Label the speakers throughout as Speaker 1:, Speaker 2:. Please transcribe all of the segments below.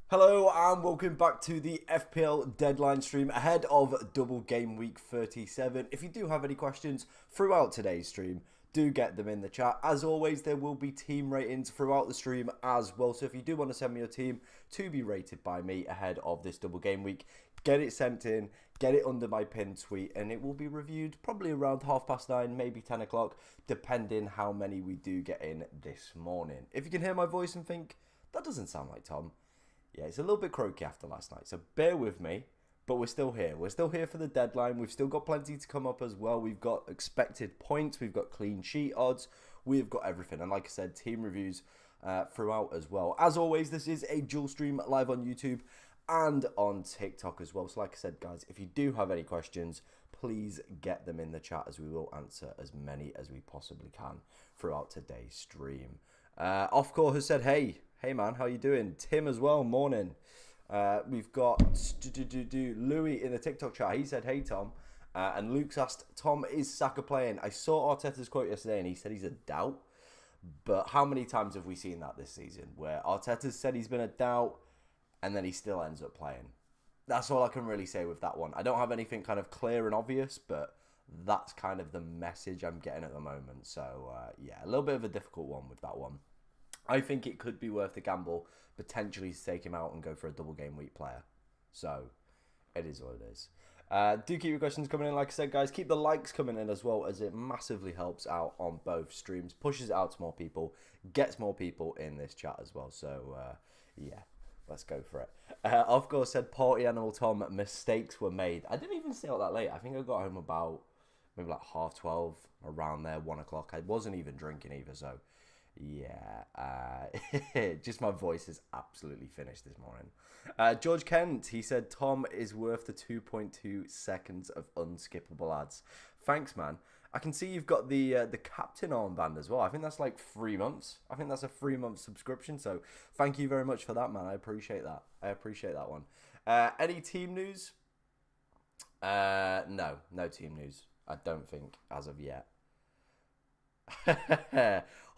Speaker 1: Hello and welcome back to the FPL deadline stream ahead of double game week 37. If you do have any questions throughout today's stream, do get them in the chat. As always, there will be team ratings throughout the stream as well. So if you do want to send me your team to be rated by me ahead of this double game week, get it sent in, get it under my pinned tweet, and it will be reviewed probably around 9:30, maybe 10 o'clock, depending how many we do get in this morning. If you can hear my voice and think, that doesn't sound like Tom. Yeah, it's a little bit croaky after last night, so bear with me. But we're still here. We're still here for the deadline. We've still got plenty to come up as well. We've got expected points. We've got clean sheet odds. We've got everything. And like I said, team reviews throughout as well. As always, this is a dual stream live on YouTube and on TikTok as well. So like I said, guys, if you do have any questions, please get them in the chat as we will answer as many as we possibly can throughout today's stream. Offcore has said, hey man, how you doing? Tim as well, morning. We've got Louis in the TikTok chat. He said, hey Tom. And Luke's asked, Tom, is Saka playing? I saw Arteta's quote yesterday and he said he's a doubt. But how many times have we seen that this season where Arteta's said he's been a doubt and then he still ends up playing? That's all I can really say with that one. I don't have anything kind of clear and obvious, but that's kind of the message I'm getting at the moment. So, yeah, a little bit of a difficult one with that one. I think it could be worth the gamble potentially to take him out and go for a double game week player. So, it is what it is. Do keep your questions coming in. Like I said, guys, keep the likes coming in as well, as it massively helps out on both streams, pushes it out to more people, gets more people in this chat as well. So, yeah, let's go for it. Of course, said Party Animal Tom, mistakes were made. I didn't even stay out that late. I think I got home about maybe like 12:30, around there, 1 o'clock. I wasn't even drinking either, so... yeah, just my voice is absolutely finished this morning. George Kent, he said, Tom is worth the 2.2 seconds of unskippable ads. Thanks, man. I can see you've got the captain armband as well. I think that's like 3 months. I think that's a 3-month subscription. So thank you very much for that, man. I appreciate that. I appreciate that one. Any team news? No team news. I don't think as of yet.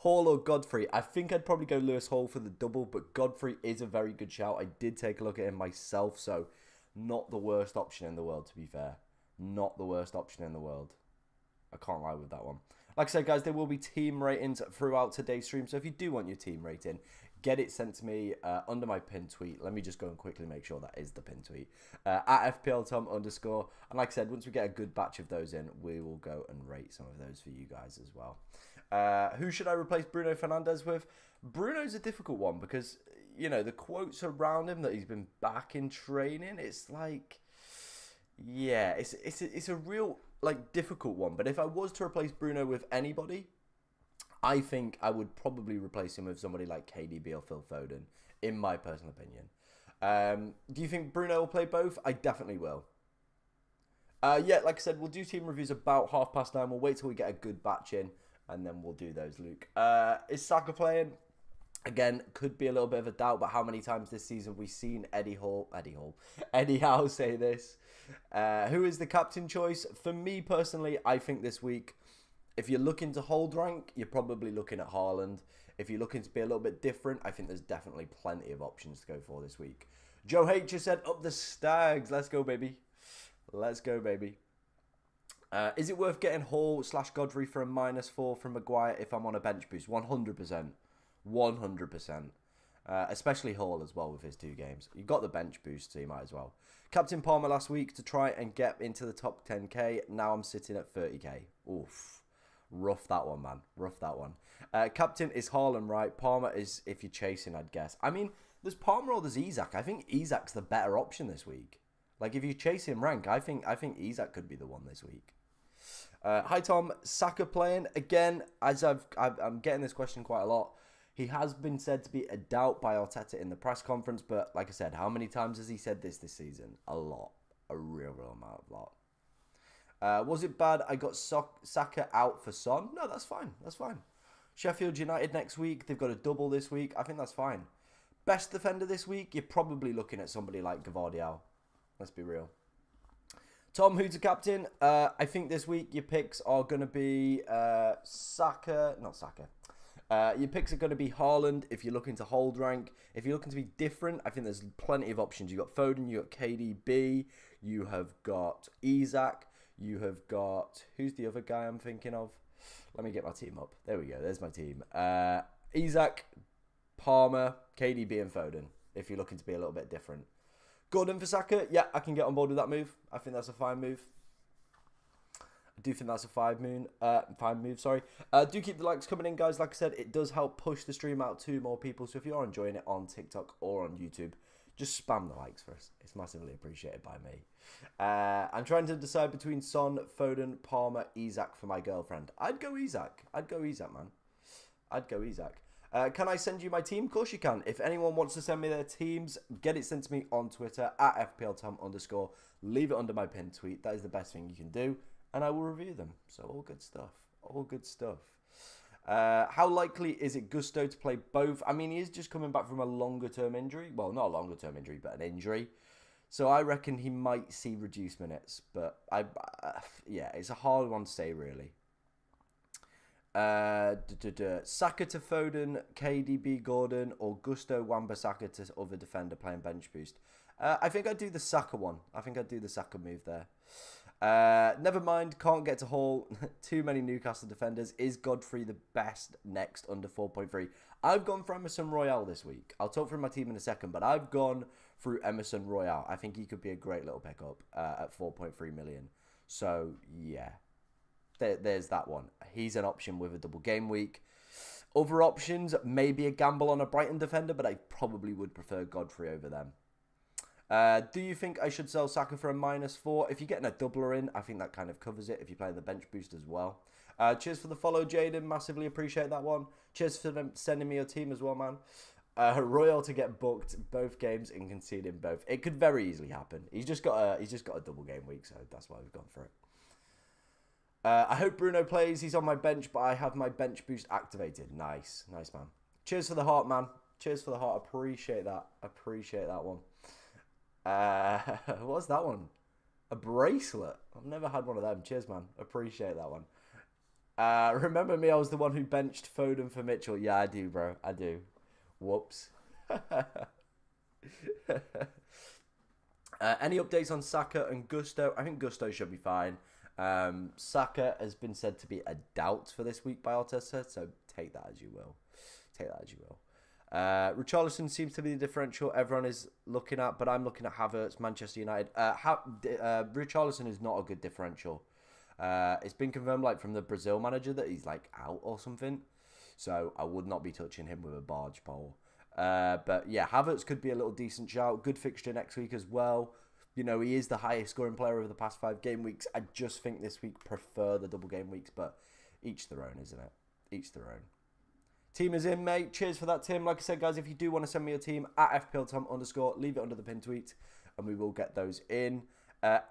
Speaker 1: Hall or Godfrey? I think I'd probably go Lewis Hall for the double, but Godfrey is a very good shout. I did take a look at him myself, so not the worst option in the world, to be fair. Not the worst option in the world. I can't lie with that one. Like I said, guys, there will be team ratings throughout today's stream, so if you do want your team rating, get it sent to me under my pinned tweet. Let me just go and quickly make sure that is the pinned tweet. At FPLTom_. And like I said, once we get a good batch of those in, we will go and rate some of those for you guys as well. Who should I replace Bruno Fernandes with? Bruno's a difficult one because, you know, the quotes around him that he's been back in training, it's like, yeah, it's a real, like, difficult one. But if I was to replace Bruno with anybody, I think I would probably replace him with somebody like KDB or Phil Foden, in my personal opinion. Do you think Bruno will play both? I definitely will. Yeah, like I said, we'll do team reviews about 9:30. We'll wait till we get a good batch in, and then we'll do those, Luke. Is Saka playing? Again, could be a little bit of a doubt, but how many times this season we've seen Eddie Howe say this? Who is the captain choice? For me personally, I think this week, if you're looking to hold rank, you're probably looking at Haaland. If you're looking to be a little bit different, I think there's definitely plenty of options to go for this week. Joe H has said, up the Stags. Let's go, baby. Let's go, baby. Is it worth getting Hall/Godfrey for a -4 from Maguire if I'm on a bench boost? 100%. 100%. Especially Hall as well with his 2 games. You got the bench boost, so you might as well. Captain Palmer last week to try and get into the top 10k. Now I'm sitting at 30k. Oof. Rough that one, man. Rough that one. Captain is Haaland, right? Palmer is if you're chasing, I'd guess. I mean, there's Palmer or there's Isak. I think Isak's the better option this week. Like, if you chase him rank, I think Isak could be the one this week. Hi, Tom. Saka playing? Again, as I'm getting this question quite a lot. He has been said to be a doubt by Arteta in the press conference, but like I said, how many times has he said this season? A lot. A real amount of lot. Was it bad I got Saka out for Son? No, that's fine. That's fine. Sheffield United next week. They've got a double this week. I think that's fine. Best defender this week? You're probably looking at somebody like Gvardiol. Let's be real. Tom, who's the captain? I think this week your picks are going to be Your picks are going to be Haaland if you're looking to hold rank. If you're looking to be different, I think there's plenty of options. You've got Foden, you've got KDB, you have got Isak, you have got... Who's the other guy I'm thinking of? Let me get my team up. There we go. There's my team. Isak, Palmer, KDB and Foden if you're looking to be a little bit different. Gordon for Saka, yeah, I can get on board with that move. I think that's a fine move. I do think that's a fine move, sorry. Do keep the likes coming in, guys. Like I said, it does help push the stream out to more people. So if you are enjoying it on TikTok or on YouTube, just spam the likes for us. It's massively appreciated by me. I'm trying to decide between Son, Foden, Palmer, Isak for my girlfriend. I'd go Isak. I'd go Isak, man. I'd go Isak. Can I send you my team? Of course you can. If anyone wants to send me their teams, get it sent to me on Twitter at FPLTom_. Leave it under my pinned tweet. That is the best thing you can do. And I will review them. So all good stuff. All good stuff. How likely is it Gusto to play both? I mean, he is just coming back from a longer-term injury. Well, not a longer-term injury, but an injury. So I reckon he might see reduced minutes. But, yeah, it's a hard one to say, really. Saka to Foden, KDB Gordon, or Gusto Wan-Bissaka to other defender playing bench boost. I think I'd do the Saka one. I think I'd do the Saka move there. Never mind, can't get to Hall. Too many Newcastle defenders. Is Godfrey the best next under 4.3? I've gone for Emerson Royale this week. I'll talk through my team in a second, but I've gone through Emerson Royale. I think he could be a great little pickup at 4.3 million. So, yeah. There's that one. He's an option with a double game week. Other options, maybe a gamble on a Brighton defender, but I probably would prefer Godfrey over them. Do you think I should sell Saka for a -4? If you're getting a doubler in, I think that kind of covers it if you're playing the bench boost as well. Cheers for the follow, Jaden. Massively appreciate that one. Cheers for them sending me your team as well, man. Royal to get booked both games and conceding both. It could very easily happen. He's just got a double game week, so that's why we've gone for it. I hope Bruno plays. He's on my bench, but I have my bench boost activated. Nice, nice, man. Cheers for the heart, man. Cheers for the heart. Appreciate that. Appreciate that one. What's that one? A bracelet. I've never had one of them. Cheers, man. Appreciate that one. Remember me? I was the one who benched Foden for Mitchell. Yeah, I do, bro. I do. Whoops. Any updates on Saka and Gusto? I think Gusto should be fine. Saka has been said to be a doubt for this week by Arteta, so take that as you will. Take that as you will. Richarlison seems to be the differential everyone is looking at, but I'm looking at Havertz, Manchester United. Richarlison is not a good differential. It's been confirmed from the Brazil manager that he's out or something, so I would not be touching him with a barge pole. But yeah, Havertz could be a little decent shout. Good fixture next week as well. You know, he is the highest scoring player over the past 5 game weeks. I just think this week prefer the double game weeks, but each their own, isn't it? Each their own. Team is in, mate. Cheers for that, Tim. Like I said, guys, if you do want to send me your team at FPLTom_, leave it under the pin tweet, and we will get those in.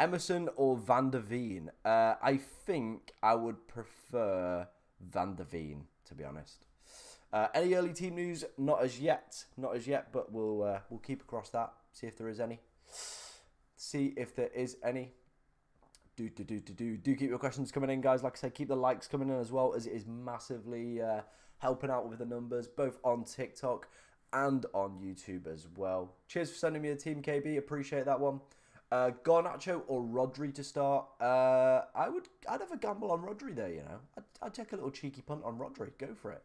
Speaker 1: Emerson or Van der Veen? I think I would prefer Van der Veen, to be honest. Any early team news? Not as yet. Not as yet, but we'll keep across that. See if there is any. See if there is any. Do keep your questions coming in, guys. Like I said, keep the likes coming in as well, as it is massively helping out with the numbers, both on TikTok and on YouTube as well. Cheers for sending me a team, KB. Appreciate that one. Garnacho or Rodri to start? I'd have a gamble on Rodri there, you know. I'd take a little cheeky punt on Rodri. Go for it.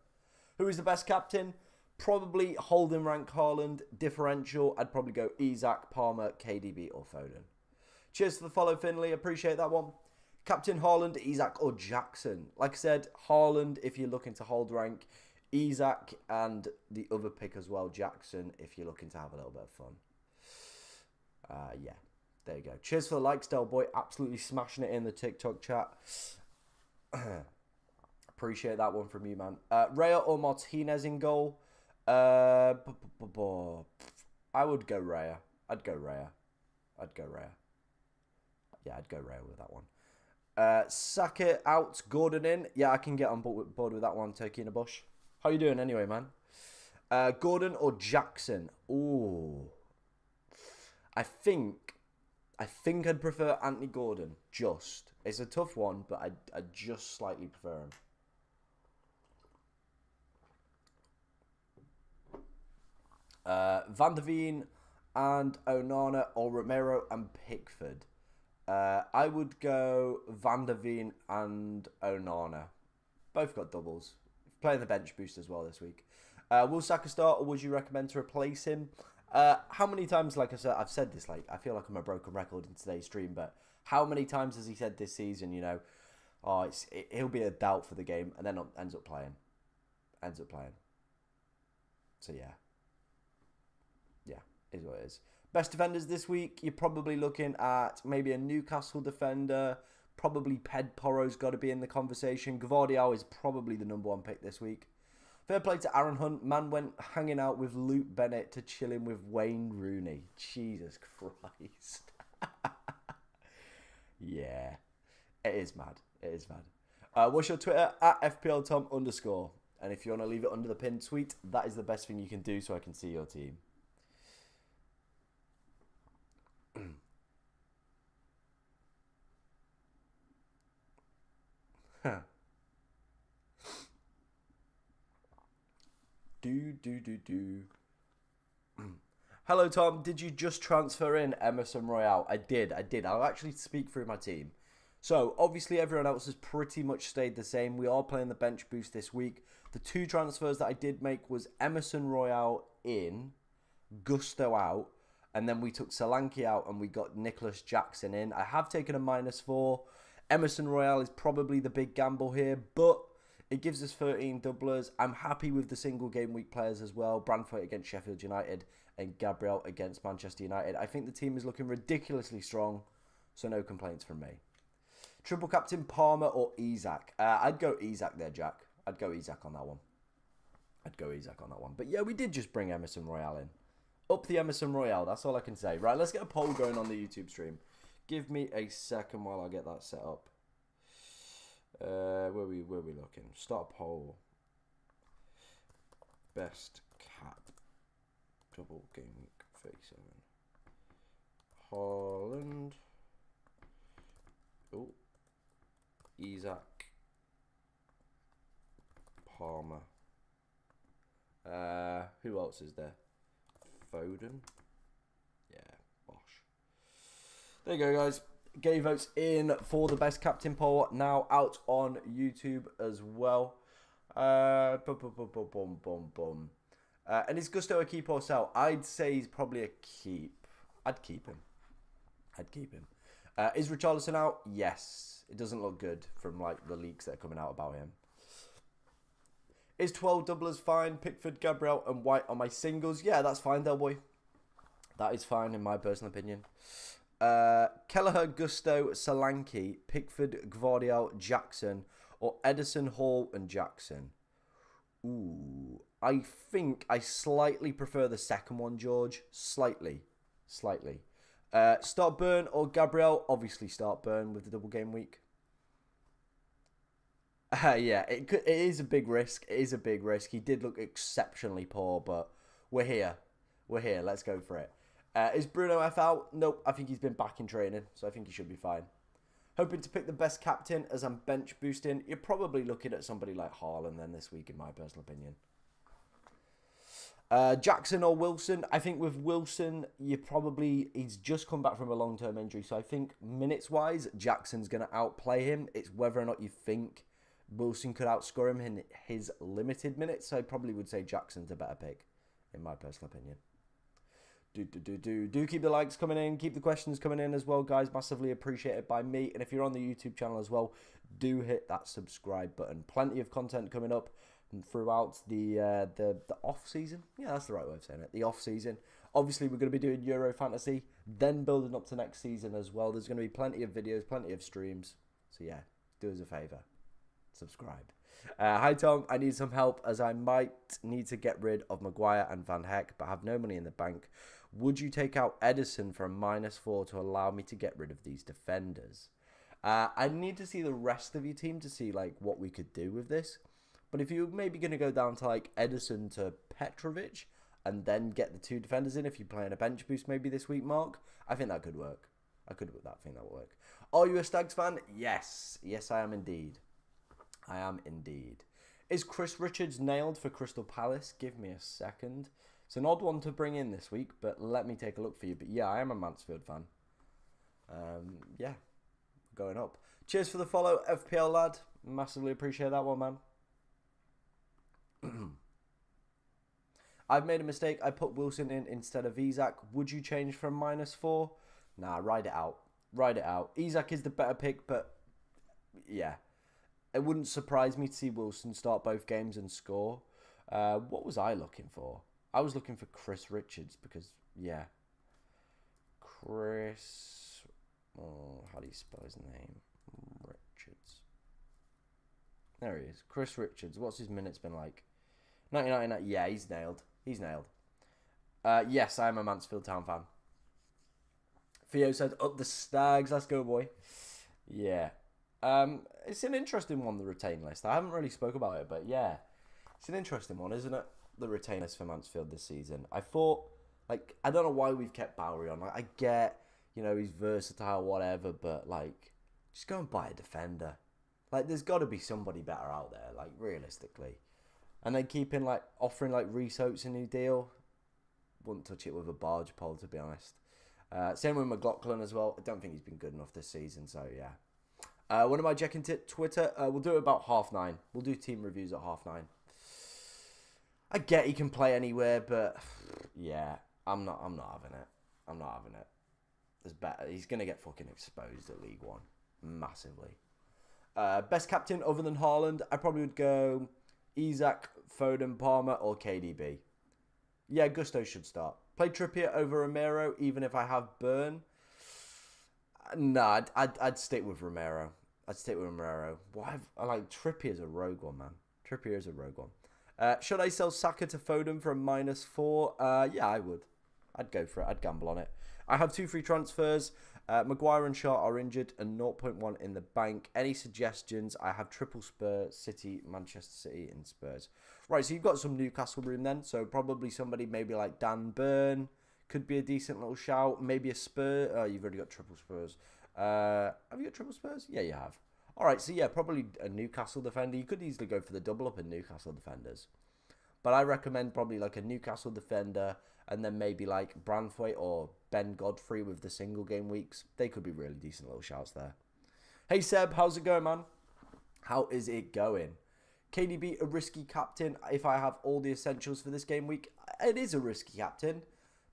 Speaker 1: Who is the best captain? Probably holding rank Haaland. Differential, I'd probably go Isak, Palmer, KDB or Foden. Cheers for the follow, Finley. Appreciate that one. Captain Haaland, Isak or Jackson? Like I said, Haaland if you're looking to hold rank. Isak and the other pick as well, Jackson, if you're looking to have a little bit of fun. Yeah, there you go. Cheers for the likes, Del Boy. Absolutely smashing it in the TikTok chat. Appreciate that one from you, man. Raya or Martinez in goal? I would go Raya. I'd go Raya. Yeah, I'd go Raya with that one. Saka out, Gordon in. Yeah, I can get on board with that one, Turkey in a bush. How you doing anyway, man? Gordon or Jackson? Ooh. I think I'd prefer Anthony Gordon. Just. It's a tough one, but I just slightly prefer him. Van der Veen and Onana, or Romero and Pickford. I would go Van der Veen and Onana. Both got doubles. Playing the bench boost as well this week. Will Saka start, or would you recommend to replace him? How many times, like I said, I've said this, like, I feel like I'm a broken record in today's stream, but how many times has he said this season, you know, oh, he'll be a doubt for the game, and then ends up playing. So, yeah. Yeah, is what it is. Best defenders this week, you're probably looking at maybe a Newcastle defender. Probably Ped Porro's got to be in the conversation. Gvardiol is probably the #1 pick this week. Fair play to Aaron Hunt. Man went hanging out with Luke Bennett to chilling with Wayne Rooney. Jesus Christ. Yeah. It is mad. What's your Twitter? At FPLTom_. And if you want to leave it under the pinned tweet, that is the best thing you can do so I can see your team. Hello, Tom. Did you just transfer in Emerson Royale? I did. I'll actually speak through my team. So, obviously, everyone else has pretty much stayed the same. We are playing the bench boost this week. The 2 transfers that I did make was Emerson Royale in, Gusto out, and then we took Solanke out and we got Nicholas Jackson in. I have taken a -4. Emerson Royale is probably the big gamble here, but it gives us 13 doublers. I'm happy with the single game week players as well. Brandford against Sheffield United and Gabriel against Manchester United. I think the team is looking ridiculously strong, so no complaints from me. Triple captain Palmer or Isak? I'd go Isak there, Jack. I'd go Isak on that one. But yeah, we did just bring Emerson Royale in. Up the Emerson Royale, that's all I can say. Right, let's get a poll going on the YouTube stream. Give me a second while I get that set up. Where we looking? Start a poll. Best cap. Double game week 37. Haaland. Oh. Isak. Palmer. Who else is there? Foden. Yeah, bosh. There you go, guys. Gave votes in for the best captain poll. Now out on YouTube as well. And is Gusto a keep or sell? I'd say he's probably a keep. I'd keep him. Is Richarlison out? Yes. It doesn't look good from like the leaks that are coming out about him. Is 12 doublers fine? Pickford, Gabriel and White on my singles. Yeah, that's fine, Del Boy. That is fine in my personal opinion. Kelleher, Gusto, Solanke, Pickford, Gvardiol, Jackson, or Edison, Hall, and Jackson. Ooh, I think I slightly prefer the second one, George. Slightly. Start Burn or Gabriel? Obviously start Burn with the double game week. Yeah, it is a big risk. He did look exceptionally poor, but we're here. Let's go for it. Is Bruno F out? Nope, I think he's been back in training, so I think he should be fine. Hoping to pick the best captain as I'm bench boosting. You're probably looking at somebody like Haaland then this week, in my personal opinion. Jackson or Wilson? I think with Wilson, he's just come back from a long-term injury, so I think minutes-wise, Jackson's going to outplay him. It's whether or not you think Wilson could outscore him in his limited minutes, so I probably would say Jackson's a better pick, in my personal opinion. Do keep the likes coming in, keep the questions coming in as well, guys. Massively appreciated by me. And if you're on the YouTube channel as well, do hit that subscribe button. Plenty of content coming up throughout the off season. Yeah, that's the right way of saying it. The off season. Obviously, we're going to be doing Euro Fantasy, then building up to next season as well. There's going to be plenty of videos, plenty of streams. So yeah, do us a favour. Subscribe. Hi Tom, I need some help as I might need to get rid of Maguire and Van Hecke, but have no money in the bank. Would you take out Edison for a -4 to allow me to get rid of these defenders? I need to see the rest of your team to see like what we could do with this. But if you're maybe going to go down to like Edison to Petrovic and then get the 2 defenders in if you're playing a bench boost maybe this week, Mark, I think that could work. I think that will work. Are you a Stags fan? Yes. Yes, I am indeed. Is Chris Richards nailed for Crystal Palace? Give me a second It's an odd one to bring in this week, but let me take a look for you. But yeah, I am a Mansfield fan. Yeah, going up. Cheers for the follow, FPL lad. Massively appreciate that one, man. I've made a mistake. I put Wilson in instead of Isak. Would you change from -4? Nah, ride it out. Ride it out. Isak is the better pick, but yeah. It wouldn't surprise me to see Wilson start both games and score. What was I looking for? I was looking for Chris Richards because, yeah. Chris... Oh, how do you spell his name? Richards. There he is. Chris Richards. What's his minutes been like? 1999. Yeah, he's nailed. He's nailed. Yes, I am a Mansfield Town fan. Theo said, up the Stags. Let's go, boy. Yeah. It's an interesting one, the retain list. I haven't really spoke about it, but yeah. It's an interesting one, isn't it? The retain list for Mansfield this season. I thought, like, I don't know why we've kept Bowery on. Like, I get, you know, he's versatile, whatever, but, like, just go and buy a defender. Like, there's got to be somebody better out there, like, realistically. And then keeping, like, offering, like, Reece Oates a new deal. Wouldn't touch it with a barge pole, to be honest. Same with McLaughlin as well. I don't think he's been good enough this season, so, yeah. When am I checking Twitter? We'll do it about 9:30. We'll do team reviews at 9:30. I get he can play anywhere, but yeah, I'm not having it. I'm not having it. There's better. He's gonna get fucking exposed at League One, massively. Best captain other than Haaland, I probably would go Isak, Foden, Palmer, or KDB. Yeah, Gusto should start. Play Trippier over Romero, even if I have Burn. Nah, I'd stick with Romero. I'd stick with Romero. Why? I like Trippier's a rogue one, man. Trippier's a rogue one. Should I sell Saka to Foden for a -4? Yeah, I would. I'd go for it. I'd gamble on it. I have 2 free transfers. Maguire and Shaw are injured and 0.1 in the bank. Any suggestions? I have triple Spurs, City, Manchester City, and Spurs. Right, so you've got some Newcastle room then. So probably somebody maybe like Dan Burn could be a decent little shout. Maybe a Spur. Oh, you've already got triple Spurs. Have you got triple Spurs? Yeah, you have. All right, so yeah, probably a Newcastle defender. You could easily go for the double up in Newcastle defenders. But I recommend probably like a Newcastle defender and then maybe like Branthwaite or Ben Godfrey with the single game weeks. They could be really decent little shouts there. Hey Seb, how's it going, man? How is it going? KDB, a risky captain if I have all the essentials for this game week. It is a risky captain,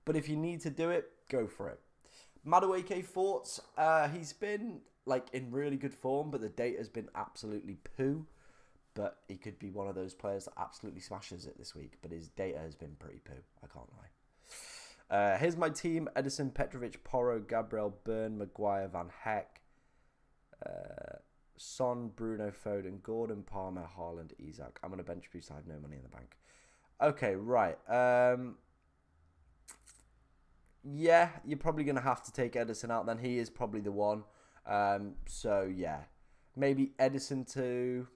Speaker 1: but if you need to do it, go for it. Madueke thoughts, he's been like in really good form, but the data's been absolutely poo. But he could be one of those players that absolutely smashes it this week. But his data has been pretty poo. I can't lie. Here's my team. Edison, Petrovic, Porro, Gabriel, Byrne, Maguire, Van Heck, Son, Bruno, Foden, Gordon, Palmer, Haaland, Isak. I'm going to bench boost. I have no money in the bank. Okay, right. Yeah, you're probably going to have to take Edison out then. He is probably the one. So, yeah. Maybe Edison to...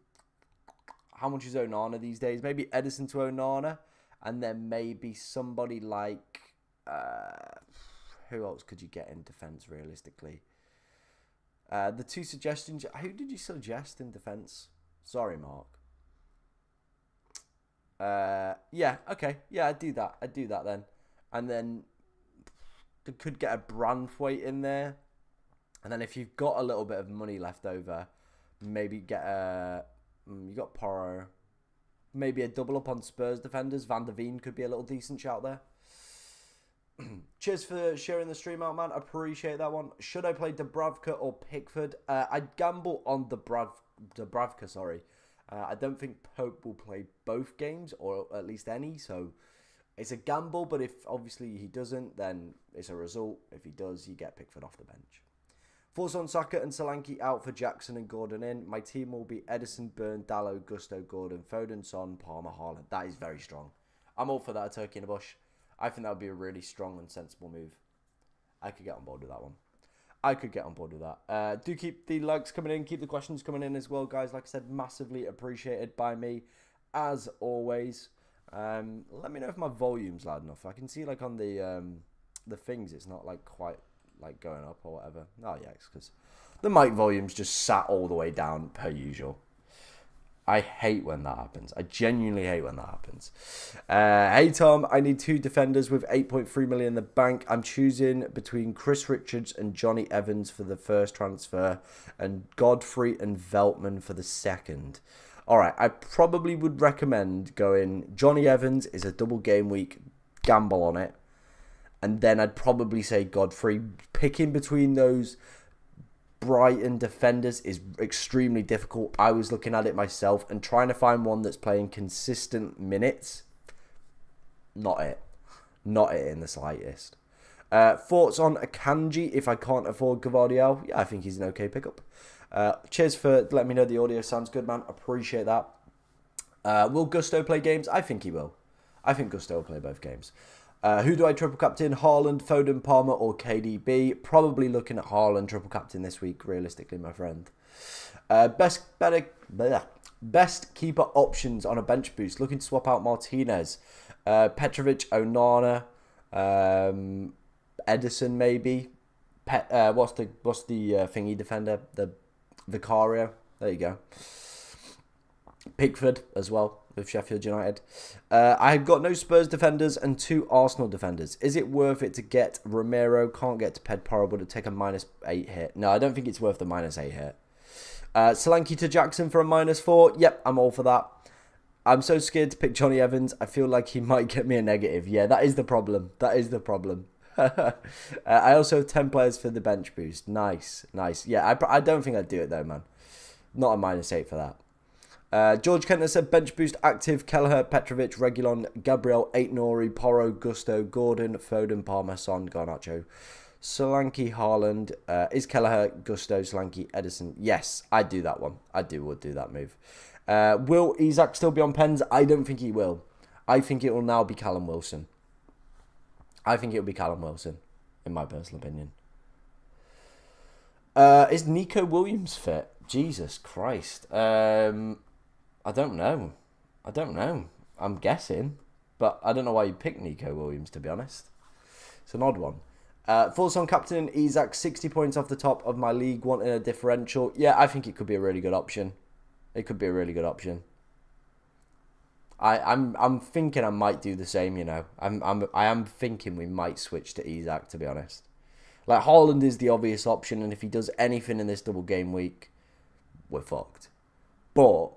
Speaker 1: How much is Onana these days? Maybe Edison to Onana. And then maybe somebody like... who else could you get in defence, realistically? The 2 suggestions... Who did you suggest in defence? Sorry, Mark. Yeah, okay. Yeah, I'd do that. I'd do that then. And then... They could get a Branthwaite in there. And then if you've got a little bit of money left over, maybe get a... You got Porro. Maybe a double up on Spurs defenders. Van der Veen could be a little decent shout there. Cheers for sharing the stream out, man. Appreciate that one. Should I play Dubravka or Pickford? I'd gamble on Dubravka, sorry. I don't think Pope will play both games, or at least any, so it's a gamble, but if obviously he doesn't, then it's a result. If he does, you get Pickford off the bench. Thoughts on Saka and Solanke out for Jackson and Gordon in. My team will be Edison, Byrne, Dallo, Gusto, Gordon, Foden, Son, Palmer, Haaland. That is very strong. I'm all for that, a turkey in a bush. I think that would be a really strong and sensible move. I could get on board with that one. I could get on board with that. Do keep the likes coming in. Keep the questions coming in as well, guys. Like I said, massively appreciated by me, as always. Let me know if my volume's loud enough. I can see, like, on the things, it's not, like, quite... like going up or whatever. Oh yeah, it's because the mic volume's just sat all the way down per usual. I hate when that happens. I genuinely hate when that happens. Hey, Tom, I need 2 defenders with 8.3 million in the bank. I'm choosing between Chris Richards and Johnny Evans for the first transfer and Godfrey and Veltman for the second. All right, I probably would recommend going Johnny Evans is a double game week, gamble on it. And then I'd probably say Godfrey. Picking between those Brighton defenders is extremely difficult. I was looking at it myself and trying to find one that's playing consistent minutes. Not it. Not it in the slightest. Thoughts on Akanji if I can't afford Gavardiel? Yeah, I think he's an okay pickup. Cheers for letting me know the audio sounds good, man. Appreciate that. Will Gusto play games? I think he will. I think Gusto will play both games. Who do I triple captain? Haaland, Foden, Palmer, or KDB? Probably looking at Haaland triple captain this week, realistically, my friend. Best keeper options on a bench boost. Looking to swap out Martinez, Petrovic, Onana, Edison maybe. What's the thingy defender? The Vicario. There you go. Pickford as well with Sheffield United. I have got no Spurs defenders and 2 Arsenal defenders. Is it worth it to get Romero? Can't get to Pedporo, but to take a -8 hit. No, I don't think it's worth the -8 hit. Solanke to Jackson for a -4. Yep, I'm all for that. I'm so scared to pick Johnny Evans. I feel like he might get me a negative. Yeah, that is the problem. That is the problem. I also have 10 players for the bench boost. Nice, nice. Yeah, I don't think I'd do it though, man. Not a -8 for that. George Kentner said bench boost active: Kelleher, Petrovic, Reguilon, Gabriel, Aitnori, Porro, Gusto, Gordon, Foden, Palmer, Son, Garnacho, Solanke, Haaland. Is Kelleher, Gusto, Solanke, Edison? Yes, I'd do that one. Would do that move. Will Isak still be on pens? I don't think he will. I think it will now be Callum Wilson. I think it will be Callum Wilson, in my personal opinion. Is Nico Williams fit? Jesus Christ. I don't know. I'm guessing. But I don't know why you picked Nico Williams, to be honest. It's an odd one. Thoughts on captain Isak, 60 points off the top of my league, wanting a differential. Yeah, I think it could be a really good option. It could be a really good option. I'm thinking I might do the same, you know. I am thinking we might switch to Isak, to be honest. Like, Haaland is the obvious option, and if he does anything in this double game week, we're fucked. But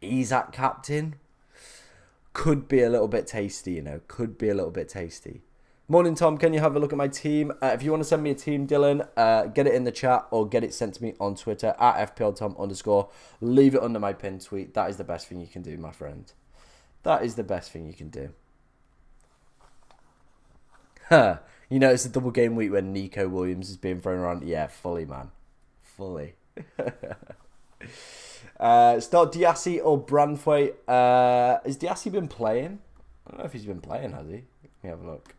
Speaker 1: Isak captain could be a little bit tasty, you know. Could be a little bit tasty. Morning, Tom. Can you have a look at my team? If you want to send me a team, Dylan, get it in the chat or get it sent to me on Twitter at FPLTom_. Leave it under my pinned tweet. That is the best thing you can do, my friend. That is the best thing you can do. Huh. You know, it's a double game week when Nico Williams is being thrown around. Yeah, fully, man. Fully. Start Diassi or Branthwaite. Has Diassi been playing? I don't know if he's been playing, has he? Let me have a look.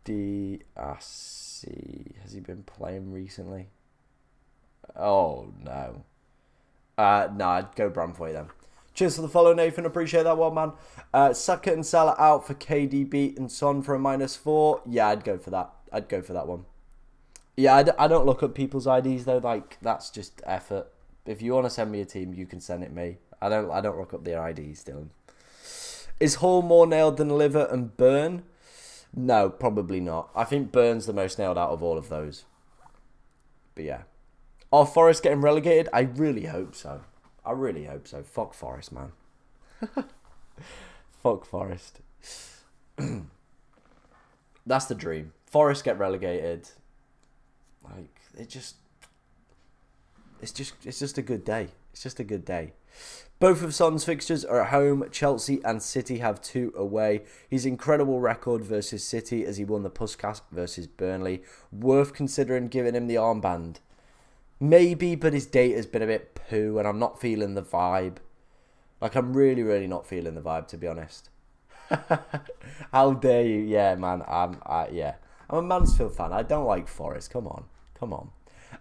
Speaker 1: Diassi. Has he been playing recently? Oh, no. No, I'd go Branthwaite then. Cheers for the follow, Nathan. Appreciate that one, man. Saka and Salah out for KDB and Son for a -4. Yeah, I'd go for that. I'd go for that one. Yeah, I don't look at people's IDs, though. Like, that's just effort. If you want to send me a team, you can send it me. I don't look up their IDs, Dylan. Is Hall more nailed than Liver and Burn? No, probably not. I think Burn's the most nailed out of all of those. But yeah. Are Forest getting relegated? I really hope so. I really hope so. Fuck Forest, man. Fuck Forest. That's the dream. Forest get relegated. Like, it's just a good day. It's just a good day. Both of Son's fixtures are at home. Chelsea and City have 2 away. His incredible record versus City as he won the Puskas versus Burnley. Worth considering giving him the armband. Maybe, but his date has been a bit poo and I'm not feeling the vibe. Like, I'm really, really not feeling the vibe, to be honest. How dare you? Yeah, man. I'm a Mansfield fan. I don't like Forest. Come on.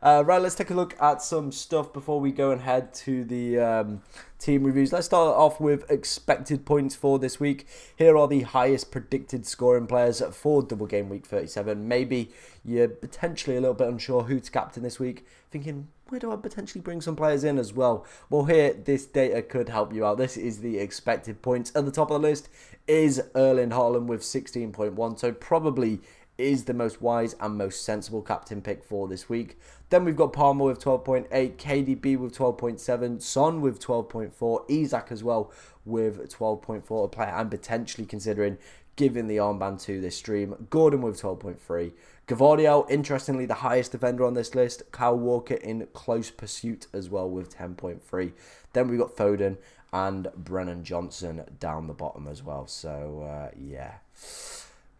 Speaker 1: Right, let's take a look at some stuff before we go and head to the team reviews. Let's start off with expected points for this week. Here are the highest predicted scoring players for Double Game Week 37. Maybe you're potentially a little bit unsure who to captain this week, thinking, where do I potentially bring some players in as well? Well, here, this data could help you out. This is the expected points. At the top of the list is Erling Haaland with 16.1, so probably is the most wise and most sensible captain pick for this week. Then we've got Palmer with 12.8, KDB with 12.7, Son with 12.4, Isak as well with 12.4, a player I'm potentially considering giving the armband to this stream. Gordon with 12.3. Gavardiel, interestingly, the highest defender on this list. Kyle Walker in close pursuit as well with 10.3. Then we've got Foden and Brennan Johnson down the bottom as well. So, yeah.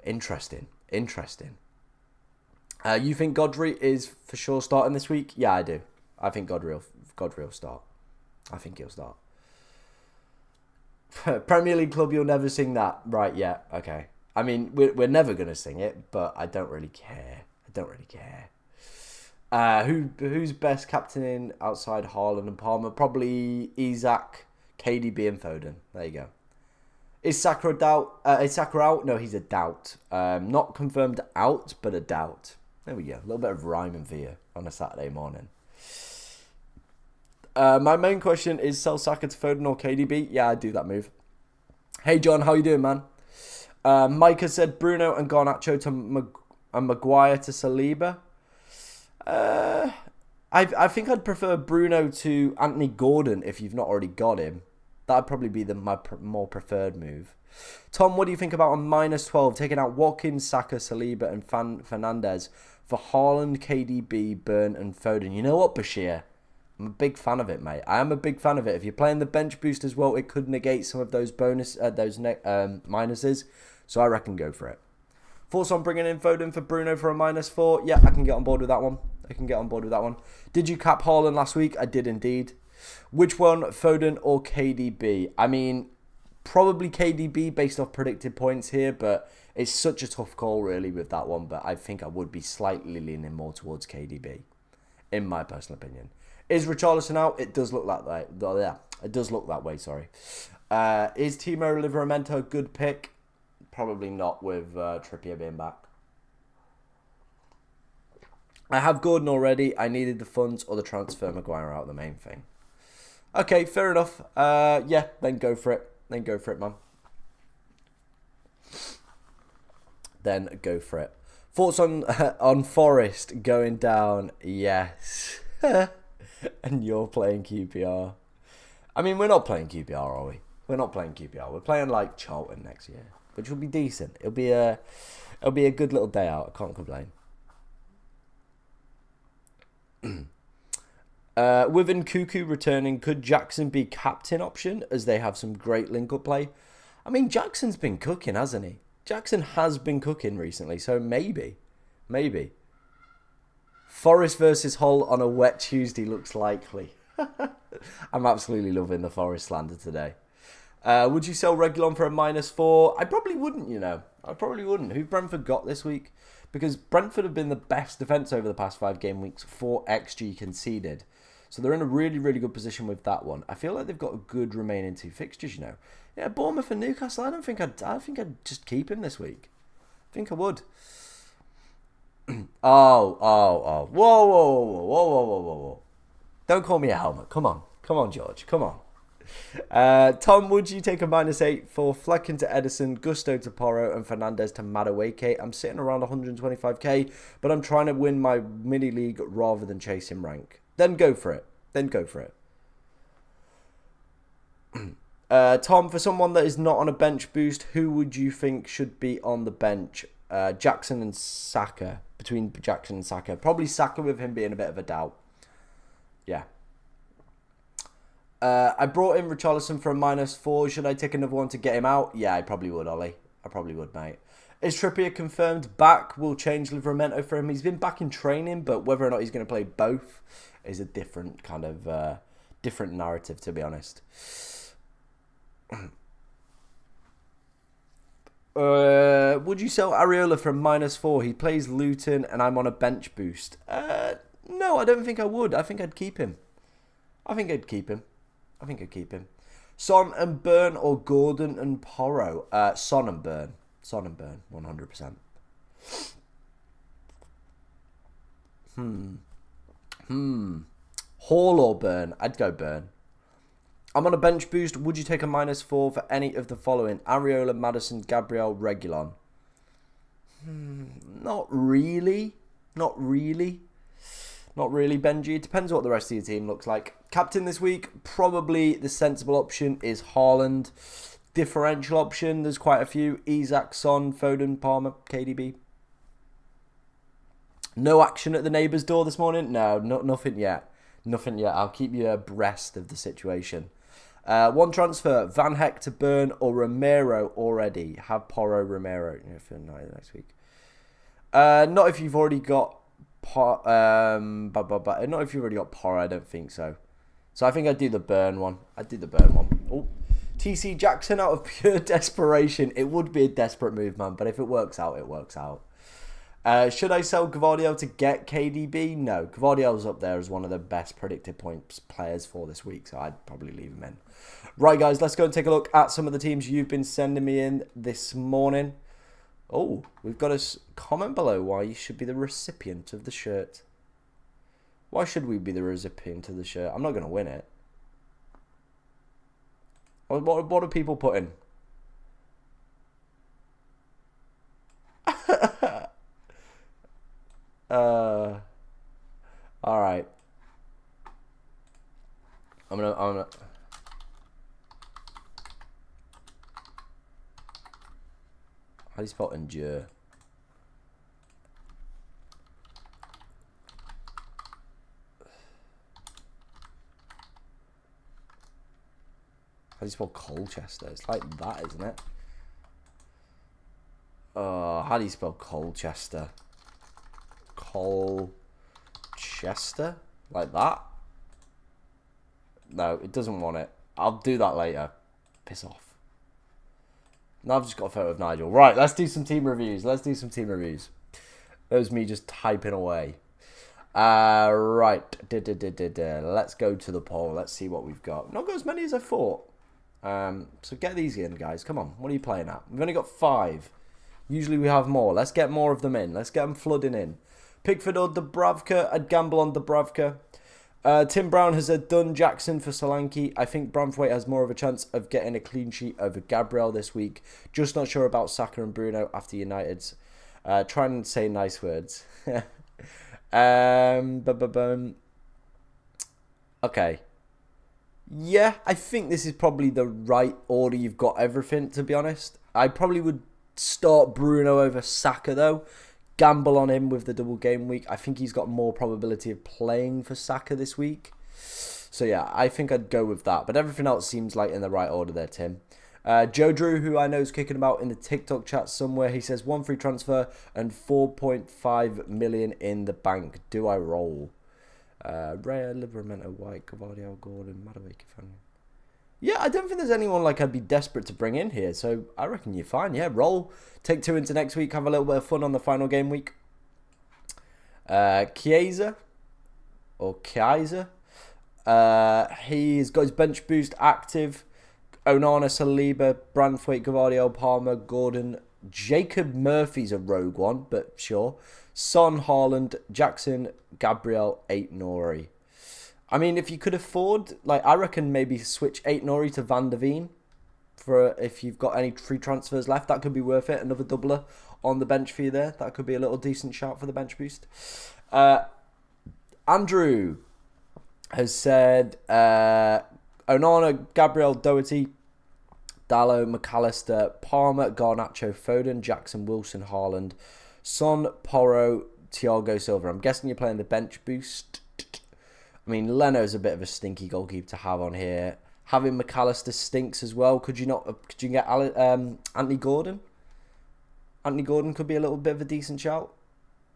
Speaker 1: Interesting. You think Godfrey is for sure starting this week? Yeah, I do. I think Godfrey will start. I think he'll start. Premier League club, you'll never sing that. Right, yeah, okay. I mean, we're never going to sing it, but I don't really care. Who's best captaining outside Haaland and Palmer? Probably Isak, KDB and Foden. There you go. Is Saka a doubt? Is Saka out? No, he's a doubt. Not confirmed out, but a doubt. There we go. A little bit of rhyming for you on a Saturday morning. My main question is sell Saka to Foden or KDB? Yeah, I'd do that move. Hey, John, how you doing, man? Micah said Bruno and Garnacho and Maguire to Saliba. I think I'd prefer Bruno to Anthony Gordon if you've not already got him. That'd probably be my more preferred move. Tom, what do you think about on -12, taking out Watkins, Saka, Saliba and Fernandes for Haaland, KDB, Burn and Foden? You know what, Bashir? I'm a big fan of it, mate. I am a big fan of it. If you're playing the bench boost as well, it could negate some of those minuses. So I reckon go for it. Thoughts on bringing in Foden for Bruno for a -4? Yeah, I can get on board with that one. Did you cap Haaland last week? I did indeed. Which one, Foden or KDB? I mean, probably KDB based off predicted points here, but it's such a tough call really with that one. But I think I would be slightly leaning more towards KDB, in my personal opinion. Is Richarlison out? It does look that way. Yeah, it does look that way, sorry. Is Timo Livramento a good pick? Probably not with Trippier being back. I have Gordon already. I needed the funds or the transfer Maguire out, the main thing. Okay, fair enough. Yeah, then go for it. Man. Then go for it. Thoughts on Forest going down? Yes. And you're playing QPR. I mean, we're not playing QPR, are we? We're not playing QPR. We're playing like Charlton next year, which will be decent. It'll be a good little day out. I can't complain. With Nkuku returning, could Jackson be captain option as they have some great link-up play? I mean, Jackson's been cooking, hasn't he? Jackson has been cooking recently, so maybe. Forest versus Hull on a wet Tuesday looks likely. I'm absolutely loving the Forest slander today. Would you sell Reguilon for a -4? I probably wouldn't, you know. Who Brentford got this week? Because Brentford have been the best defence over the past 5 game weeks for XG conceded. So they're in a really, really good position with that one. I feel like they've got a good remaining 2 fixtures, you know. Yeah, Bournemouth and Newcastle, I think I'd just keep him this week. I think I would. Oh. Whoa. Don't call me a helmet. Come on, George. Come on. Tom, would you take a -8 for Flecken to Edison, Gusto to Porro, and Fernandes to Madueke? I'm sitting around 125k, but I'm trying to win my mini league rather than chasing rank. Then go for it. Tom, for someone that is not on a bench boost, who would you think should be on the bench? Jackson and Saka. Between Jackson and Saka. Probably Saka with him being a bit of a doubt. Yeah. I brought in Richarlison for a -4. Should I take another one to get him out? Yeah, I probably would, Ollie. I probably would, mate. Is Trippier confirmed back? We'll change Livramento for him. He's been back in training, but whether or not he's going to play both is a different kind of different narrative, to be honest. Would you sell Areola for a -4? He plays Luton and I'm on a bench boost. No, I don't think I would. I think I'd keep him. I think I'd keep him. Son and Burn or Gordon and Porro? Son and Burn. 100%. Hall or Burn? I'd go Burn. I'm on a bench boost. Would you take a -4 for any of the following? Areola, Madison, Gabriel, Reguilon. Not really, Benji. It depends what the rest of your team looks like. Captain this week, probably the sensible option is Haaland. Differential option, there's quite a few. Isak, Son, Foden, Palmer, KDB. No action at the neighbour's door this morning? No, nothing yet. I'll keep you abreast of the situation. One transfer, Van Heck to Burn or Romero already. Have Porro, Romero for next week. Not if you've already got not if you've already got Porro, I don't think so. So I think I'd do the Burn one. Oh, TC Jackson out of pure desperation. It would be a desperate move, man, but if it works out, it works out. Should I sell Gvardiol to get KDB? No, Gvardiol's up there as one of the best predicted points players for this week, so I'd probably leave him in. Right, guys, let's go and take a look at some of the teams you've been sending me in this morning. Oh, we've got a comment below why you should be the recipient of the shirt. Why should we be the recipient of the shirt? I'm not going to win it. What are people putting? All right. I'm gonna. How do you spell endure? How do you spell Colchester? It's like that, isn't it? How do you spell Colchester? Colchester? Like that? No, it doesn't want it. I'll do that later. Piss off. Now I've just got a photo of Nigel. Right, let's do some team reviews. That was me just typing away. Right. Let's go to the poll. Let's see what we've got. Not got as many as I thought. So get these in, guys. Come on. What are you playing at? We've only got 5. Usually we have more. Let's get more of them in. Let's get them flooding in. Pickford or Dubravka. I'd gamble on Dubravka. Tim Brown has said done Jackson for Solanke. I think Braithwaite has more of a chance of getting a clean sheet over Gabriel this week. Just not sure about Saka and Bruno after United's. Try and say nice words. Okay. Yeah, I think this is probably the right order. You've got everything, to be honest. I probably would start Bruno over Saka, though. Gamble on him with the double game week. I think he's got more probability of playing for Saka this week. So, yeah, I think I'd go with that. But everything else seems like in the right order there, Tim. Joe Drew, who I know is kicking about in the TikTok chat somewhere, he says 1 free transfer and 4.5 million in the bank. Do I roll? Raya, Livramento, White, Gvardiol, Gordon, Madueke, Yeah, I don't think there's anyone like I'd be desperate to bring in here. So I reckon you're fine. Yeah, roll. Take 2 into next week. Have a little bit of fun on the final game week. Chiesa. Or Kaiser. He's got his bench boost active. Onana, Saliba, Braithwaite, Gvardiol, Palmer, Gordon. Jacob Murphy's a rogue one, but sure. Son, Haaland, Jackson, Gabriel, 8 Nori. I mean, if you could afford, like, I reckon maybe switch 8 Nori to Van der Veen for if you've got any free transfers left. That could be worth it. Another doubler on the bench for you there. That could be a little decent shout for the bench boost. Andrew has said Onana, Gabriel, Doherty, Dallo, McAllister, Palmer, Garnacho, Foden, Jackson, Wilson, Haaland, Son, Porro, Thiago Silva. I'm guessing you're playing the bench boost. I mean, Leno's a bit of a stinky goalkeeper to have on here. Having McAllister stinks as well. Could you get Anthony Gordon? Anthony Gordon could be a little bit of a decent shout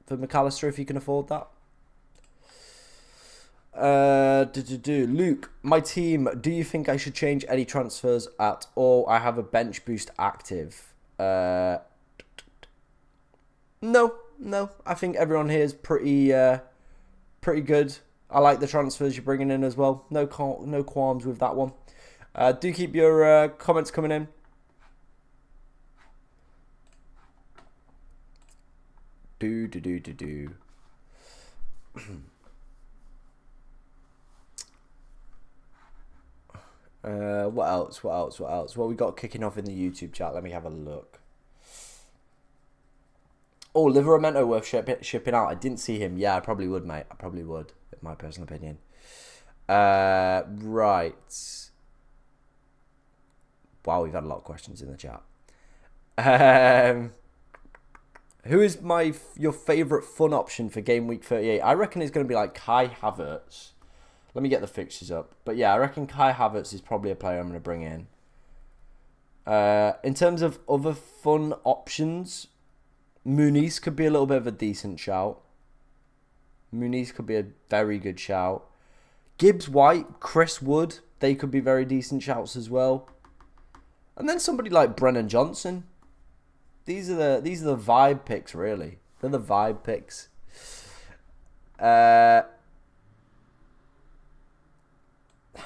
Speaker 1: for McAllister if you can afford that. Luke, my team, do you think I should change any transfers at all? I have a bench boost active. No. I think everyone here is pretty pretty good. I like the transfers you're bringing in as well. No qualms with that one. Do keep your comments coming in. Do. What else? What we got kicking off in the YouTube chat? Let me have a look. Oh, Liveramento worth shipping out. I didn't see him. Yeah, I probably would, mate. I probably would, in my personal opinion. Right. Wow, we've had a lot of questions in the chat. Who is your favourite fun option for game week 38? I reckon it's going to be like Kai Havertz. Let me get the fixtures up. But yeah, I reckon Kai Havertz is probably a player I'm going to bring in. In terms of other fun options, Muniz could be a little bit of a decent shout. Muniz could be a very good shout. Gibbs White, Chris Wood, they could be very decent shouts as well. And then somebody like Brennan Johnson. These are the vibe picks, really. They're the vibe picks.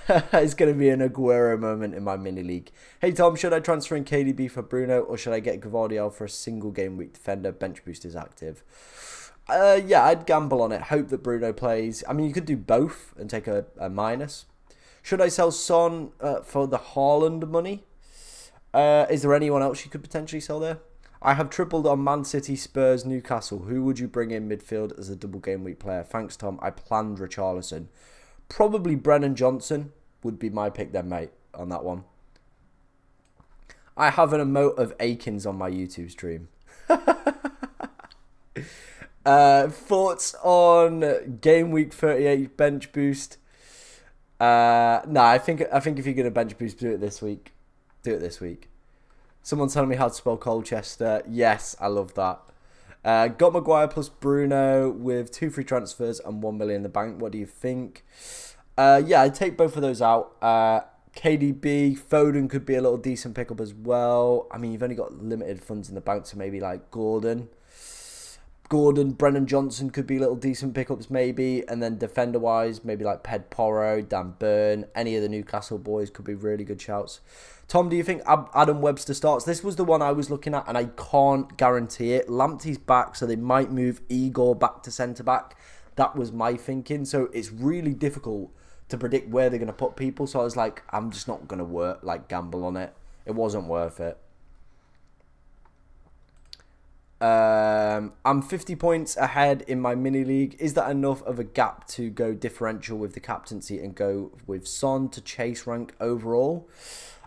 Speaker 1: It's going to be an Aguero moment in my mini league. Hey Tom, should I transfer in KDB for Bruno, or should I get Gvardiol for a single game week defender? Bench boost is active. Yeah, I'd gamble on it. Hope that Bruno plays. I mean, you could do both and take a minus. Should I sell Son for the Haaland money? Is there anyone else you could potentially sell there? I have tripled on Man City, Spurs, Newcastle. Who would you bring in midfield as a double game week player? Thanks, Tom. I planned Richarlison. Probably Brennan Johnson would be my pick then, mate, on that one. I have an emote of Akins on my YouTube stream. Thoughts on game week 38 bench boost? No, I think if you're going to bench boost, do it this week. Do it this week. Someone's telling me how to spell Colchester. Yes, I love that. Got Maguire plus Bruno with 2 free transfers and 1 million in the bank. What do you think? Yeah, I'd take both of those out. KDB, Foden could be a little decent pickup as well. I mean, you've only got limited funds in the bank, so maybe like Gordon, Brennan Johnson could be little decent pickups maybe. And then defender-wise, maybe like Ped Porro, Dan Burn, any of the Newcastle boys could be really good shouts. Tom, do you think Adam Webster starts? This was the one I was looking at, and I can't guarantee it. Lamptey's back, so they might move Igor back to centre-back. That was my thinking. So it's really difficult to predict where they're going to put people. So I was like, I'm just not going to gamble on it. It wasn't worth it. I'm 50 points ahead in my mini league. Is that enough of a gap to go differential with the captaincy and go with Son to chase rank overall?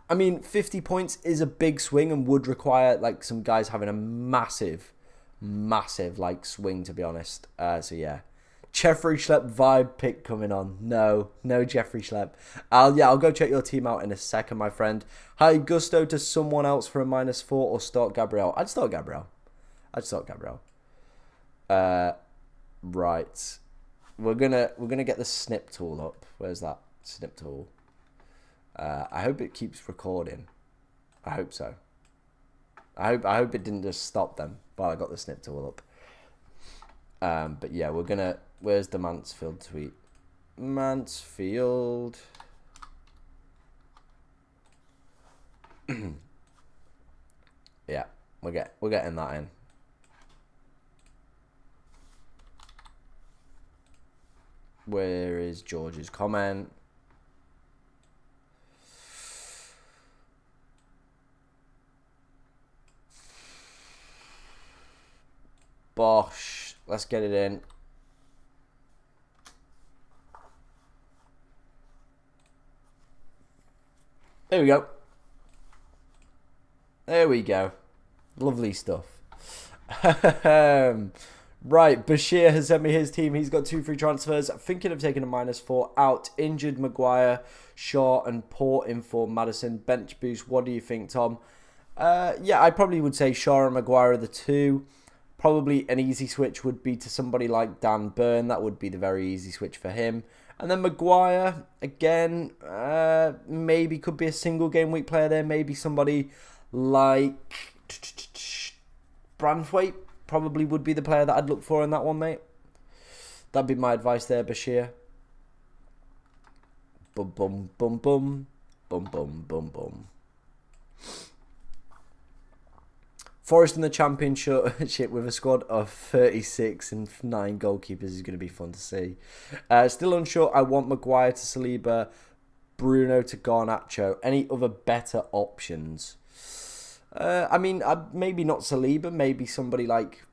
Speaker 1: I mean, 50 points is a big swing and would require like some guys having a massive like swing, to be honest. So yeah, Jeffrey Schlepp vibe pick coming on. No Jeffrey Schlepp. I'll go check your team out in a second, my friend. Hi, Gusto to someone else for a -4 or start Gabriel. I'd start Gabriel. Right. We're gonna get the snip tool up. Where's that snip tool? I hope it keeps recording. I hope so. I hope it didn't just stop them while I got the snip tool up. But yeah, where's the Mansfield tweet? Mansfield. Yeah, we're getting that in. Where is George's comment? Bosh. Let's get it in. There we go. There we go. Lovely stuff. Right, Bashir has sent me his team. He's got 2 free transfers. Thinking of taking a -4 out. Injured Maguire, Shaw, and Port in for Maddison. Bench boost. What do you think, Tom? Yeah, I probably would say Shaw and Maguire are the 2. Probably an easy switch would be to somebody like Dan Burn. That would be the very easy switch for him. And then Maguire, again, maybe could be a single game week player there. Maybe somebody like Branthwaite probably would be the player that I'd look for in that one, mate. That'd be my advice there, Bashir. Bum, bum, bum, bum. Bum, bum, bum, bum. Forest in the championship with a squad of 36 and 9 goalkeepers is going to be fun to see. Still unsure. I want Maguire to Saliba, Bruno to Garnacho. Any other better options? I mean, maybe not Saliba. Maybe somebody like,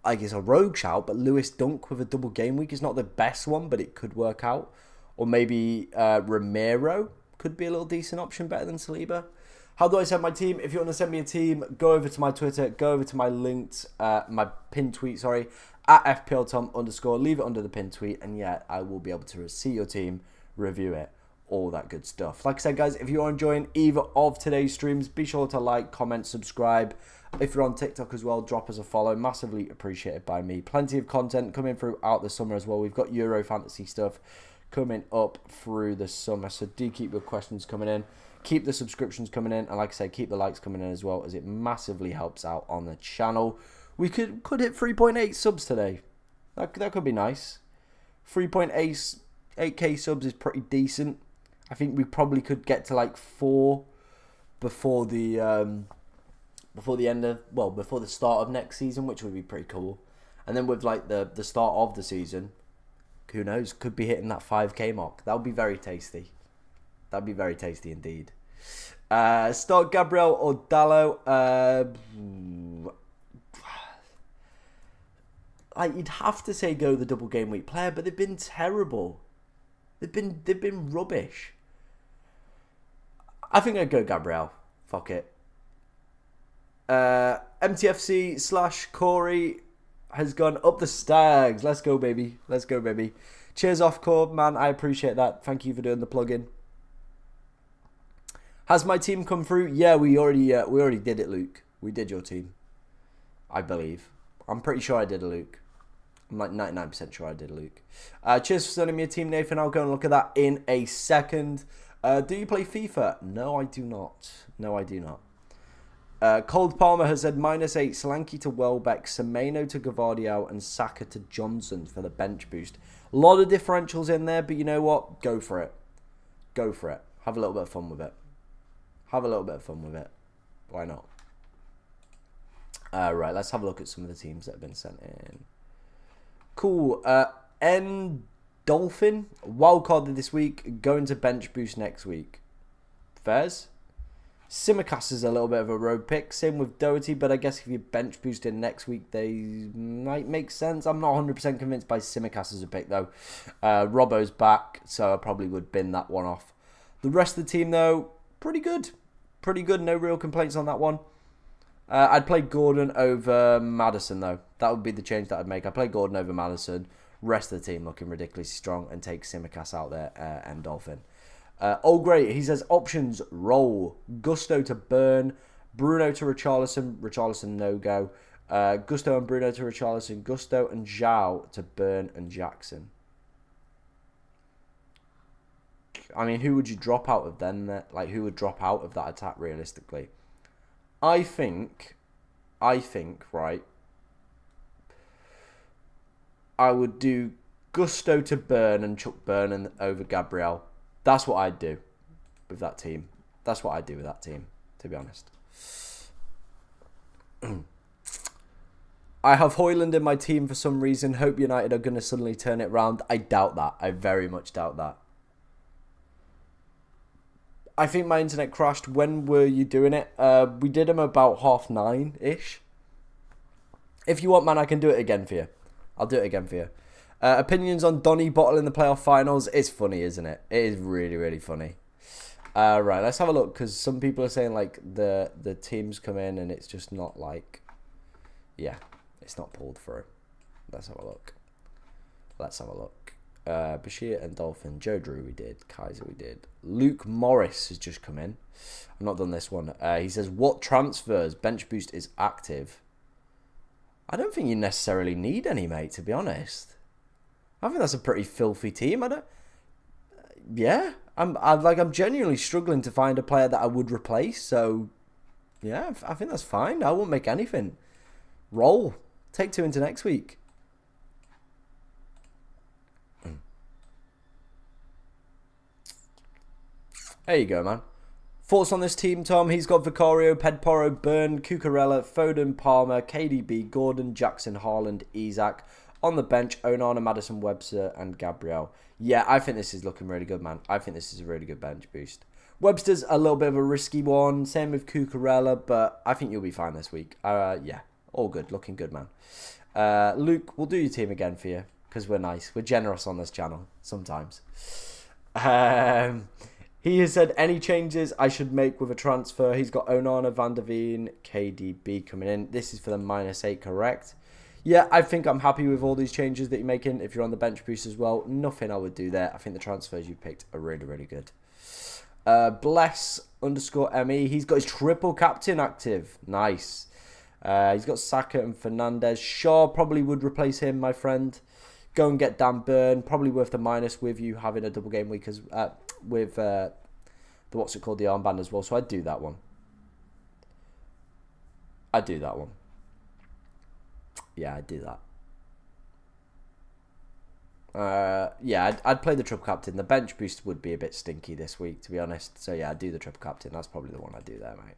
Speaker 1: I guess, a rogue shout. But Lewis Dunk with a double game week is not the best one, but it could work out. Or maybe Romero could be a little decent option, better than Saliba. How do I send my team? If you want to send me a team, go over to my Twitter, go over to my linked, my pinned tweet, sorry, at FPLTom_. Leave it under the pinned tweet, and yeah, I will be able to see your team, review it, all that good stuff. Like I said, guys, if you are enjoying either of today's streams, be sure to like, comment, subscribe. If you're on TikTok as well, drop us a follow. Massively appreciated by me. Plenty of content coming throughout the summer as well. We've got Euro fantasy stuff coming up through the summer, so do keep your questions coming in. Keep the subscriptions coming in, and like I say, keep the likes coming in as well, as it massively helps out on the channel. We could hit 3.8 subs today. That could be nice. 3.8k subs is pretty decent. I think we probably could get to like 4 before the end of, well, before the start of next season, which would be pretty cool. And then with like the start of the season, who knows, could be hitting that 5k mark. That would be very tasty. That'd be very tasty indeed. Start Gabriel or Dallo. You'd have to say go the double game week player, but they've been terrible. They've been rubbish. I think I'd go Gabriel. Fuck it. MTFC/Corey has gone up the Stags. Let's go, baby. Let's go, baby. Cheers off, Corb, man. I appreciate that. Thank you for doing the plug-in. Has my team come through? Yeah, we already did it, Luke. We did your team, I believe. I'm pretty sure I did a Luke. I'm like 99% sure I did a Luke. Cheers for sending me a team, Nathan. I'll go and look at that in a second. Do you play FIFA? No, I do not. No, I do not. Cold Palmer has said -8, Solanke to Welbeck, Semenyo to Gavardio, and Saka to Johnson for the bench boost. A lot of differentials in there, but you know what? Go for it. Go for it. Have a little bit of fun with it. Have a little bit of fun with it. Why not? Right, let's have a look at some of the teams that have been sent in. Cool. Dolphin, wildcarded this week, going to bench boost next week. Fairs. Simicast is a little bit of a road pick. Same with Doherty, but I guess if you bench boost in next week, they might make sense. I'm not 100% convinced by Simicast as a pick, though. Robbo's back, so I probably would bin that one off. The rest of the team, though, pretty good. Pretty good. No real complaints on that one. I'd play Gordon over Maddison, though. That would be the change that I'd make. I'd play Gordon over Maddison. Rest of the team looking ridiculously strong, and take Simicast out there and Dolphin. Oh, great. He says options roll. Gusto to Burn. Bruno to Richarlison. Richarlison no-go. Gusto and Bruno to Richarlison. Gusto and Zhao to Burn and Jackson. I mean, who would you drop out of then? Like, who would drop out of that attack realistically? I think, right, I would do Gusto to Burn and chuck Burn over Gabriel. That's what I'd do with that team. That's what I'd do with that team, to be honest. I have Højlund in my team for some reason. Hope United are going to suddenly turn it around. I doubt that. I very much doubt that. I think my internet crashed. When were you doing it? We did them about 9:30-ish. If you want, man, I can do it again for you. I'll do it again for you. Opinions on Donny Bottle in the playoff finals. It's funny, isn't it? It is really, really funny. Right, let's have a look, because some people are saying like the teams come in and it's just not like, yeah, it's not pulled through. Let's have a look. Let's have a look. Bashir and Dolphin. Joe Drew we did. Kaiser we did. Luke Morris has just come in. I've not done this one. He says, what transfers? Bench boost is active. I don't think you necessarily need any, mate, to be honest. I think that's a pretty filthy team. Yeah, I'm genuinely struggling to find a player that I would replace. So, yeah, I think that's fine. I won't make anything. Roll. Take 2 into next week. There you go, man. Thoughts on this team, Tom? He's got Vicario, Pedporo, Byrne, Cucurella, Foden, Palmer, KDB, Gordon, Jackson, Haaland, Isak. On the bench, Onana, Madison, Webster, and Gabriel. Yeah, I think this is looking really good, man. I think this is a really good bench boost. Webster's a little bit of a risky one. Same with Cucurella, but I think you'll be fine this week. Yeah, all good. Looking good, man. Luke, we'll do your team again for you because we're nice. We're generous on this channel sometimes. He has said any changes I should make with a transfer. He's got Onana, Van der Veen, KDB coming in. This is for the -8, correct? Yeah, I think I'm happy with all these changes that you're making. If you're on the bench boost as well, nothing I would do there. I think the transfers you picked are really, really good. Bless_ME. He's got his triple captain active. Nice. He's got Saka and Fernandez. Shaw probably would replace him, my friend. Go and get Dan Burn. Probably worth the minus with you having a double game week as with the what's it called, the armband as well. So I'd do that one. Yeah, I'd do that. Yeah, I'd play the triple captain. The bench boost would be a bit stinky this week, to be honest. So yeah, I'd do the triple captain. That's probably the one I'd do there, mate.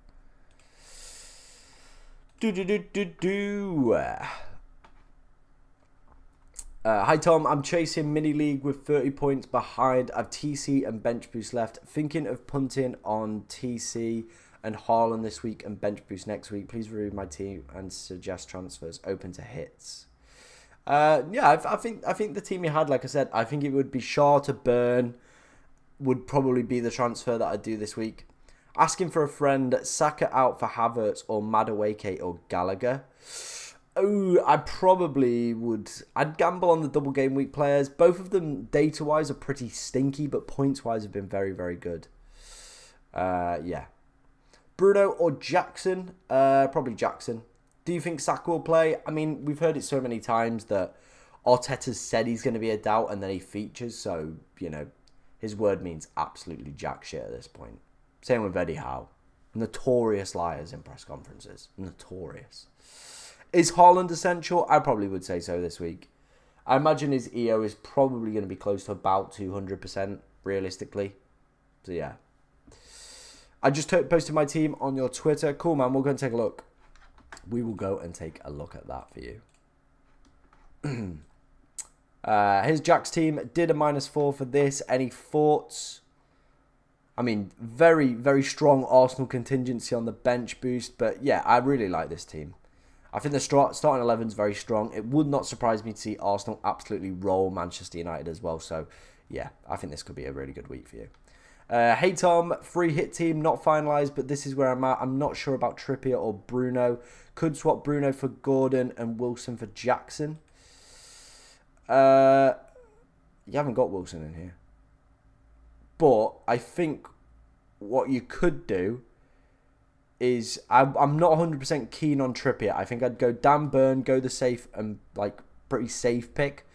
Speaker 1: Hi Tom, I'm chasing mini league with 30 points behind. I've TC and bench boost left. Thinking of punting on TC and Haaland this week and bench boost next week. Please review my team and suggest transfers open to hits. Yeah, I think the team you had, like I said, I think it would be Shaw to Burn would probably be the transfer that I'd do this week. Asking for a friend, Saka out for Havertz or Madueke or Gallagher. Oh, I probably would. I'd gamble on the double game week players. Both of them, data-wise, are pretty stinky, but points-wise have been very, very good. Yeah. Bruno or Jackson? Probably Jackson. Do you think Saka will play? I mean, we've heard it so many times that Arteta's said he's going to be a doubt and then he features. So, you know, his word means absolutely jack shit at this point. Same with Eddie Howe. Notorious liars in press conferences. Notorious. Is Haaland essential? I probably would say so this week. I imagine his EO is probably going to be close to about 200% realistically. So yeah. I just posted my team on your Twitter. Cool, man. We'll go and take a look. We will go and take a look at that for you. Here's Jack's team. Did a -4 for this. Any thoughts? I mean, very, very strong Arsenal contingency on the bench boost. But yeah, I really like this team. I think the starting 11 is very strong. It would not surprise me to see Arsenal absolutely roll Manchester United as well. So, yeah, I think this could be a really good week for you. Hey, Tom, free hit team, not finalised, but this is where I'm at. I'm not sure about Trippier or Bruno. Could swap Bruno for Gordon and Wilson for Jackson. You haven't got Wilson in here. But I think what you could do is I'm not 100% keen on Trippier. I think I'd go Dan Burn, go the safe and like pretty safe pick.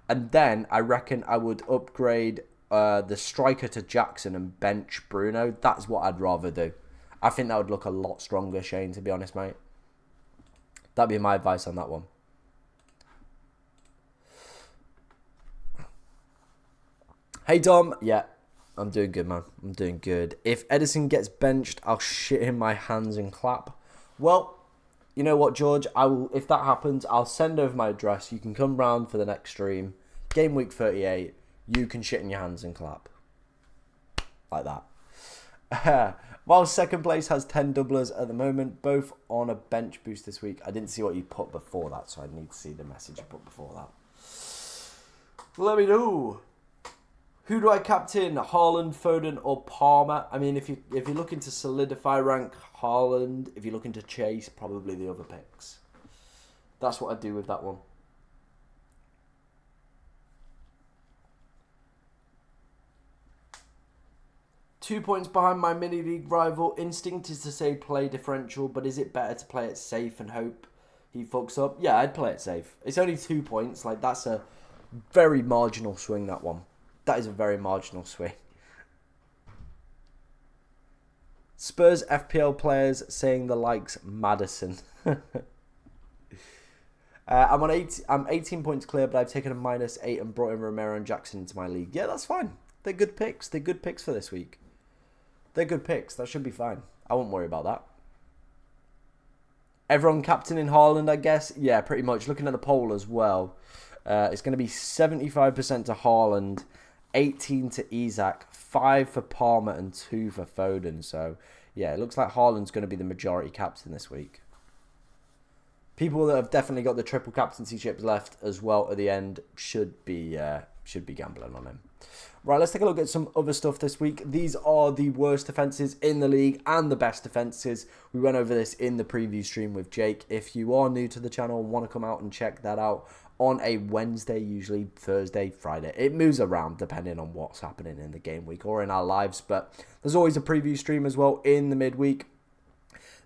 Speaker 1: And then I reckon I would upgrade the striker to Jackson and bench Bruno. That's what I'd rather do. I think that would look a lot stronger, Shane, to be honest, mate. That'd be my advice on that one. Hey, Dom. Yeah. I'm doing good, man. I'm doing good. If Edison gets benched, I'll shit in my hands and clap. Well, you know what, George? I will. If that happens, I'll send over my address. You can come round for the next stream. Game week 38. You can shit in your hands and clap. Like that. While second place has 10 doublers at the moment, both on a bench boost this week. I didn't see what you put before that, so I need to see the message you put before that. Let me know. Who do I captain? Haaland, Foden, or Palmer? I mean, if you're looking to solidify rank, Haaland. If you're looking to chase, probably the other picks. That's what I'd do with that one. Two points behind my mini league rival. Instinct is to say play differential, but is it better to play it safe and hope he fucks up? Yeah, I'd play it safe. It's only 2 points. Like, that's a very marginal swing, that one. That is a very marginal swing. Spurs FPL players saying the likes Maddison. I'm 18 points clear, but I've taken a -8 and brought in Romero and Jackson into my league. Yeah, that's fine. They're good picks. They're good picks for this week. They're good picks. That should be fine. I won't worry about that. Everyone captaining Haaland, I guess. Yeah, pretty much. Looking at the poll as well, it's going to be 75% to Haaland, 18 to Isak, 5 for Palmer, and 2 for Foden. So, yeah, it looks like Haaland's going to be the majority captain this week. People that have definitely got the triple captaincy chips left as well at the end should be gambling on him. Right, let's take a look at some other stuff this week. These are the worst defences in the league and the best defences. We went over this in the preview stream with Jake. If you are new to the channel and want to come out and check that out on a Wednesday, usually Thursday, Friday. It moves around depending on what's happening in the game week or in our lives. But there's always a preview stream as well in the midweek.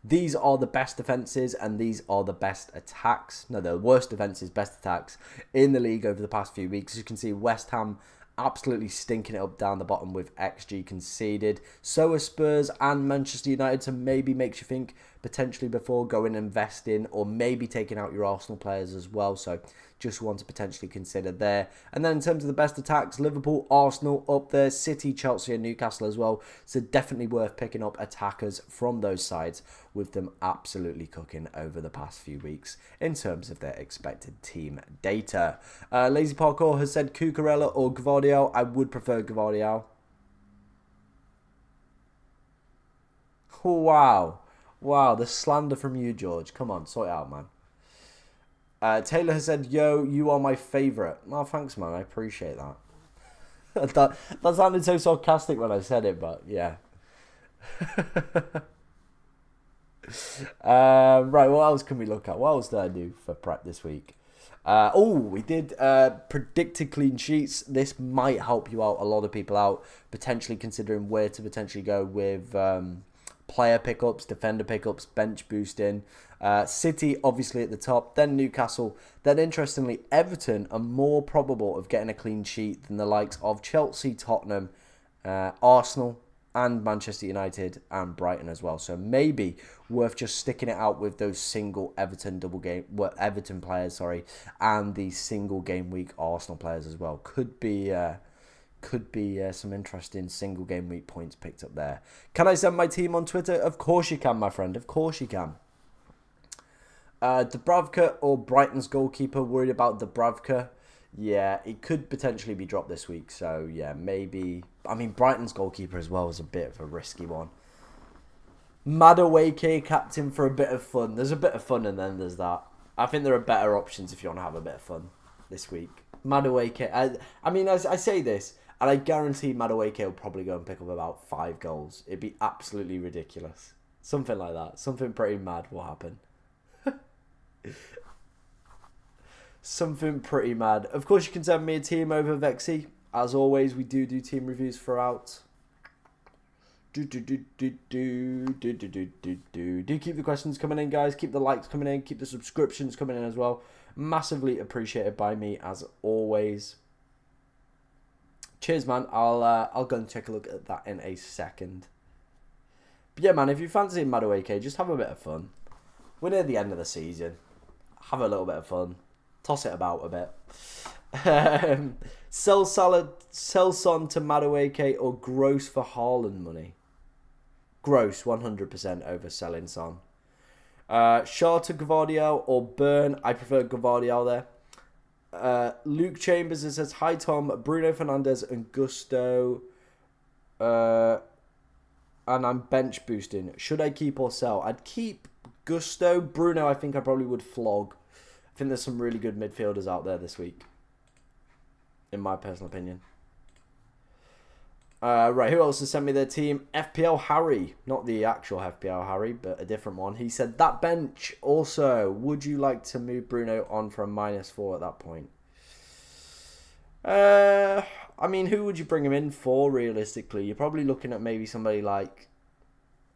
Speaker 1: These are the best defences and these are the best attacks. No, the worst defences, best attacks in the league over the past few weeks. As you can see, West Ham absolutely stinking it up down the bottom with XG conceded. So are Spurs and Manchester United, so maybe makes you think potentially before going and investing or maybe taking out your Arsenal players as well. So just want to potentially consider there. And then in terms of the best attacks, Liverpool, Arsenal up there, City, Chelsea and Newcastle as well. So definitely worth picking up attackers from those sides with them absolutely cooking over the past few weeks in terms of their expected team data. Lazy Parkour has said Cucurella or Gvardiol. I would prefer Gvardiol. Wow. Wow, the slander from you, George. Come on, sort it out, man. Taylor has said, yo, you are my favourite. Oh, thanks, man. I appreciate that. that sounded so sarcastic when I said it, but yeah. Right, what else can we look at? What else did I do for prep this week? We did predicted clean sheets. This might help you out, a lot of people out, potentially considering where to potentially go with player pickups, defender pickups, bench boosting. City obviously at the top, then Newcastle, then interestingly Everton are more probable of getting a clean sheet than the likes of Chelsea, Tottenham, Arsenal and Manchester United and Brighton as well. So maybe worth just sticking it out with those single Everton players, and the single game week Arsenal players as well. Could be some interesting single game week points picked up there. Can I send my team on Twitter? Of course you can, my friend. Of course you can. Dubravka or Brighton's goalkeeper? Worried about Dubravka? Yeah, it could potentially be dropped this week. So, yeah, maybe. I mean, Brighton's goalkeeper as well is a bit of a risky one. Madueke captain for a bit of fun. There's a bit of fun and then there's that. I think there are better options if you want to have a bit of fun this week. Madueke. I mean, I say this, and I guarantee Madueke will probably go and pick up about 5 goals. It'd be absolutely ridiculous. Something like that. Something pretty mad will happen. Something pretty mad. Of course, you can send me a team over Vexy. As always, we do team reviews throughout. Do keep the questions coming in, guys. Keep the likes coming in. Keep the subscriptions coming in as well. Massively appreciated by me as always. Cheers, man. I'll go and take a look at that in a second. But yeah, man, if you fancy Madueke, just have a bit of fun. We're near the end of the season. Have a little bit of fun. Toss it about a bit. Sell Son to Madueke or Gross for Haaland money? Gross 100% over selling Son. Shaw to Gvardiol or Burn? I prefer Gvardiol there. Luke Chambers says, hi Tom, Bruno Fernandes and Gusto. And I'm bench boosting. Should I keep or sell? I'd keep Gusto. Bruno, I think I probably would flog. I think there's some really good midfielders out there this week, in my personal opinion. Right, who else has sent me their team? FPL Harry, not the actual FPL Harry, but a different one. He said, that bench also, would you like to move Bruno on for a -4 at that point? I mean, who would you bring him in for, realistically? You're probably looking at maybe somebody like...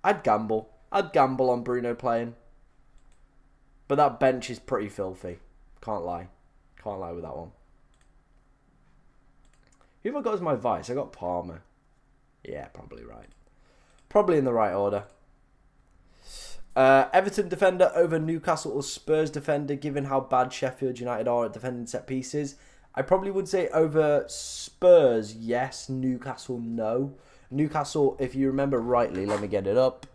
Speaker 1: I'd gamble on Bruno playing. But that bench is pretty filthy. Can't lie. Can't lie with that one. Who have I got as my vice? I got Palmer. Yeah, probably right. Probably in the right order. Everton defender over Newcastle or Spurs defender, given how bad Sheffield United are at defending set pieces. I probably would say over Spurs, yes. Newcastle, no. Newcastle, if you remember rightly, let me get it up.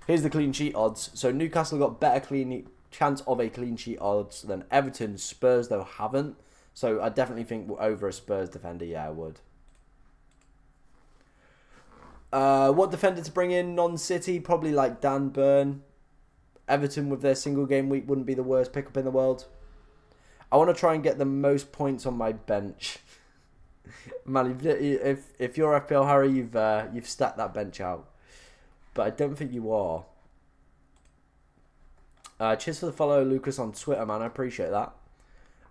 Speaker 1: Here's the clean sheet odds. So Newcastle got better chance of a clean sheet odds than Everton. Spurs, though, haven't. So I definitely think over a Spurs defender, yeah, I would. What defender to bring in non-City? Probably like Dan Burn. Everton with their single game week wouldn't be the worst pickup in the world. I want to try and get the most points on my bench. Man, if you're FPL Harry, you've stacked that bench out. But I don't think you are. Cheers for the follow, Lucas, on Twitter, man. I appreciate that.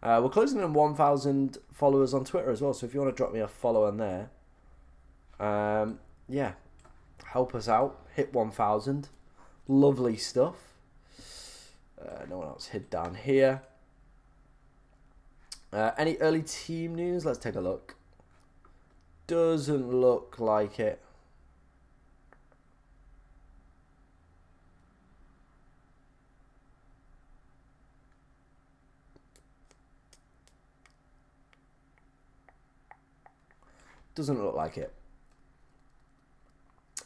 Speaker 1: We're closing in 1,000 followers on Twitter as well. So if you want to drop me a follow on there, yeah, help us out. Hit 1,000. Lovely stuff. No one else hid down here. Any early team news? Let's take a look. Doesn't look like it. Doesn't look like it.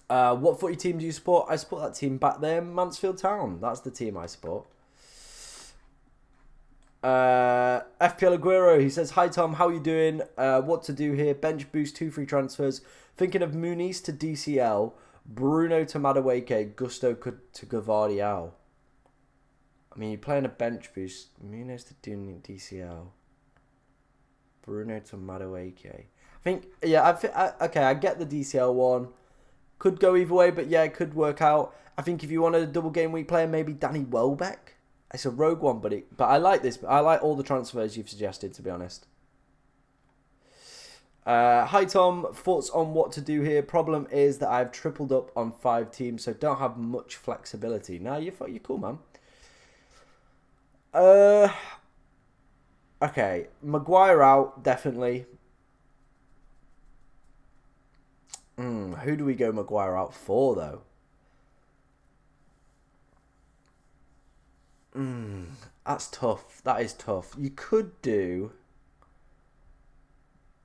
Speaker 1: What footy team do you support? I support that team back there, Mansfield Town. That's the team I support. FPL Aguero, he says, hi Tom, how you doing? What to do here? Bench boost, 2 free transfers. Thinking of Muniz to DCL, Bruno to Madueke, Gusto to Gavardiol. I mean, you're playing a bench boost. Muniz to DCL, Bruno to Madueke. I think, yeah, okay, I get the DCL one. Could go either way, but yeah, it could work out. I think if you wanted a double game week player, maybe Danny Welbeck. It's a rogue one, but I like this. I like all the transfers you've suggested, to be honest. Hi, Tom. Thoughts on what to do here? Problem is that I've tripled up on 5 teams, so don't have much flexibility. Nah, you're cool, man. Okay. Maguire out, definitely. Who do we go Maguire out for, though? That's tough. That is tough. You could do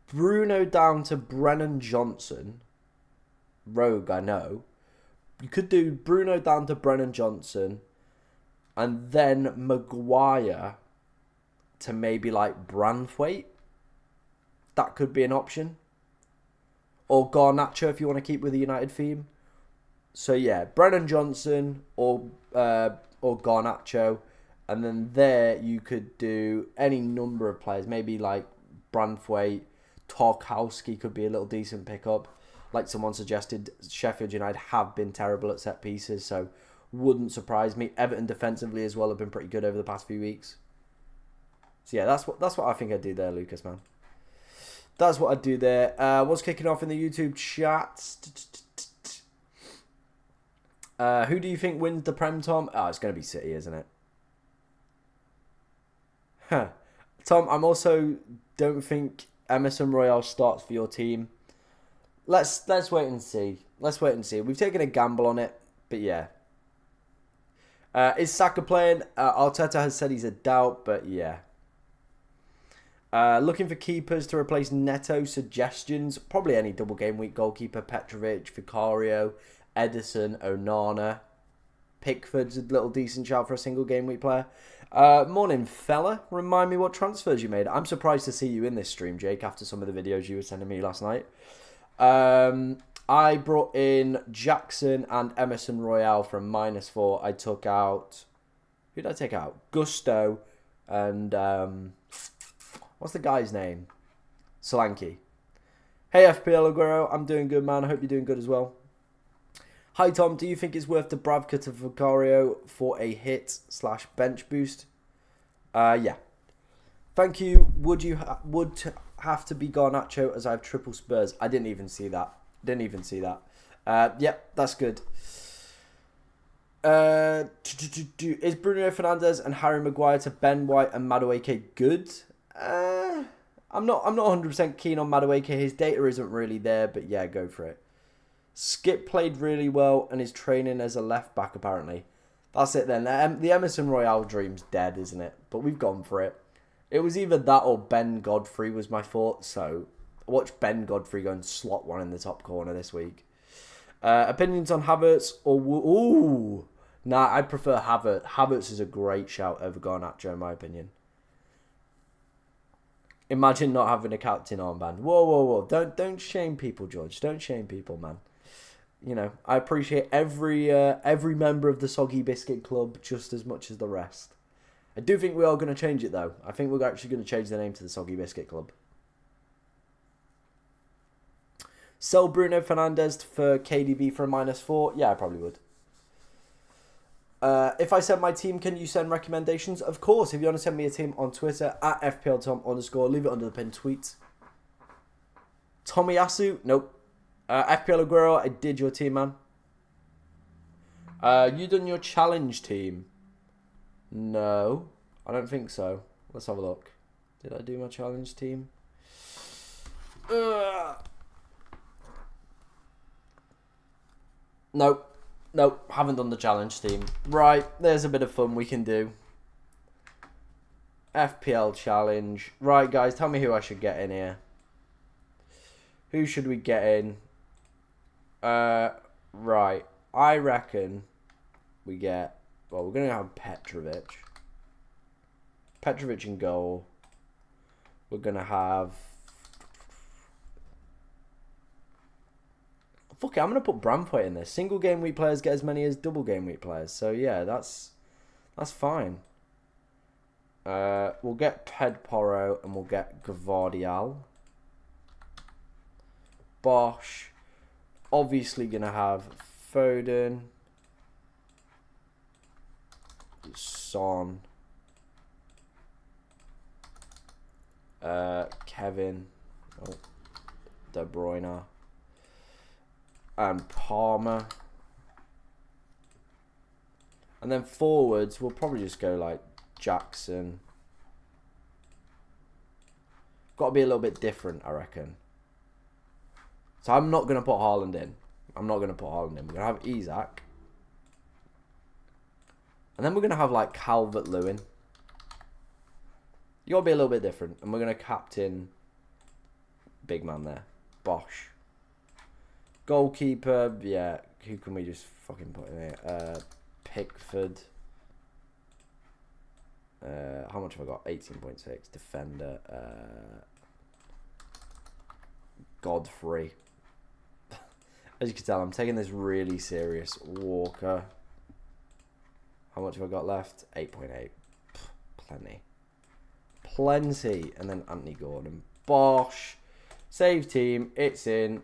Speaker 1: Bruno down to Brennan Johnson. Rogue, I know. You could do Bruno down to Brennan Johnson. And then Maguire to maybe like Branthwaite. That could be an option. Or Garnacho if you want to keep with the United theme. So yeah, Brennan Johnson or Garnacho. And then there you could do any number of players. Maybe like Branthwaite, Tarkowski could be a little decent pickup. Like someone suggested, Sheffield United have been terrible at set pieces, so wouldn't surprise me. Everton defensively as well have been pretty good over the past few weeks. So yeah, that's what I think I'd do there, Lucas, man. That's what I'd do there. What's kicking off in the YouTube chat? Who do you think wins the Prem, Tom? Oh, it's going to be City, isn't it? Huh. Tom, I'm also don't think Emerson Royale starts for your team. Let's wait and see. Let's wait and see. We've taken a gamble on it, but yeah. Is Saka playing? Arteta has said he's a doubt, but yeah. Looking for keepers to replace Neto. Suggestions? Probably any double game week goalkeeper. Petrovic, Vicario, Edison, Onana. Pickford's a little decent shout for a single game week player. Morning, fella. Remind me what transfers you made. I'm surprised to see you in this stream, Jake, after some of the videos you were sending me last night. I brought in Jackson and Emerson Royale from -4. I took out... Who did I take out? Gusto and... what's the guy's name? Solanke. Hey, FPL Aguero. I'm doing good, man. I hope you're doing good as well. Hi, Tom. Do you think it's worth Dubravka to Vicario for a hit/bench boost? Yeah. Thank you. Would have to be Garnacho as I have triple Spurs? I didn't even see that. Yep, that's good. Is Bruno Fernandes and Harry Maguire to Ben White and Madueke good? I'm not 100% keen on Madueke. His data isn't really there, but yeah, go for it. Skip played really well and is training as a left back apparently. That's it then. The Emerson Royale dream's dead, isn't it? But we've gone for it. It was either that or Ben Godfrey was my thought, so Watch Ben Godfrey go and slot one in the top corner this week. Opinions on Havertz or... Ooh! Nah, I prefer Havertz. Havertz is a great shout over Garnacho, in my opinion. Imagine not having a captain armband. Whoa. Don't shame people, George. Don't shame people, man. You know, I appreciate every member of the Soggy Biscuit Club just as much as the rest. I do think we are going to change it, though. I think we're actually going to change the name to the Soggy Biscuit Club. Sell Bruno Fernandes for KDB for a -4? Yeah, I probably would. If I send my team, can you send recommendations? Of course. If you want to send me a team on Twitter, at FPLTom_, leave it under the pinned tweet. Tomiyasu? Nope. FPL Aguero, I did your team, man. You done your challenge team? No, I don't think so. Let's have a look. Did I do my challenge team? Nope, haven't done the challenge team. Right, there's a bit of fun we can do. FPL challenge. Right, guys, tell me who I should get in here. Who should we get in? Right, I reckon we get... Well, we're going to have Petrovic. Petrovic in goal. We're going to have... Fuck it, I'm going to put Bramthwaite in this. Single game week players get as many as double game week players. So, yeah, that's fine. We'll get Pedporo and we'll get Gvardiol. Bosch. Obviously going to have Foden. Son. Kevin. Oh, De Bruyne. And Palmer. And then forwards, we'll probably just go like Jackson. Got to be a little bit different, I reckon. So I'm not going to put Haaland in. We're going to have Isak. And then we're going to have like Calvert-Lewin. You got to be a little bit different. And we're going to captain big man there. Bosch. Goalkeeper, yeah. Who can we just fucking put in here? Pickford. How much have I got? 18.6. Defender. Godfrey. As you can tell, I'm taking this really serious. Walker. How much have I got left? 8.8. Plenty. Plenty. And then Anthony Gordon. Bosch. Save team. It's in.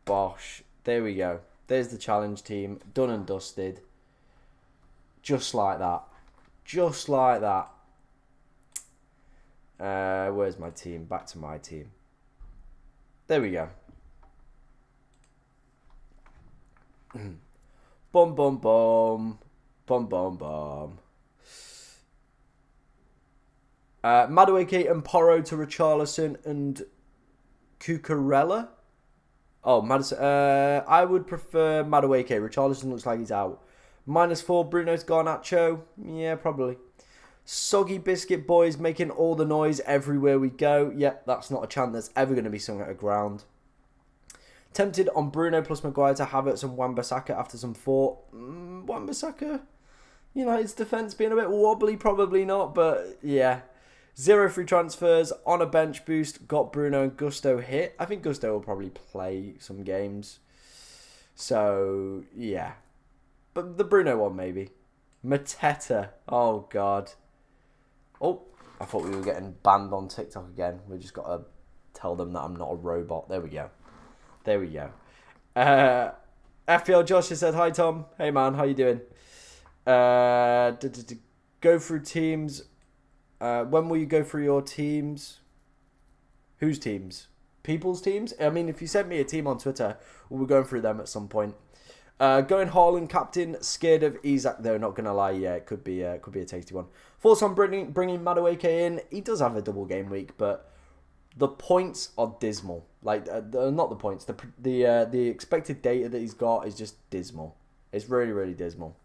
Speaker 1: Bosch. There we go. There's the challenge team. Done and dusted. Just like that. Just like that. Where's my team? Back to my team. There we go. Bum, bum, bum. Bum, bum, bum. Madueke and Porro to Richarlison and Cucurella. Oh, Madison. I would prefer Madueke. Richarlison looks like he's out. -4, Bruno's Garnacho. Yeah, probably. Soggy Biscuit Boys making all the noise everywhere we go. Yep, that's not a chant that's ever going to be sung at a ground. Tempted on Bruno plus Maguire to Havertz and Wan-Bissaka after some thought. Wan-Bissaka, you know, his defence being a bit wobbly, probably not, but yeah. 0 free transfers, on a bench boost, got Bruno and Gusto hit. I think Gusto will probably play some games. So, yeah. But the Bruno one, maybe. Mateta. Oh, God. Oh, I thought we were getting banned on TikTok again. We just got to tell them that I'm not a robot. There we go. There we go. FPL Josh has said, hi, Tom. Hey, man. How you doing? Go through teams. When will you go through your teams? Whose teams? People's teams? I mean, if you sent me a team on Twitter, we'll be going through them at some point. Going Haaland captain, scared of Isak though, not gonna lie, yeah, it could be a tasty one. Thoughts on bringing Madueke in? He does have a double game week, but the points are dismal. Like, not the points, the expected data that he's got is just dismal. It's really, really dismal.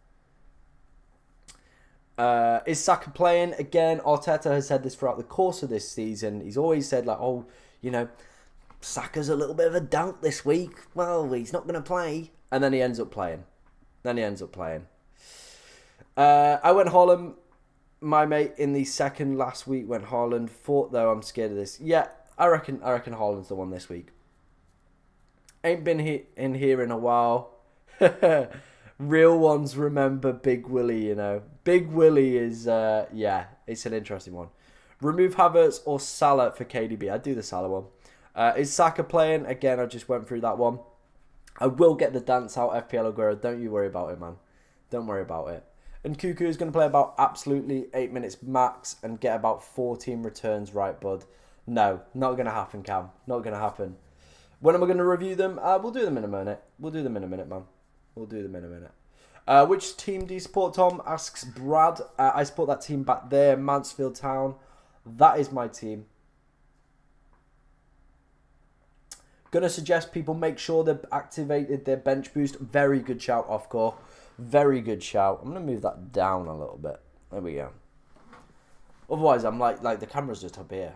Speaker 1: Is Saka playing? Again, Arteta has said this throughout the course of this season. He's always said, like, oh, you know, Saka's a little bit of a doubt this week. Well, he's not going to play. And then he ends up playing. I went Haaland. My mate in the second last week went Haaland. Thought, though, I'm scared of this. Yeah, I reckon Haaland's the one this week. Ain't been in here in a while. Real ones remember Big Willie, you know. Big Willie is, yeah, it's an interesting one. Remove Havertz or Salah for KDB. I'd do the Salah one. Is Saka playing? Again, I just went through that one. I will get the dance out, FPL Aguero. Don't you worry about it, man. Don't worry about it. And Cuckoo is going to play about absolutely 8 minutes max and get about 14 returns, right, bud? No, not going to happen, Cam. Not going to happen. When am I going to review them? We'll do them in a minute. Man. We'll do them in a minute. Which team do you support, Tom? Asks Brad. I support that team back there, Mansfield Town. That is my team. Going to suggest people make sure they've activated their bench boost. Very good shout, Offcore. Very good shout. I'm going to move that down a little bit. There we go. Otherwise, I'm like the camera's just up here.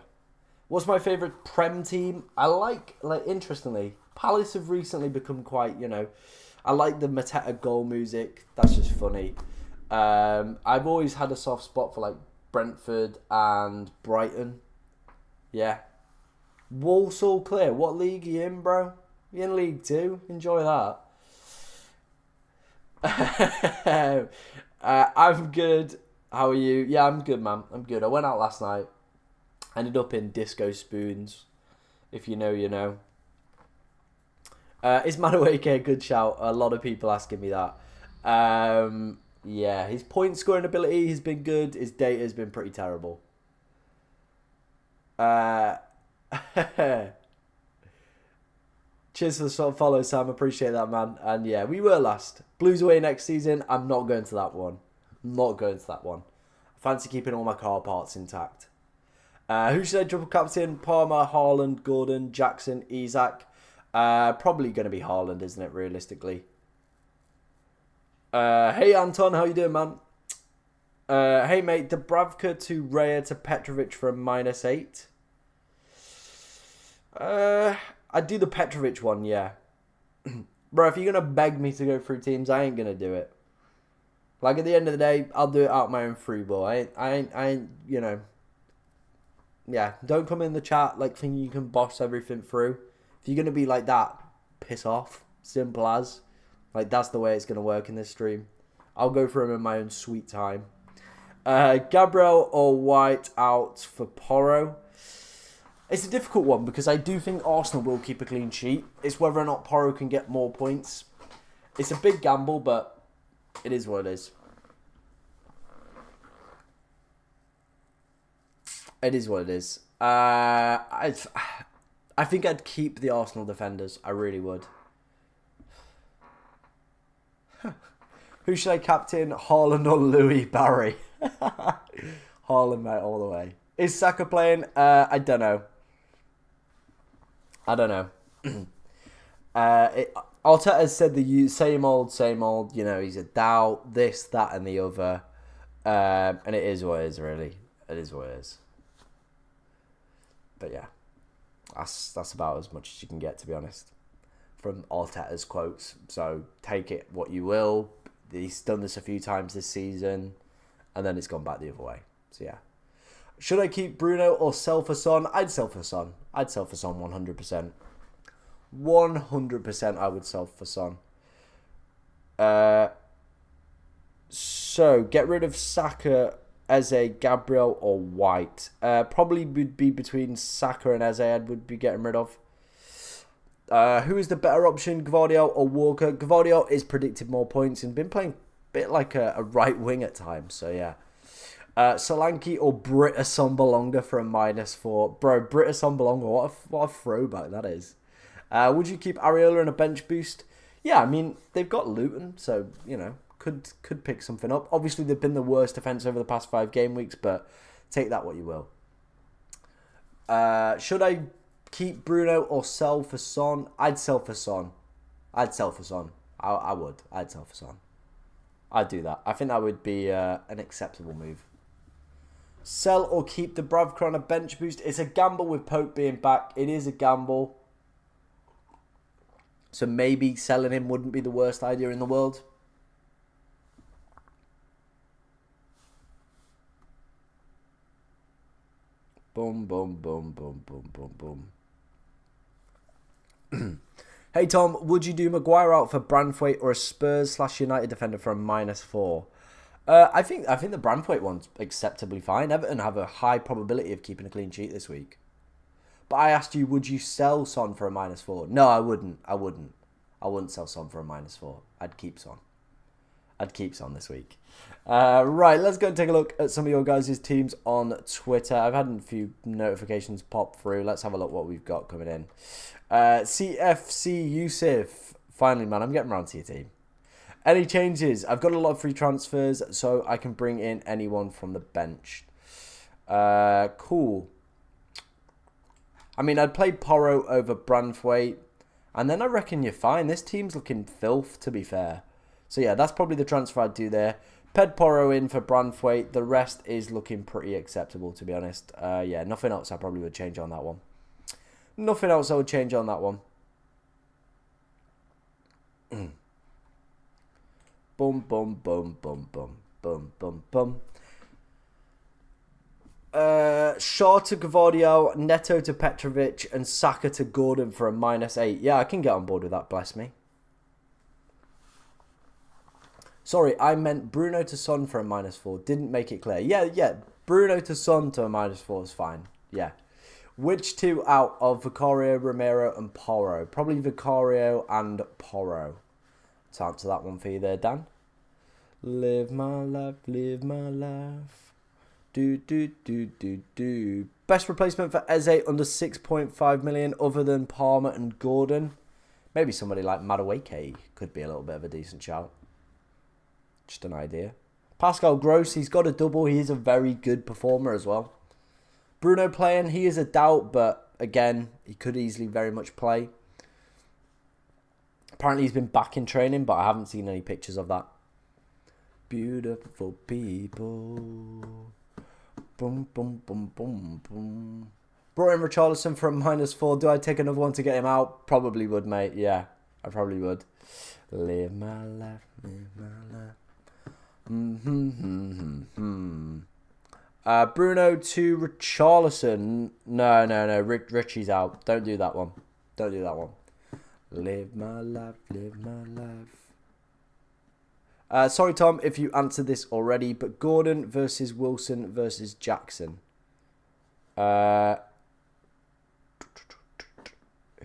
Speaker 1: What's my favourite Prem team? I like, interestingly, Palace have recently become quite, you know, I like the Mateta goal music. That's just funny. I've always had a soft spot for, like, Brentford and Brighton. Yeah. Walsall clear. What league are you in, bro? You in League 2? Enjoy that. I'm good. How are you? Yeah, I'm good, man. I'm good. I went out last night. Ended up in Disco Spoons. If you know, you know. Is Madueke a good shout? A lot of people asking me that. Yeah, his point scoring ability has been good. His data has been pretty terrible. Cheers for the sort of follow, Sam. Appreciate that, man. And yeah, we were last. Blues away next season. I'm not going to that one. I fancy keeping all my car parts intact. Who should I triple captain? Palmer, Haaland, Gordon, Jackson, Isak. Probably going to be Haaland, isn't it, realistically? Hey, Anton. How you doing, man? Hey, mate. Dubravka to Raya to Petrovic for a -8. I'd do the Petrovic one, yeah. Bro, if you're going to beg me to go through teams, I ain't going to do it. Like, at the end of the day, I'll do it out my own free ball. I ain't, you know. Yeah, don't come in the chat like thinking you can boss everything through. If you're going to be like that, piss off. Simple as. Like, that's the way it's going to work in this stream. I'll go through them in my own sweet time. Gabriel or White out for Porro. It's a difficult one because I do think Arsenal will keep a clean sheet. It's whether or not Porro can get more points. It's a big gamble, but it is what it is. It is what it is. I think I'd keep the Arsenal defenders. I really would. Who should I captain? Haaland or Louis Barry? Haaland, mate, all the way. Is Saka playing? I don't know. Arteta has said the same old. You know, he's a doubt, this, that, and the other. And it is what it is, really. It is what it is. But yeah, that's about as much as you can get, to be honest, from Arteta's quotes. So take it what you will. He's done this a few times this season, and then it's gone back the other way. So yeah. Should I keep Bruno or sell for Son? I'd sell for Son. 100%. 100% I would sell for Son. So, get rid of Saka, Eze, Gabriel or White. Probably would be between Saka and Eze I would be getting rid of. Who is the better option, Gvardiol or Walker? Gvardiol is predicted more points and been playing a bit like a right wing at times. So, yeah. Solanke or Britta Sombalonga for a -4. Bro, Britta Sombalonga, what a throwback that is. Would you keep Areola in a bench boost? Yeah, I mean, they've got Luton, so, you know, could pick something up. Obviously, they've been the worst defence over the past 5 game weeks, but take that what you will. Should I keep Bruno or sell for Son? I'd sell for Son. I would. I'd sell for Son. I'd do that. I think that would be an acceptable move. Sell or keep the Dubravka on a bench boost? It's a gamble with Pope being back. It is a gamble. So maybe selling him wouldn't be the worst idea in the world. Boom, boom, boom, boom, boom, boom, boom. Hey, Tom, would you do Maguire out for Branthwaite or a Spurs/United defender for a -4? I think the Branthwaite one's acceptably fine. Everton have a high probability of keeping a clean sheet this week. But I asked you, would you sell Son for a -4? No, I wouldn't. I wouldn't sell Son for a -4. I'd keep Son. I'd keep Son this week. Right, let's go and take a look at some of your guys' teams on Twitter. I've had a few notifications pop through. Let's have a look what we've got coming in. CFC Yusuf. Finally, man, I'm getting around to your team. Any changes? I've got a lot of free transfers, so I can bring in anyone from the bench. Cool. I mean, I'd play Porro over Branthwaite, and then I reckon you're fine. This team's looking filth, to be fair. So, yeah, that's probably the transfer I'd do there. Ped Porro in for Branthwaite. The rest is looking pretty acceptable, to be honest. Yeah, nothing else I probably would change on that one. Nothing else I would change on that one. Boom, boom, boom, boom, boom, boom, boom, boom. Shaw to Gvardiol, Neto to Petrovic, and Saka to Gordon for a -8. Yeah, I can get on board with that, bless me. Sorry, I meant Bruno to Son for a -4. Didn't make it clear. Yeah. Bruno to Son to a -4 is fine. Yeah. Which two out of Vicario, Romero, and Porro? Probably Vicario and Porro. To answer that one for you there, Dan. Live my life, live my life. Do. Best replacement for Eze under 6.5 million other than Palmer and Gordon. Maybe somebody like Madueke could be a little bit of a decent shout. Just an idea. Pascal Gross, he's got a double. He is a very good performer as well. Bruno playing, he is a doubt, but again, he could easily very much play. Apparently he's been back in training, but I haven't seen any pictures of that. Beautiful people. Boom, boom, boom, boom, boom. Brought in Richarlison for a -4. Do I take another one to get him out? Probably would, mate. Yeah, I probably would. Live my life, live my life. Bruno to Richarlison. No. Richie's out. Don't do that one. Don't do that one. Live my life, live my life. Sorry, Tom, if you answered this already, but Gordon versus Wilson versus Jackson.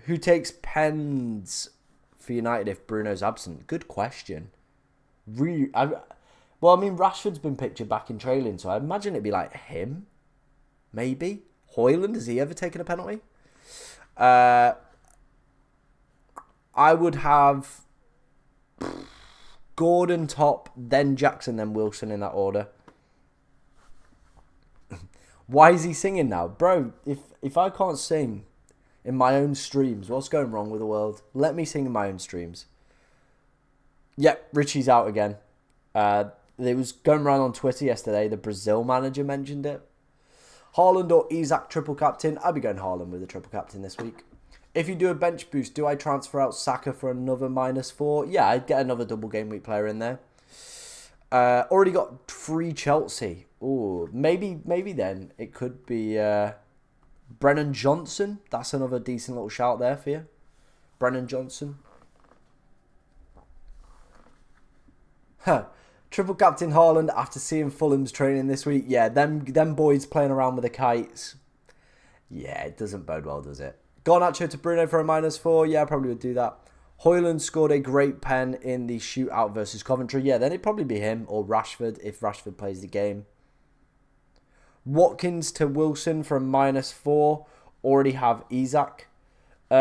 Speaker 1: Who takes pens for United if Bruno's absent? Good question. Well, I mean, Rashford's been pictured back in trailing, so I imagine it'd be like him. Maybe. Højlund, has he ever taken a penalty? I would have Gordon top, then Jackson, then Wilson in that order. Why is he singing now? Bro, if I can't sing in my own streams, what's going wrong with the world? Let me sing in my own streams. Yep, Richie's out again. It was going around on Twitter yesterday. The Brazil manager mentioned it. Haaland or Isak triple captain? I'll be going Haaland with the triple captain this week. If you do a bench boost, do I transfer out Saka for another -4? Yeah, I'd get another double game week player in there. Already got free Chelsea. Ooh, maybe then it could be Brennan Johnson. That's another decent little shout there for you. Brennan Johnson. Huh. Triple captain Haaland after seeing Fulham's training this week. Yeah, them boys playing around with the kites. Yeah, it doesn't bode well, does it? Garnacho to Bruno for a -4. Yeah, I probably would do that. Højlund scored a great pen in the shootout versus Coventry. Yeah, then it'd probably be him or Rashford if Rashford plays the game. Watkins to Wilson for a -4. Already have Isak. If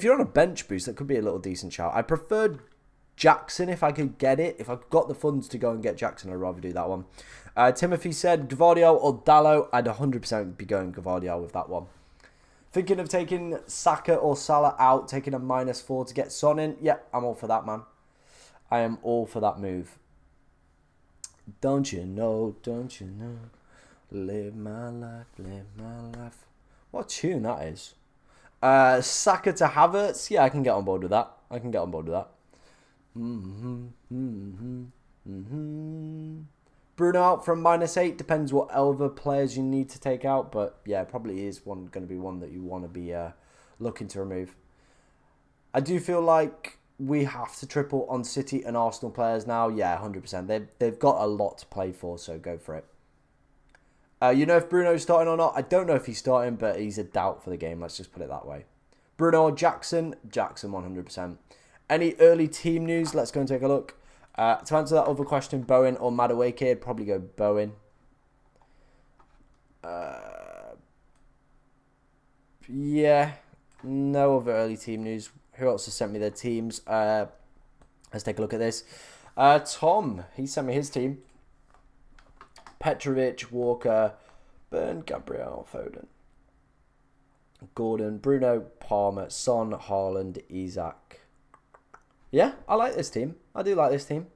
Speaker 1: you're on a bench boost, that could be a little decent shout. I preferred Jackson if I could get it. If I've got the funds to go and get Jackson, I'd rather do that one. Timothy said Gvardiol or Dalot. I'd 100% be going Gvardiol with that one. Thinking of taking Saka or Salah out, taking a -4 to get Son in. Yeah, I'm all for that, man. I am all for that move. Don't you know, don't you know? Live my life, live my life. What tune that is. Saka to Havertz. Yeah, I can get on board with that. Bruno out from -8. Depends what other players you need to take out. But yeah, probably is going to be one that you want to be looking to remove. I do feel like we have to triple on City and Arsenal players now. Yeah, 100%. They've got a lot to play for, so go for it. You know if Bruno's starting or not? I don't know if he's starting, but he's a doubt for the game. Let's just put it that way. Bruno or Jackson? Jackson, 100%. Any early team news? Let's go and take a look. To answer that other question, Bowen or Madueke, I'd probably go Bowen. Yeah, no other early team news. Who else has sent me their teams? Let's take a look at this. Tom, he sent me his team. Petrovic, Walker, Burn, Gabriel, Foden, Gordon, Bruno, Palmer, Son, Haaland, Isak. Yeah, I like this team. I do like this team.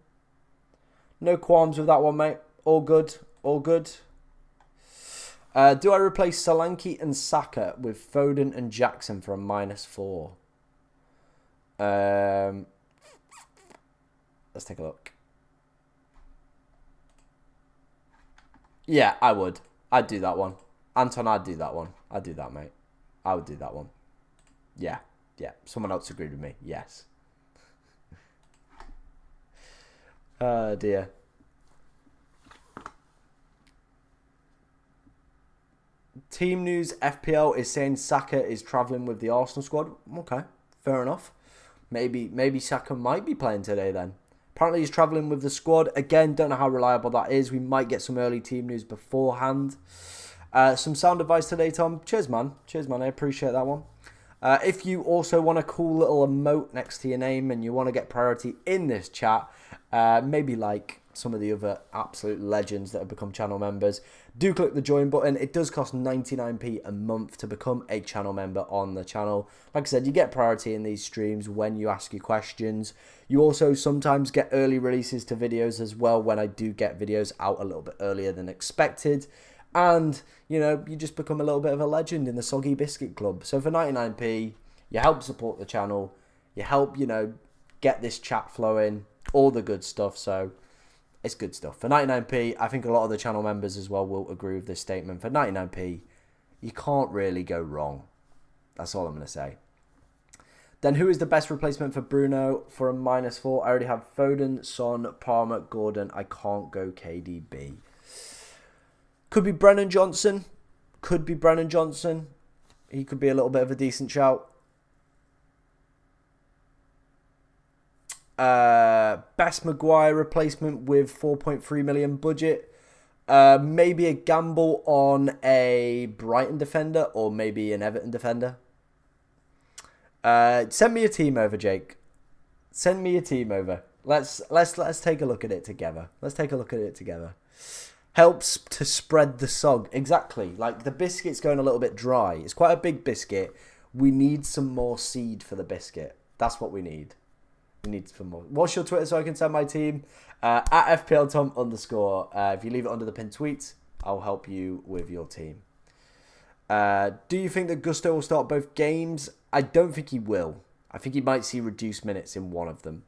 Speaker 1: No qualms with that one, mate. All good. All good. Do I replace Solanke and Saka with Foden and Jackson for a -4? Let's take a look. Yeah, I would. I'd do that one. Anton, I'd do that one. I'd do that, mate. I would do that one. Yeah. Yeah. Someone else agreed with me. Yes. Oh, dear. Team News FPL is saying Saka is travelling with the Arsenal squad. Okay. Fair enough. Maybe Saka might be playing today then. Apparently he's travelling with the squad. Again, don't know how reliable that is. We might get some early team news beforehand. Some sound advice today, Tom. Cheers, man. Cheers, man. I appreciate that one. If you also want a cool little emote next to your name and you want to get priority in this chat, maybe like some of the other absolute legends that have become channel members, do click the join button. It does cost 99p a month to become a channel member on the channel. Like I said, you get priority in these streams when you ask your questions. You also sometimes get early releases to videos as well when I do get videos out a little bit earlier than expected. And, you know, you just become a little bit of a legend in the Soggy Biscuit Club. So for 99p, you help support the channel. You help, you know, get this chat flowing, all the good stuff. So it's good stuff. For 99p, I think a lot of the channel members as well will agree with this statement. For 99p, you can't really go wrong. That's all I'm going to say. Then who is the best replacement for Bruno for a -4? I already have Foden, Son, Palmer, Gordon. I can't go KDB. Could be Brennan Johnson. Could be Brennan Johnson. He could be a little bit of a decent shout. Best Maguire replacement with 4.3 million budget. Maybe a gamble on a Brighton defender or maybe an Everton defender. Send me a team over, Jake. Send me a team over. Let's take a look at it together. Let's take a look at it together. Helps to spread the sog. Exactly. Like the biscuit's going a little bit dry. It's quite a big biscuit. We need some more seed for the biscuit. That's what we need. We need some more. What's your Twitter so I can send my team? At FPL_Tom_. If you leave it under the pinned tweet, I'll help you with your team. Do you think that Gusto will start both games? I don't think he will. I think he might see reduced minutes in one of them.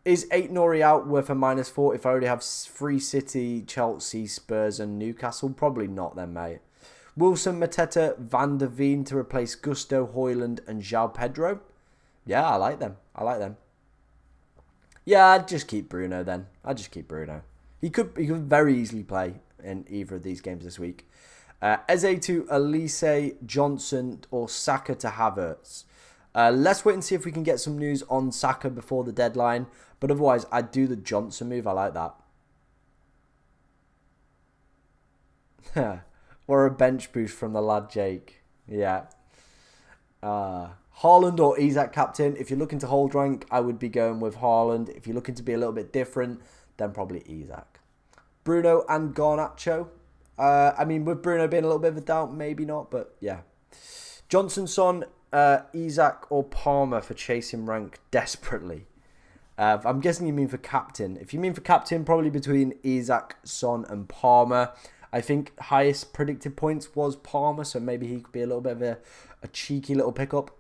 Speaker 1: Is 8 Nori out worth a -4 if I already have 3 City, Chelsea, Spurs and Newcastle? Probably not then, mate. Wilson, Mateta, Van der Veen to replace Gusto, Højlund and João Pedro? Yeah, I like them. I like them. Yeah, I'd just keep Bruno then. I'd just keep Bruno. He could very easily play in either of these games this week. Eze to Elise, Johnson or Saka to Havertz. Let's wait and see if we can get some news on Saka before the deadline. But otherwise, I'd do the Johnson move. I like that. Or a bench boost from the lad Jake. Yeah. Haaland or Isak captain. If you're looking to hold rank, I would be going with Haaland. If you're looking to be a little bit different, then probably Isak. Bruno and Garnacho. I mean, with Bruno being a little bit of a doubt, maybe not. But yeah. Johnson, Son, Isak or Palmer for chasing rank desperately. I'm guessing you mean for captain. If you mean for captain, probably between Isak, Son and Palmer. I think highest predicted points was Palmer, so maybe he could be a little bit of A cheeky little pickup.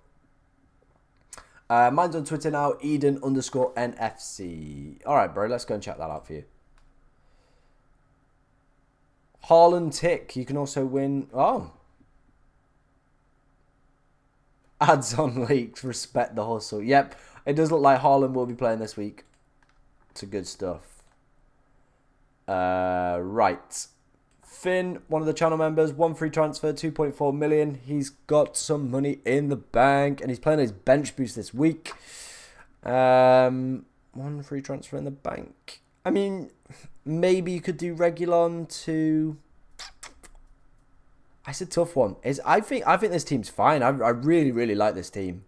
Speaker 1: Mine's on Twitter now, Eden_NFC. Alright, bro, let's go and check that out for you. Haaland tick. You can also win... Oh. Ads on leaks. Respect the hustle. Yep, it does look like Haaland will be playing this week. It's a good stuff. Right. Finn, one of the channel members, 1 free transfer, 2.4 million. He's got some money in the bank, and he's playing his bench boost this week. 1 free transfer in the bank. I mean, maybe you could do Regulon to... It's a tough one. I think this team's fine. I really, really like this team.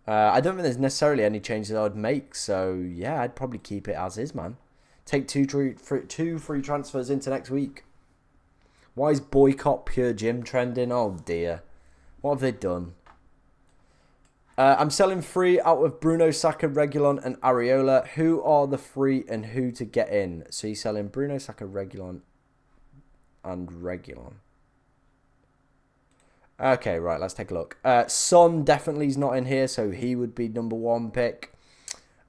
Speaker 1: I don't think there's necessarily any changes I would make. So, yeah, I'd probably keep it as is, man. Take two free transfers into next week. Why is boycott pure gym trending? Oh, dear. What have they done? I'm selling free out of Bruno, Saka, Regulon, and Areola. Who are the free and who to get in? So you're selling Bruno, Saka, Regulon, and Regulon. Okay, right, let's take a look. Son definitely is not in here, so he would be #1 pick.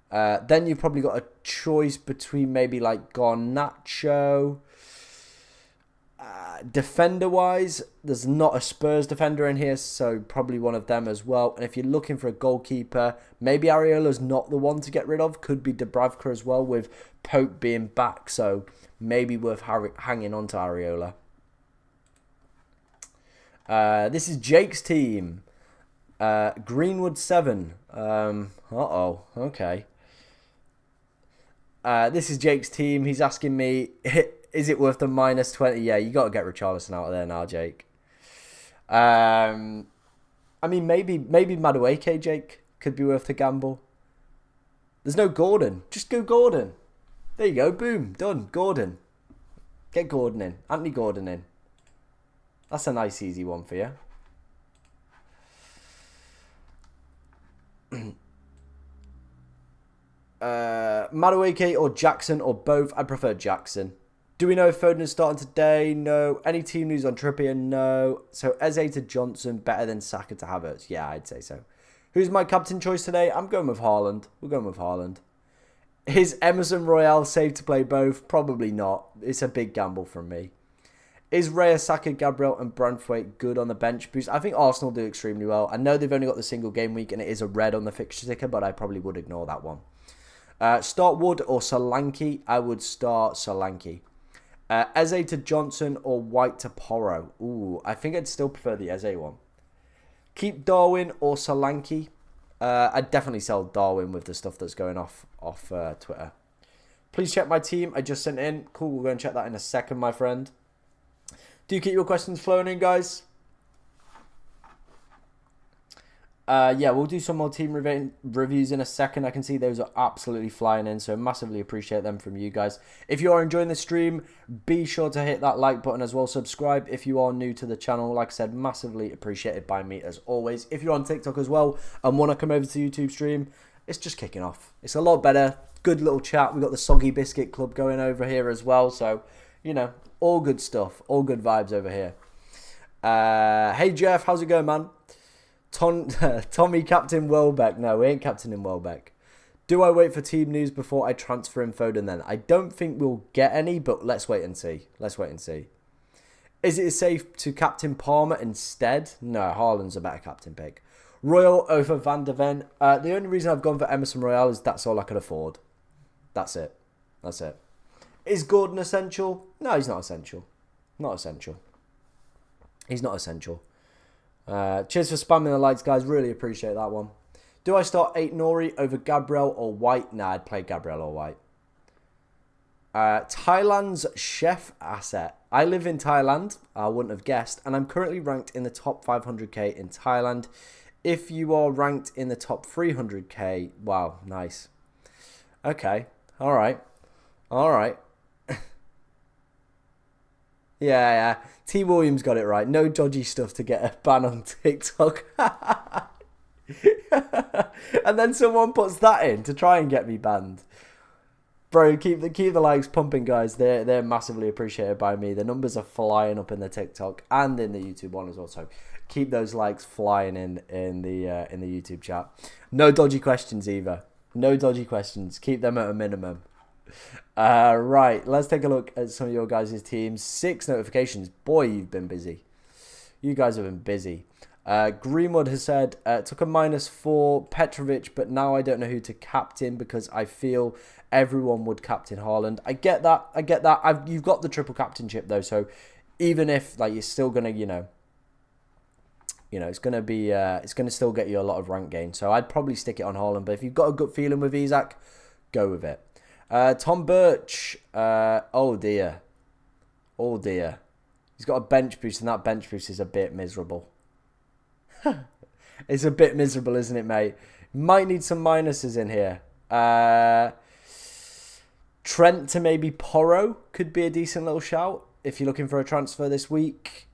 Speaker 1: Then you've probably got a choice between maybe like Garnacho. Defender-wise, there's not a Spurs defender in here, so probably one of them as well. And if you're looking for a goalkeeper, maybe Areola's not the one to get rid of. Could be Dubravka as well, with Pope being back, so maybe worth hanging on to Areola. This is Jake's team. Greenwood 7. Okay. This is Jake's team. He's asking me, is it worth the -20? Yeah, you got to get Richarlison out of there now, Jake. I mean, maybe Madueke, Jake, could be worth the gamble. There's no Gordon. Just go Gordon. There you go. Boom. Done. Gordon. Get Gordon in. Anthony Gordon in. That's a nice, easy one for you. Madueke or Jackson or both? I prefer Jackson. Do we know if Foden is starting today? No. Any team news on Trippier? No. So Eze to Johnson, better than Saka to Havertz? Yeah, I'd say so. Who's my captain choice today? I'm going with Haaland. We're going with Haaland. Is Emerson Royale safe to play both? Probably not. It's a big gamble from me. Is Raya, Saka, Gabriel and Branthwaite good on the bench boost? I think Arsenal do extremely well. I know they've only got the single game week and it is a red on the fixture ticker, but I probably would ignore that one. Start Wood or Solanke? I would start Solanke. Eze to Johnson or White to Porro? Ooh, I think I'd still prefer the Eze one. Keep Darwin or Solanke? I'd definitely sell Darwin with the stuff that's going off Twitter. Please check my team. I just sent in. Cool, we'll go and check that in a second, my friend. Do keep your questions flowing in, guys. Yeah, we'll do some more team reviews in a second. I can see those are absolutely flying in, so massively appreciate them from you guys. If you are enjoying the stream, be sure to hit that like button as well. Subscribe if you are new to the channel. Like I said, massively appreciated by me as always. If you're on TikTok as well and want to come over to YouTube stream, it's just kicking off. It's a lot better. Good little chat. We've got the Soggy Biscuit Club going over here as well, so, you know, all good stuff. All good vibes over here. Hey, Jeff. How's it going, man? Tommy Captain Welbeck. No, we ain't captaining Welbeck. Do I wait for team news before I transfer in Foden then? I don't think we'll get any, but let's wait and see. Let's wait and see. Is it safe to captain Palmer instead? No, Haaland's a better captain pick. Royal over Van der Ven. The only reason I've gone for Emerson Royale is that's all I could afford. That's it. That's it. Is Gordon essential? No, he's not essential. Not essential. He's not essential. Cheers for spamming the likes, guys. Really appreciate that one. Do I start 8 Nori over Gabriel or White? Nah, I'd play Gabriel or White. Thailand's chef asset. I live in Thailand. I wouldn't have guessed. And I'm currently ranked in the top 500k in Thailand. If you are ranked in the top 300k, wow, nice. Okay. All right. All right. Yeah. T. Williams got it right. No dodgy stuff to get a ban on TikTok. And then someone puts that in to try and get me banned. Bro, keep the likes pumping, guys. They're massively appreciated by me. The numbers are flying up in the TikTok and in the YouTube one as well. So Keep those likes flying in the YouTube chat. No dodgy questions either. No dodgy questions. Keep them at a minimum. Right, let's take a look at some of your guys' teams. 6 notifications. Boy, you've been busy. You guys have been busy. Greenwood has said, took a -4 Petrovic, but now I don't know who to captain because I feel everyone would captain Haaland. I get that. You've got the triple captainship though, so even if like you're still gonna, it's gonna be, it's gonna still get you a lot of rank gain. So I'd probably stick it on Haaland. But if you've got a good feeling with Isak, go with it. Tom Birch, oh dear. He's got a bench boost, and that bench boost is a bit miserable. It's a bit miserable, isn't it, mate? Might need some minuses in here. Trent to maybe Porro could be a decent little shout if you're looking for a transfer this week.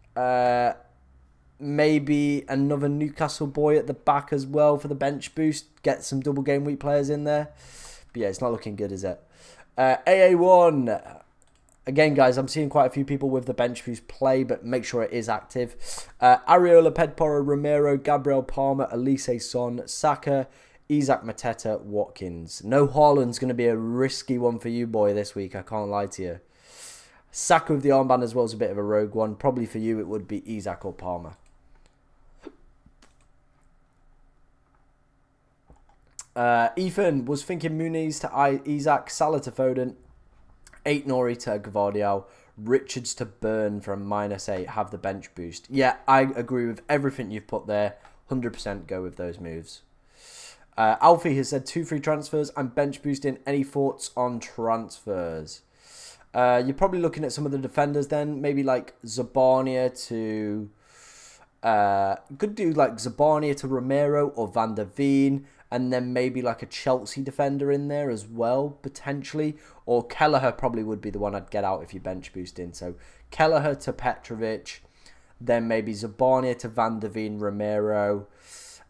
Speaker 1: Maybe another Newcastle boy at the back as well for the bench boost. Get some double game week players in there. But yeah, it's not looking good, is it? AA1. Again, guys, I'm seeing quite a few people with the bench boost play, but make sure it is active. Areola, Pedporo, Romero, Gabriel Palmer, Elise Son, Saka, Isaac Mateta, Watkins. No Haaland's going to be a risky one for you, boy, this week. I can't lie to you. Saka with the armband as well is a bit of a rogue one. Probably for you, it would be Isaac or Palmer. Ethan was thinking Muniz to Isaac, Salah to Foden, 8 Nori to Gvardiol, Richards to Burn for a -8, have the bench boost. Yeah, I agree with everything you've put there. 100% go with those moves. Alfie has said 2 free transfers. I'm bench boosting. Any thoughts on transfers? You're probably looking at some of the defenders then. Maybe like Zabania to... could do like Zabania to Romero or Van der Veen. And then maybe like a Chelsea defender in there as well, potentially. Or Kelleher probably would be the one I'd get out if you bench boosting. So Kelleher to Petrovic. Then maybe Zabania to Van der Veen, Romero.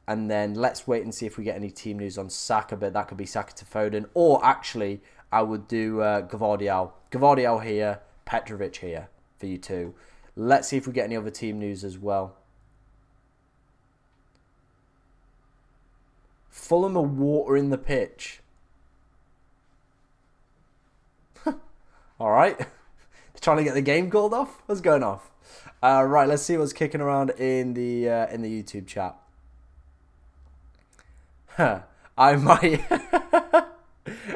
Speaker 1: And then let's wait and see if we get any team news on Saka. But that could be Saka to Foden. Or actually, I would do Gvardiol. Gvardiol here, Petrovic here for you two. Let's see if we get any other team news as well. Fulham are watering the pitch. All right. They're trying to get the game called off. What's going off? Right, let's see what's kicking around in the YouTube chat. I might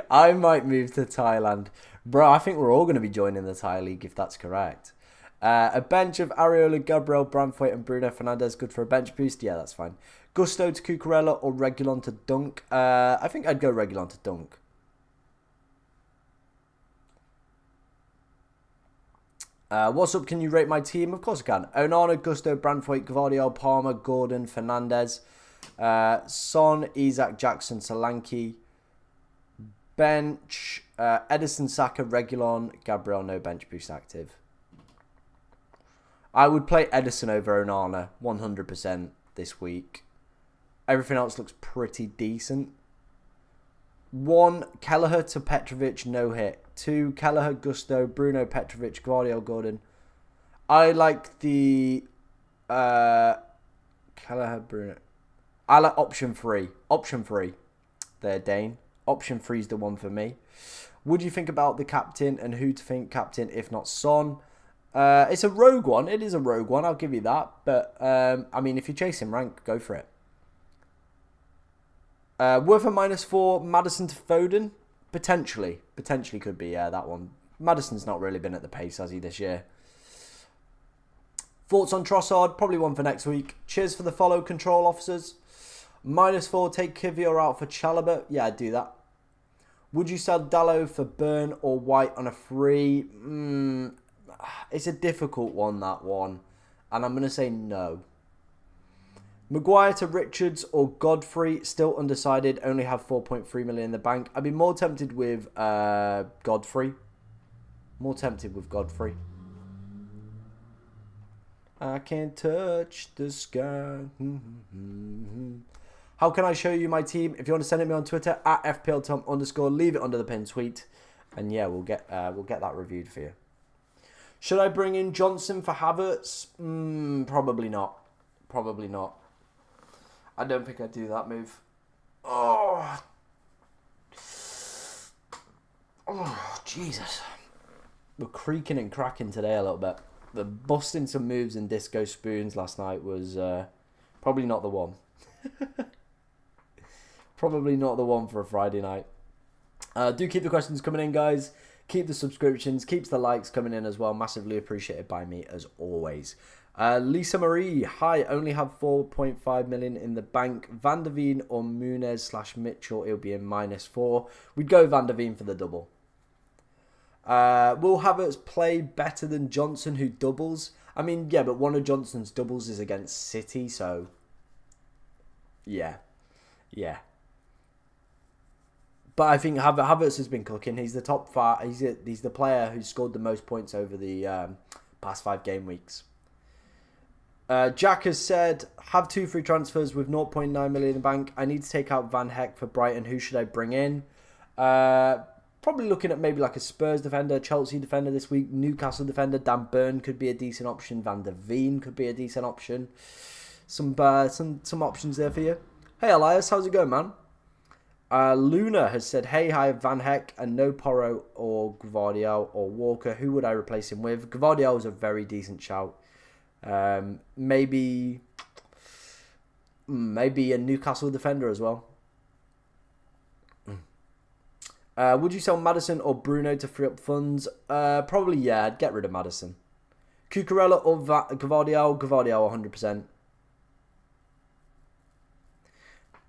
Speaker 1: I might move to Thailand. Bro, I think we're all going to be joining the Thai league if that's correct. A bench of Areola, Gabriel, Branthwaite and Bruno Fernandes. Good for a bench boost? Yeah, that's fine. Gusto to Cucurella or Reguilon to Dunk? I think I'd go Reguilon to Dunk. What's up? Can you rate my team? Of course I can. Onana, Gusto, Branthwaite, Gvardiol, Palmer, Gordon, Fernandes, Son, Isaac, Jackson, Solanke. Bench, Edison, Saka, Reguilon, Gabriel, no bench boost active. I would play Edison over Onana 100% this week. Everything else looks pretty decent. 1, Kelleher to Petrovic, no hit. 2, Kelleher, Gusto, Bruno, Petrovic, Gvardiol, Gordon. I like the Kelleher, Bruno. I like option 3. Option 3. There, Dane. Option 3 is the one for me. Would you think about the captain and who to think captain if not Son? It's a rogue one. It is a rogue one. I'll give you that. But, I mean, if you're chasing rank, go for it. Worth a -4. Maddison to Foden? Potentially. Potentially could be, yeah, that one. Maddison's not really been at the pace, has he, this year? Thoughts on Trossard? Probably one for next week. Cheers for the follow, control officers. -4, take Kivior out for Chalobah. Yeah, I'd do that. Would you sell Dallo for Burn or White on a free? It's a difficult one, that one. And I'm going to say no. Maguire to Richards or Godfrey, still undecided. Only have 4.3 million in the bank. I'd be more tempted with Godfrey. More tempted with Godfrey. I can't touch the sky. How can I show you my team? If you want to send it me on Twitter at FPLTom_, leave it under the pinned tweet, and yeah, we'll get that reviewed for you. Should I bring in Johnson for Havertz? Probably not. Probably not. I don't think I'd do that move. Oh, Jesus. We're creaking and cracking today a little bit. The busting some moves and disco spoons last night was probably not the one. Probably not the one for a Friday night. Do keep the questions coming in, guys. Keep the subscriptions. Keeps the likes coming in as well. Massively appreciated by me as always. Lisa Marie. Hi. Only have 4.5 million in the bank. Van der Veen or Muniz/Mitchell. It'll be in -4. We'd go Van der Veen for the double. Will Havertz play better than Johnson, who doubles? I mean, yeah, but one of Johnson's doubles is against City, so yeah. But I think Havertz has been cooking. He's the top 5. He's the player who's scored the most points over the past 5 game weeks. Jack has said, have 2 free transfers with 0.9 million in the bank. I need to take out Van Heck for Brighton. Who should I bring in? Probably looking at maybe like a Spurs defender, Chelsea defender this week, Newcastle defender. Dan Burn could be a decent option. Van der Veen could be a decent option. Some options there for you. Hey Elias, how's it going, man? Luna has said, hey, I have Van Heck and no Porro or Gvardiol or Walker. Who would I replace him with? Gvardiol is a very decent shout. Maybe a Newcastle defender as well. Would you sell Maddison or Bruno to free up funds? Probably, yeah. I'd get rid of Maddison. Cucurella or Gvardiol? Gvardiol 100%.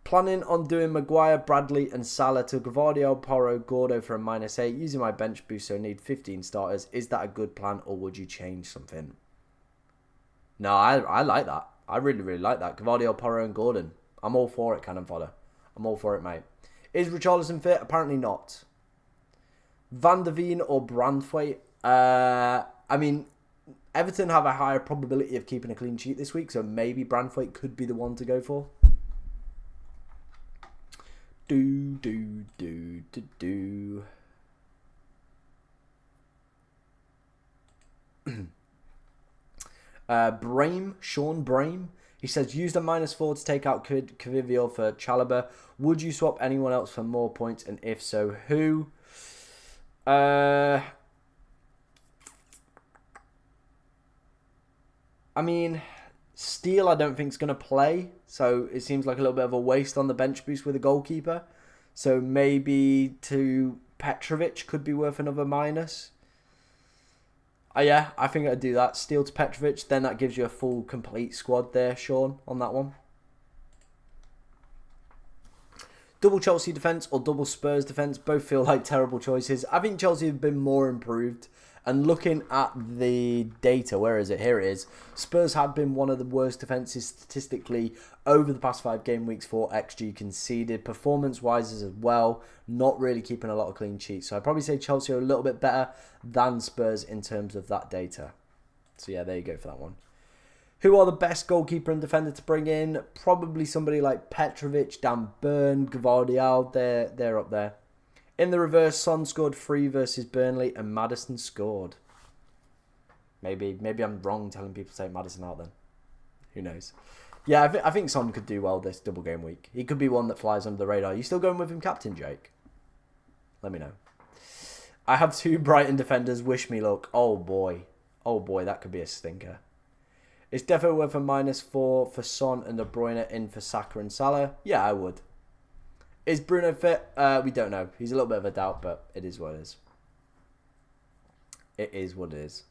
Speaker 1: Planning on doing Maguire, Bradley and Salah to Gvardiol, Porro, Gordo for a -8. Using my bench boost, so need 15 starters. Is that a good plan or would you change something? No, I like that. I really, really like that. Gvardiol, Porro and Gordon. I'm all for it, cannon fodder. I'm all for it, mate. Is Richarlison fit? Apparently not. Van der Veen or Branthwaite? I mean, Everton have a higher probability of keeping a clean sheet this week, so maybe Branthwaite could be the one to go for. Sean Brame. He says, use the -4 to take out Cavivio for Chalobah. Would you swap anyone else for more points? And if so, who? I mean, Steele I don't think is going to play. So it seems like a little bit of a waste on the bench boost with a goalkeeper. So maybe to Petrovic could be worth another minus. Yeah, I think I'd do that. Steele to Petrovic, then that gives you a full, complete squad there, Sean, on that one. Double Chelsea defence or double Spurs defence, both feel like terrible choices. I think Chelsea have been more improved. And looking at the data, where is it? Here it is. Spurs have been one of the worst defences statistically over the past 5 game weeks for XG conceded. Performance-wise as well, not really keeping a lot of clean sheets. So I'd probably say Chelsea are a little bit better than Spurs in terms of that data. So yeah, there you go for that one. Who are the best goalkeeper and defender to bring in? Probably somebody like Petrovic, Dan Burn, Gvardiol. They're up there. In the reverse, Son scored 3 versus Burnley and Maddison scored. Maybe I'm wrong telling people to take Maddison out then. Who knows? Yeah, I think Son could do well this double game week. He could be one that flies under the radar. You still going with him, Captain Jake? Let me know. I have 2 Brighton defenders. Wish me luck. Oh boy, that could be a stinker. It's definitely worth a -4 for Son and De Bruyne in for Saka and Salah. Yeah, I would. Is Bruno fit? We don't know. He's a little bit of a doubt, but it is what it is. It is what it is.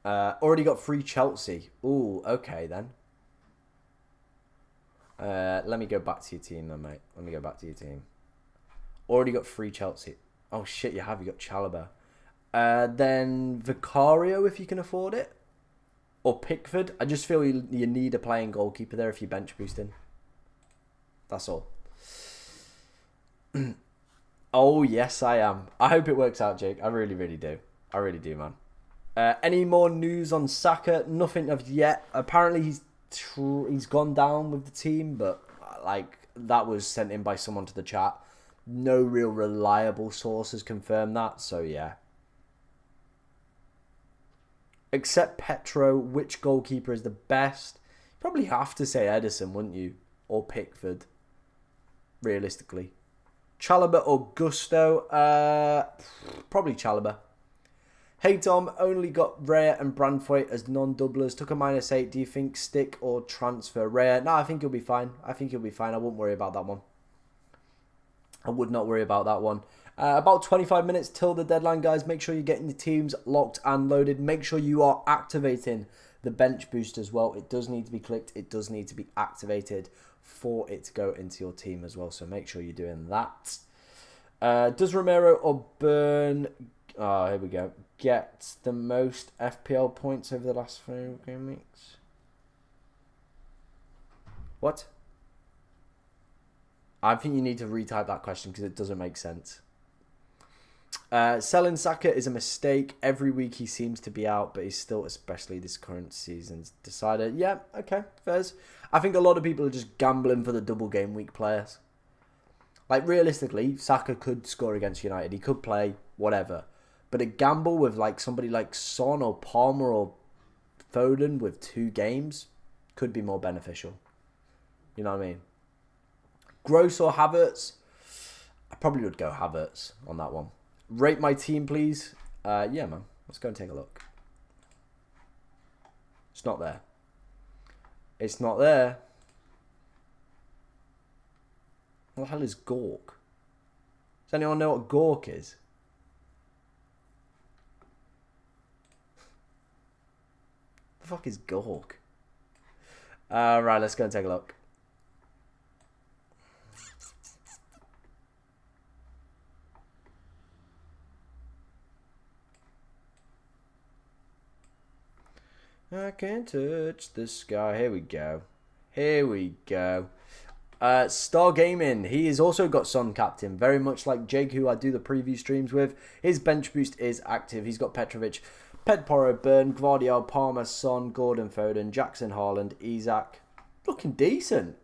Speaker 1: Already got free Chelsea. Ooh, okay then. Let me go back to your team then, mate. Let me go back to your team. Already got free Chelsea. Oh shit, you have. You got Chalobah. Then Vicario if you can afford it. Or Pickford. I just feel you need a playing goalkeeper there if you're bench boosting. That's all. Oh, yes, I am. I hope it works out, Jake. I really, really do. I really do, man. Any more news on Saka? Nothing of yet. Apparently, he's gone down with the team, but like that was sent in by someone to the chat. No real reliable source has confirmed that, so yeah. Except Petro, which goalkeeper is the best? You probably have to say Edison, wouldn't you? Or Pickford, realistically. Chalobah or Gusto? Probably Chalobah. Hey Tom, only got Raya and Brandthwaite as non-doublers. Took a -8. Do you think stick or transfer Raya? No, I think he'll be fine. I wouldn't worry about that one. I would not worry about that one. About 25 minutes till the deadline, guys. Make sure you're getting the teams locked and loaded. Make sure you are activating the bench boost as well. It does need to be clicked. It does need to be activated for it to go into your team as well. So make sure you're doing that. Does Romero or Burn... Oh, here we go. Get the most FPL points over the last few game weeks? What? I think you need to retype that question because it doesn't make sense. Selling Saka is a mistake. Every week he seems to be out, but he's still, especially this current season's decided. Yeah, okay, fairs. I think a lot of people are just gambling for the double game week players. Like, realistically, Saka could score against United. He could play, whatever. But a gamble with like somebody like Son or Palmer or Foden with 2 games could be more beneficial. You know what I mean? Gross or Havertz? I probably would go Havertz on that one. Rate my team, please. Yeah, man. Let's go and take a look. It's not there. It's not there. What the hell is Gork? Does anyone know what Gork is? The fuck is Gork? Right, let's go and take a look. I can't touch the sky. Here we go. Here we go. Star Gaming. He has also got Son captain. Very much like Jake, who I do the preview streams with. His bench boost is active. He's got Petrovic, Pedporo, Burn, Gvardiol, Palmer, Son, Gordon, Foden, Jackson, Haaland, Isak. Looking decent.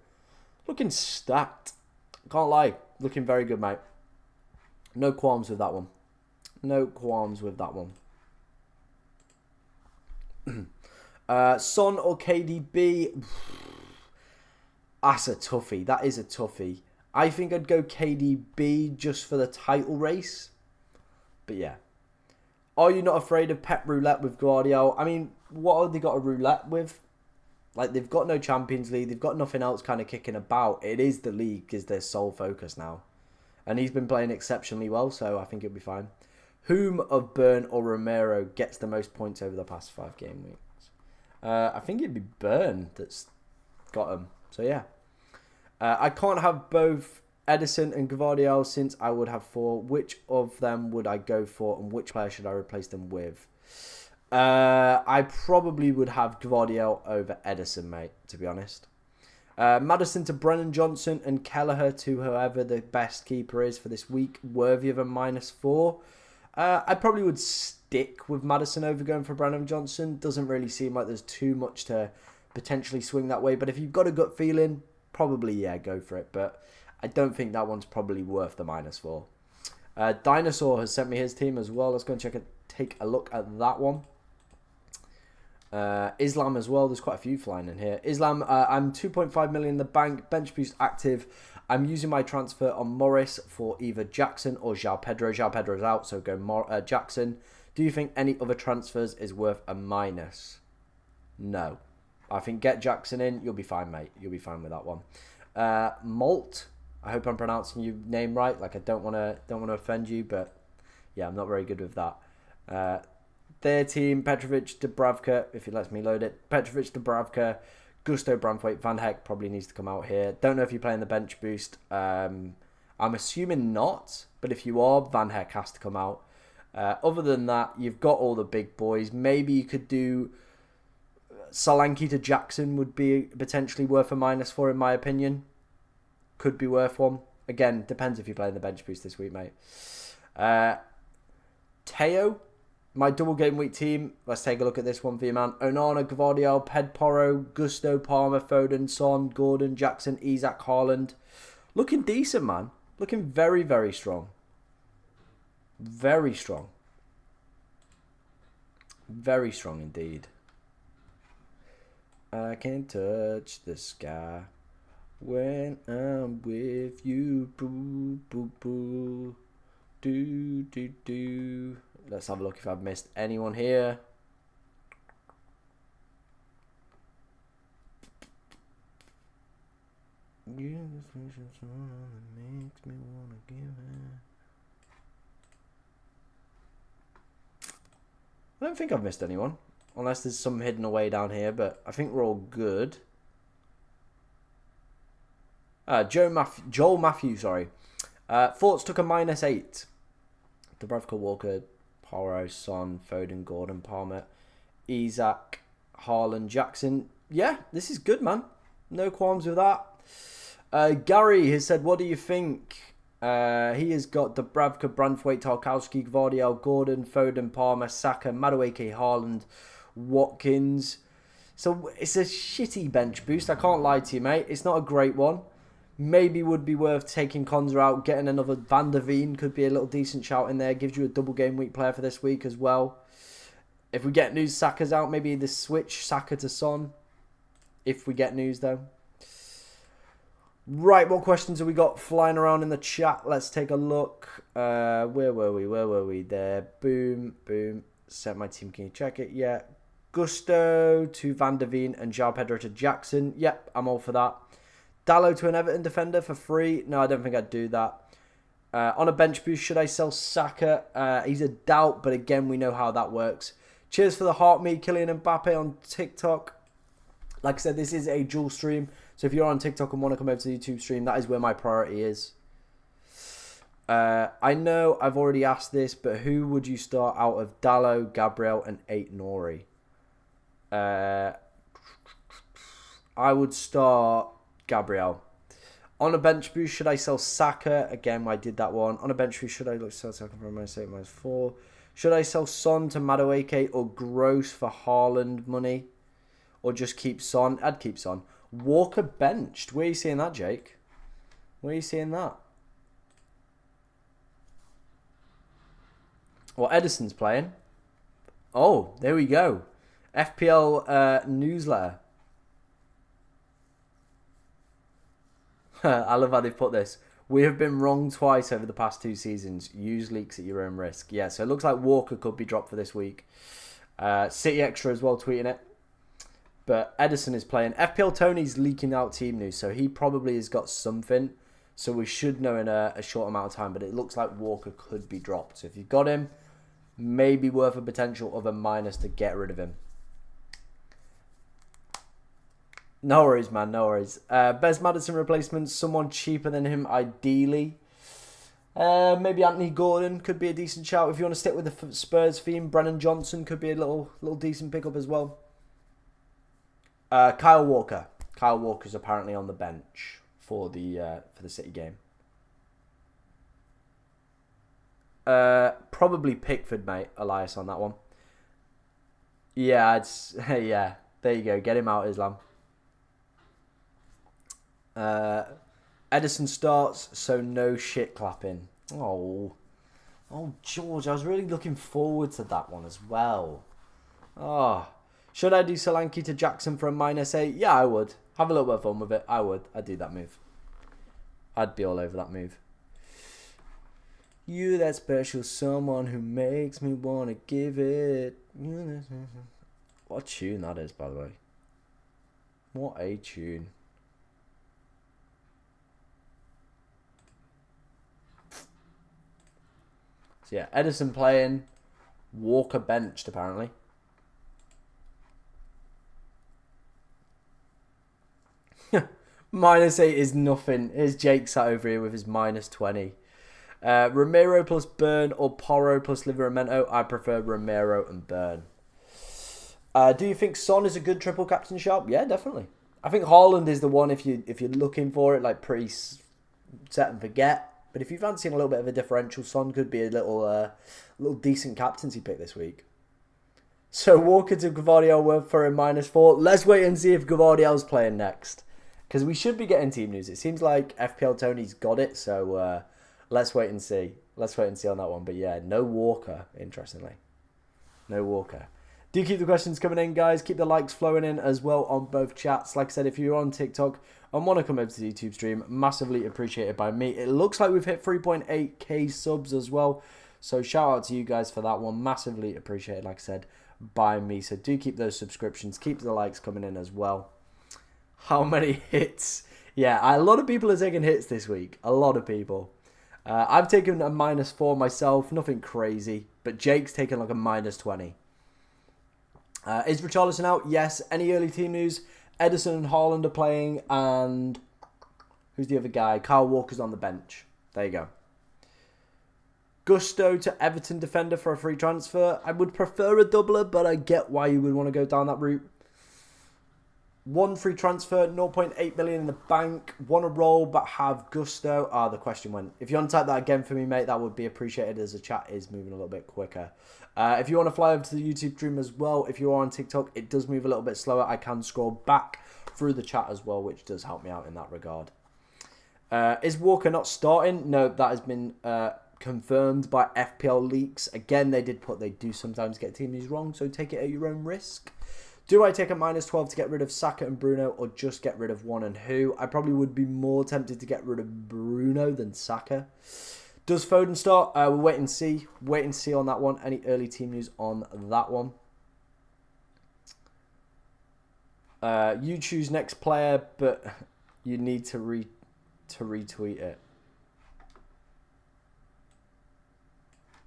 Speaker 1: Looking stacked. Can't lie. Looking very good, mate. No qualms with that one. No qualms with that one. Son or KDB? That's a toughie. That is a toughie. I think I'd go KDB just for the title race. But yeah. Are you not afraid of Pep Roulette with Gvardiol? I mean, what have they got a roulette with? Like, they've got no Champions League. They've got nothing else kind of kicking about. It is the league is their sole focus now. And he's been playing exceptionally well, so I think it'll be fine. Whom of Burn or Romero gets the most points over the past 5 game weeks? I think it'd be Burn that's got them. So, yeah. I can't have both Edison and Gvardiol since I would have 4. Which of them would I go for and which player should I replace them with? I probably would have Gvardiol over Edison, mate, to be honest. Maddison to Brennan Johnson and Kelleher to whoever the best keeper is for this week, worthy of a -4. I probably would stick with Maddison over going for Brennan Johnson. Doesn't really seem like there's too much to potentially swing that way. But if you've got a gut feeling, probably, yeah, go for it. But I don't think that one's probably worth the -4. Dinosaur has sent me his team as well. Let's go and take a look at that one. Islam as well. There's quite a few flying in here. Islam, I'm 2.5 million in the bank. Bench boost active. I'm using my transfer on Morris for either Jackson or João Pedro. João Pedro's out, so go Jackson. Do you think any other transfers is worth a -? No. I think get Jackson in. You'll be fine, mate. You'll be fine with that one. Malt. I hope I'm pronouncing your name right. Like, I don't want to offend you, but yeah, I'm not very good with that. Their team, Petrovic, Dubravka, if it lets me load it. Petrovic, Dubravka, Gusto, Brandthwaite, Van Heck probably needs to come out here. Don't know if you're playing the bench boost. I'm assuming not, but if you are, Van Heck has to come out. Other than that, you've got all the big boys. Maybe you could do Solanke to Jackson would be potentially worth a -4 in my opinion. Could be worth one. Again, depends if you're playing the bench boost this week, mate. Teo, my double game week team. Let's take a look at this one for you, man. Onana, Gvardiol, Pedporo, Gusto, Palmer, Foden, Son, Gordon, Jackson, Isak, Haaland. Looking decent, man. Looking very, very strong. Very strong. Very strong indeed. I can touch the sky when I'm with you. Boo, boo, boo. Do, do, do. Let's have a look if I've missed anyone here. You makes me wanna give it. I don't think I've missed anyone, unless there's some hidden away down here, but I think we're all good. Joel Matthews, sorry. Thoughts took a -8. Dubravka, Walker, Porro, Son, Foden, Gordon, Palmer, Isak, Haaland, Jackson. Yeah, this is good, man. No qualms with that. Gary has said, what do you think? He has got Dubravka, Branthwaite, Tarkowski, Gvardiol, Gordon, Foden, Palmer, Saka, Madueke, Haaland, Watkins. So it's a shitty bench boost. I can't lie to you, mate. It's not a great one. Maybe would be worth taking Konza out. Getting another Van der Veen could be a little decent shout in there. Gives you a double game week player for this week as well. If we get news Saka's out, maybe the switch Saka to Son. If we get news, though. Right, what questions have we got flying around in the chat? Let's take a look. Where were we? There. Boom, boom. Set my team. Can you check it? Yeah. Gusto to Van der Veen and João Pedro to Jackson. Yep, I'm all for that. Dallo to an Everton defender for free. No, I don't think I'd do that. On a bench boost, should I sell Saka? He's a doubt, but again, we know how that works. Cheers for the heart me, Kylian Mbappe on TikTok. Like I said, this is a dual stream. So if you're on TikTok and want to come over to the YouTube stream, that is where my priority is. I know I've already asked this, but who would you start out of Dallo, Gabriel, and 8 Nori? I would start Gabriel. On a bench boost, should I sell Saka? Again, I did that one. On a bench boost, should I sell Saka for -8, -4? Should I sell Son to Madueke or Gross for Haaland money? Or just keep Son? I'd keep Son. Walker benched. Where are you seeing that, Jake? Where are you seeing that? Well, Edison's playing. Oh, there we go. FPL newsletter. I love how they've put this. We have been wrong twice over the past 2 seasons. Use leaks at your own risk. Yeah, so it looks like Walker could be dropped for this week. City Extra as well tweeting it. But Edison is playing. FPL Tony's leaking out team news, so he probably has got something. So we should know in a short amount of time. But it looks like Walker could be dropped. So if you've got him, maybe worth a potential of a minus to get rid of him. No worries, man. No worries. Bez Maddison replacements. Someone cheaper than him, ideally. Maybe Anthony Gordon could be a decent shout. If you want to stick with the Spurs theme, Brennan Johnson could be a little decent pickup as well. Kyle Walker. Kyle Walker's apparently on the bench for the City game. Probably Pickford, mate. Elias on that one. Yeah, it's yeah. There you go. Get him out, Islam. Edison starts, so no shit clapping. Oh, George, I was really looking forward to that one as well. Oh, should I do Solanke to Jackson for a -8? Yeah, I would. Have a little bit of fun with it. I would. I'd do that move. I'd be all over that move. You, that special someone who makes me want to give it. What a tune that is, by the way. What a tune. So yeah, Edison playing. Walker benched, apparently. -8 is nothing. Here's Jake sat over here with his -20. Romero plus Burn or Porro plus Livramento. I prefer Romero and Burn. Do you think Son is a good triple captain shout? Yeah, definitely. I think Haaland is the one if you're looking for it, like pretty set and forget. But if you're fancying a little bit of a differential, Son could be a little decent captaincy pick this week. So Walker to Gvardiol worth for a -4. Let's wait and see if Gvardiol's playing next. Because we should be getting team news. It seems like FPL Tony's got it, so let's wait and see. Let's wait and see on that one. But yeah, no Walker, interestingly. No Walker. Do keep the questions coming in, guys. Keep the likes flowing in as well on both chats. Like I said, if you're on TikTok and want to come over to the YouTube stream, massively appreciated by me. It looks like we've hit 3.8k subs as well. So shout out to you guys for that one. Massively appreciated, like I said, by me. So do keep those subscriptions. Keep the likes coming in as well. How many hits? Yeah, a lot of people are taking hits this week. A lot of people. I've taken a -4 myself. Nothing crazy. But Jake's taken like a -20. Is Richarlison out? Yes. Any early team news? Edison and Haaland are playing, and who's the other guy? Kyle Walker's on the bench. There you go. Gusto to Everton defender for a free transfer. I would prefer a doubler, but I get why you would want to go down that route. One free transfer, 0.8 million in the bank. Want to roll, but have Gusto. The question went. If you want to type that again for me, mate, that would be appreciated as the chat is moving a little bit quicker. If you want to fly over to the YouTube stream as well, if you are on TikTok, it does move a little bit slower. I can scroll back through the chat as well, which does help me out in that regard. Is Walker not starting? No, that has been confirmed by FPL leaks. Again, they do sometimes get team news wrong, so take it at your own risk. Do I take a -12 to get rid of Saka and Bruno, or just get rid of one and who? I probably would be more tempted to get rid of Bruno than Saka. Does Foden start? We'll wait and see. Wait and see on that one. Any early team news on that one? You choose next player, but you need to retweet it.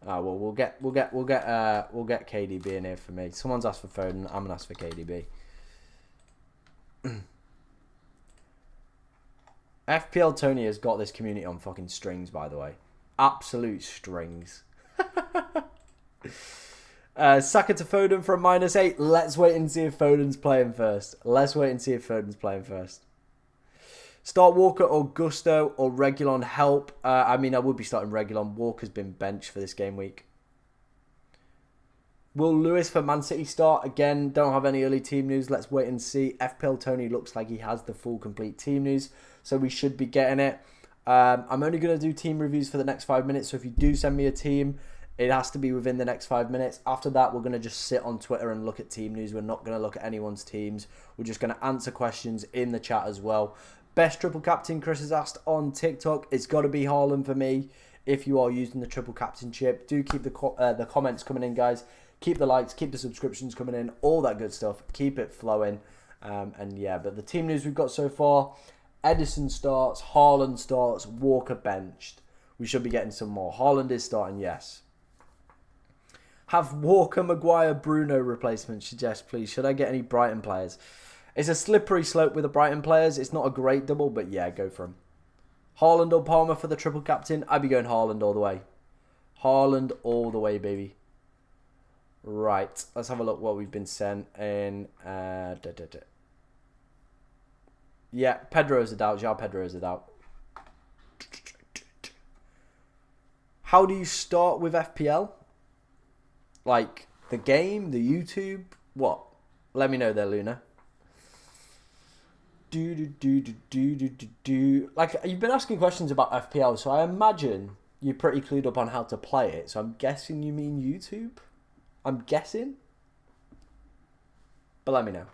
Speaker 1: Well, we'll get KDB in here for me. Someone's asked for Foden. I'm gonna ask for KDB. FPL Tony has got this community on fucking strings, by the way. Absolute strings. Saka to Foden for a -8. Let's wait and see if Foden's playing first. Start Walker or Gusto or Reguilon help. I mean, I would be starting Reguilon. Walker's been benched for this game week. Will Lewis for Man City start? Again, don't have any early team news. Let's wait and see. FPL Tony looks like he has the full complete team news, so we should be getting it. I'm only going to do team reviews for the next 5 minutes, so if you do send me a team, it has to be within the next 5 minutes. After that, we're going to just sit on Twitter and look at team news. We're not going to look at anyone's teams. We're just going to answer questions in the chat as well. Best triple captain, Chris has asked on TikTok. It's got to be Haaland for me. If you are using the triple captainship, do keep the comments coming in, guys. Keep the likes, keep the subscriptions coming in, all that good stuff. Keep it flowing. And yeah, but the team news we've got so far: Edison starts, Haaland starts, Walker benched. We should be getting some more. Haaland is starting, yes. Have Walker, Maguire, Bruno replacements. Suggest, please. Should I get any Brighton players? It's a slippery slope with the Brighton players. It's not a great double, but yeah, go for him. Haaland or Palmer for the triple captain? I'd be going Haaland all the way. Haaland all the way, baby. Right, let's have a look what we've been sent in. Yeah, Pedro is a doubt. João Pedro is a doubt. How do you start with FPL? Like, the game, the YouTube, what? Let me know there, Luna. Like, you've been asking questions about FPL, so I imagine you're pretty clued up on how to play it. So I'm guessing you mean YouTube? I'm guessing. But let me know.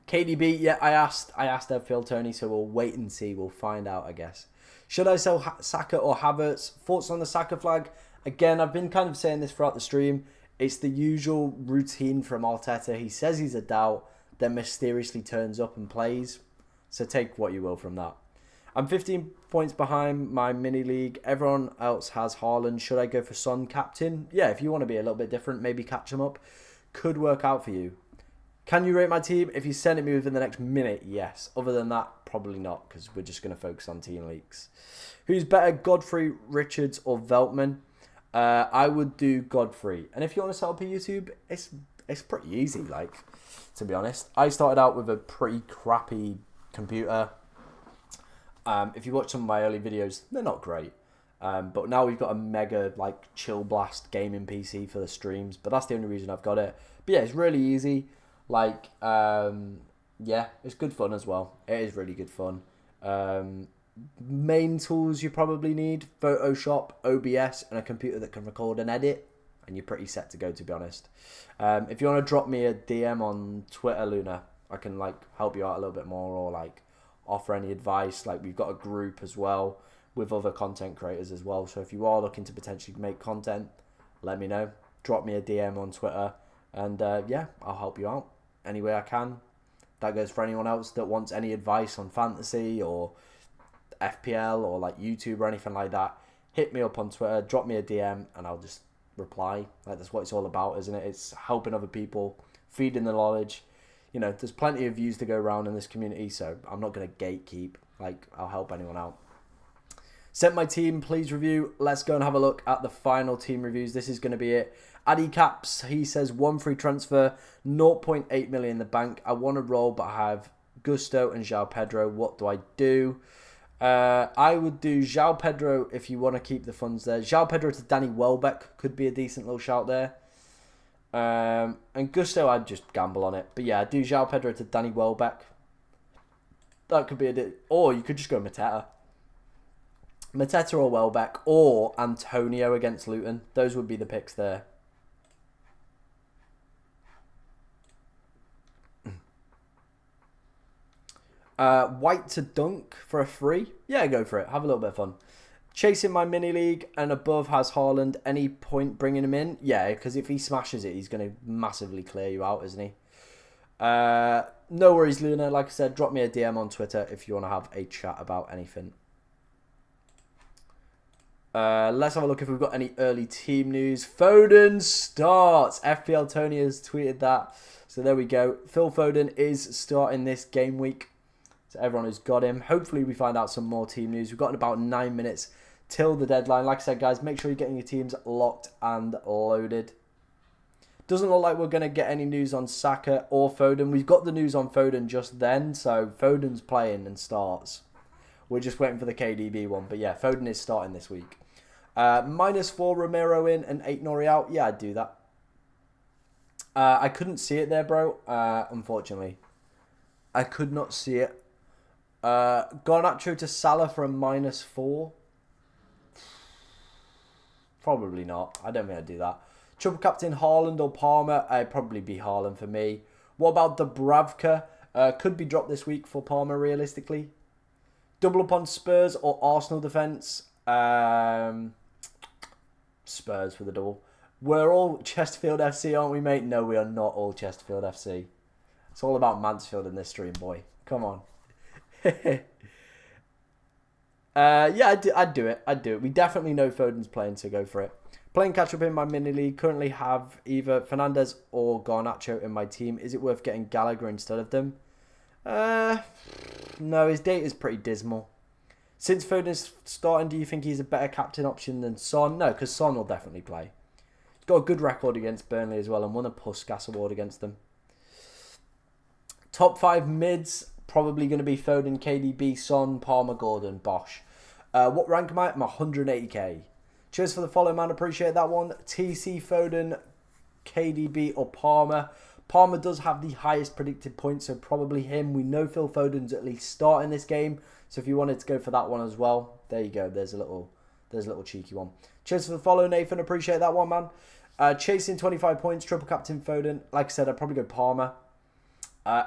Speaker 1: KDB, yeah, I asked FPL Tony, so we'll wait and see. We'll find out, I guess. Should I sell Saka or Havertz? Thoughts on the Saka flag? Again, I've been kind of saying this throughout the stream. It's the usual routine from Arteta. He says he's a doubt, then mysteriously turns up and plays. So take what you will from that. I'm 15 points behind my mini league. Everyone else has Haaland. Should I go for Son captain? Yeah, if you want to be a little bit different, maybe catch him up. Could work out for you. Can you rate my team? If you send it me within the next minute, yes. Other than that, probably not, because we're just going to focus on team leaks. Who's better, Godfrey, Richards, or Veltman? I would do Godfrey. And if you want to set up a YouTube, it's pretty easy, like, to be honest. I started out with a pretty crappy computer. If you watch some of my early videos, they're not great. But now we've got a mega, like, chill blast gaming PC for the streams. But that's the only reason I've got it. But yeah, it's really easy. Like, yeah, it's good fun as well. It is really good fun. Main tools you probably need: Photoshop, OBS, and a computer that can record and edit. and you're pretty set to go, to be honest. If you want to drop me a DM on Twitter, Luna, I can like help you out a little bit more, or like offer any advice. Like, we've got a group as well with other content creators as well. So if you are looking to potentially make content, let me know. Drop me a DM on Twitter, and yeah, I'll help you out any way I can. That goes for anyone else that wants any advice on fantasy or FPL or like YouTube or anything like that. Hit me up on Twitter, drop me a DM, and I'll just reply. Like, that's what it's all about, isn't it? It's helping other people, feeding the knowledge. You know, there's plenty of views to go around in this community, so I'm not going to gatekeep. Like, I'll help anyone out. Sent my team, please review. Let's go and have a look at the final team reviews. This is going to be it. Addy Caps, he says 1 free transfer, 0.8 million in the bank. I want to roll, but I have Gusto and João Pedro. What do I do? I would do João Pedro if you want to keep the funds there. João Pedro to Danny Welbeck could be a decent little shout there. And Gusto, I'd just gamble on it. But yeah, do João Pedro to Danny Welbeck. That could be a... Or you could just go Mateta. Mateta or Welbeck, or Antonio against Luton. Those would be the picks there. White to Dunk for a free. Yeah, go for it. Have a little bit of fun. Chasing my mini league and above has Haaland. Any point bringing him in? Yeah, because if he smashes it, he's going to massively clear you out, isn't he? No worries, Luna. Like I said, drop me a DM on Twitter if you want to have a chat about anything. Let's have a look if we've got any early team news. Foden starts. FPL Tony has tweeted that. So there we go. Phil Foden is starting this game week. So everyone who's got him. Hopefully we find out some more team news. We've got about 9 minutes till the deadline. Like I said, guys, make sure you're getting your teams locked and loaded. Doesn't look like we're going to get any news on Saka or Foden. We've got the news on Foden just then. So Foden's playing and starts. We're just waiting for the KDB one. But yeah, Foden is starting this week. -4 Romero in and 8 Nori out. Yeah, I'd do that. I couldn't see it there, bro. Unfortunately. I could not see it. Garnacho to Salah for a -4. Probably not. I don't think I'd do that. Triple captain Haaland or Palmer. I'd probably be Haaland for me. What about Dubravka? Could be dropped this week for Palmer realistically. Double up on Spurs or Arsenal defence. Spurs for the double. We're all Chesterfield FC, aren't we, mate? No, we are not all Chesterfield FC. It's all about Mansfield in this stream, boy. Come on. Yeah, I'd do it. I'd do it. We definitely know Foden's playing, so go for it. Playing catch up in my mini league. Currently have either Fernandes or Garnacho in my team. Is it worth getting Gallagher instead of them? No, his data is pretty dismal. Since Foden's starting, do you think he's a better captain option than Son? No, because Son will definitely play. He's got a good record against Burnley as well and won a Puskas award against them. Top 5 mids, probably going to be Foden, KDB, Son, Palmer, Gordon, Bosch. What rank am I? I'm 180k. Cheers for the follow, man. Appreciate that one. TC, Foden, KDB or Palmer. Palmer does have the highest predicted points, so probably him. We know Phil Foden's at least starting this game. So if you wanted to go for that one as well, there you go. There's a little cheeky one. Cheers for the follow, Nathan. Appreciate that one, man. Chasing 25 points, triple captain Foden. Like I said, I'd probably go Palmer.